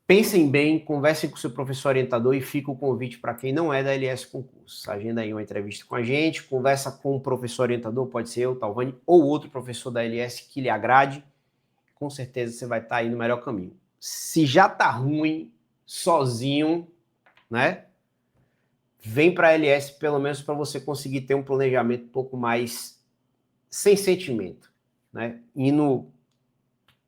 pensem bem, conversem com o seu professor orientador e fica o convite para quem não é da LS Concurso. Agenda aí uma entrevista com a gente, conversa com o professor orientador, pode ser eu, Talvani, ou outro professor da LS que lhe agrade. Com certeza você vai estar aí no melhor caminho. Se já está ruim, sozinho, né? Vem para a LS pelo menos para você conseguir ter um planejamento um pouco mais sem sentimento, né? Indo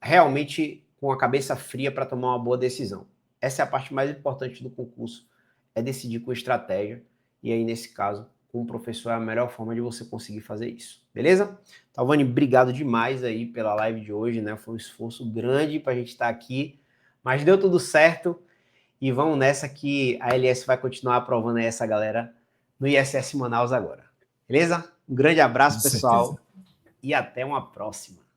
realmente com a cabeça fria para tomar uma boa decisão. Essa é a parte mais importante do concurso, é decidir com estratégia, e aí nesse caso com o professor é a melhor forma de você conseguir fazer isso, beleza? Talvani, obrigado demais aí pela live de hoje, né? Foi um esforço grande para a gente estar aqui, mas deu tudo certo e vamos nessa que a LS vai continuar aprovando aí essa galera no ISS Manaus agora, beleza? Um grande abraço, Com pessoal, certeza. e até uma próxima.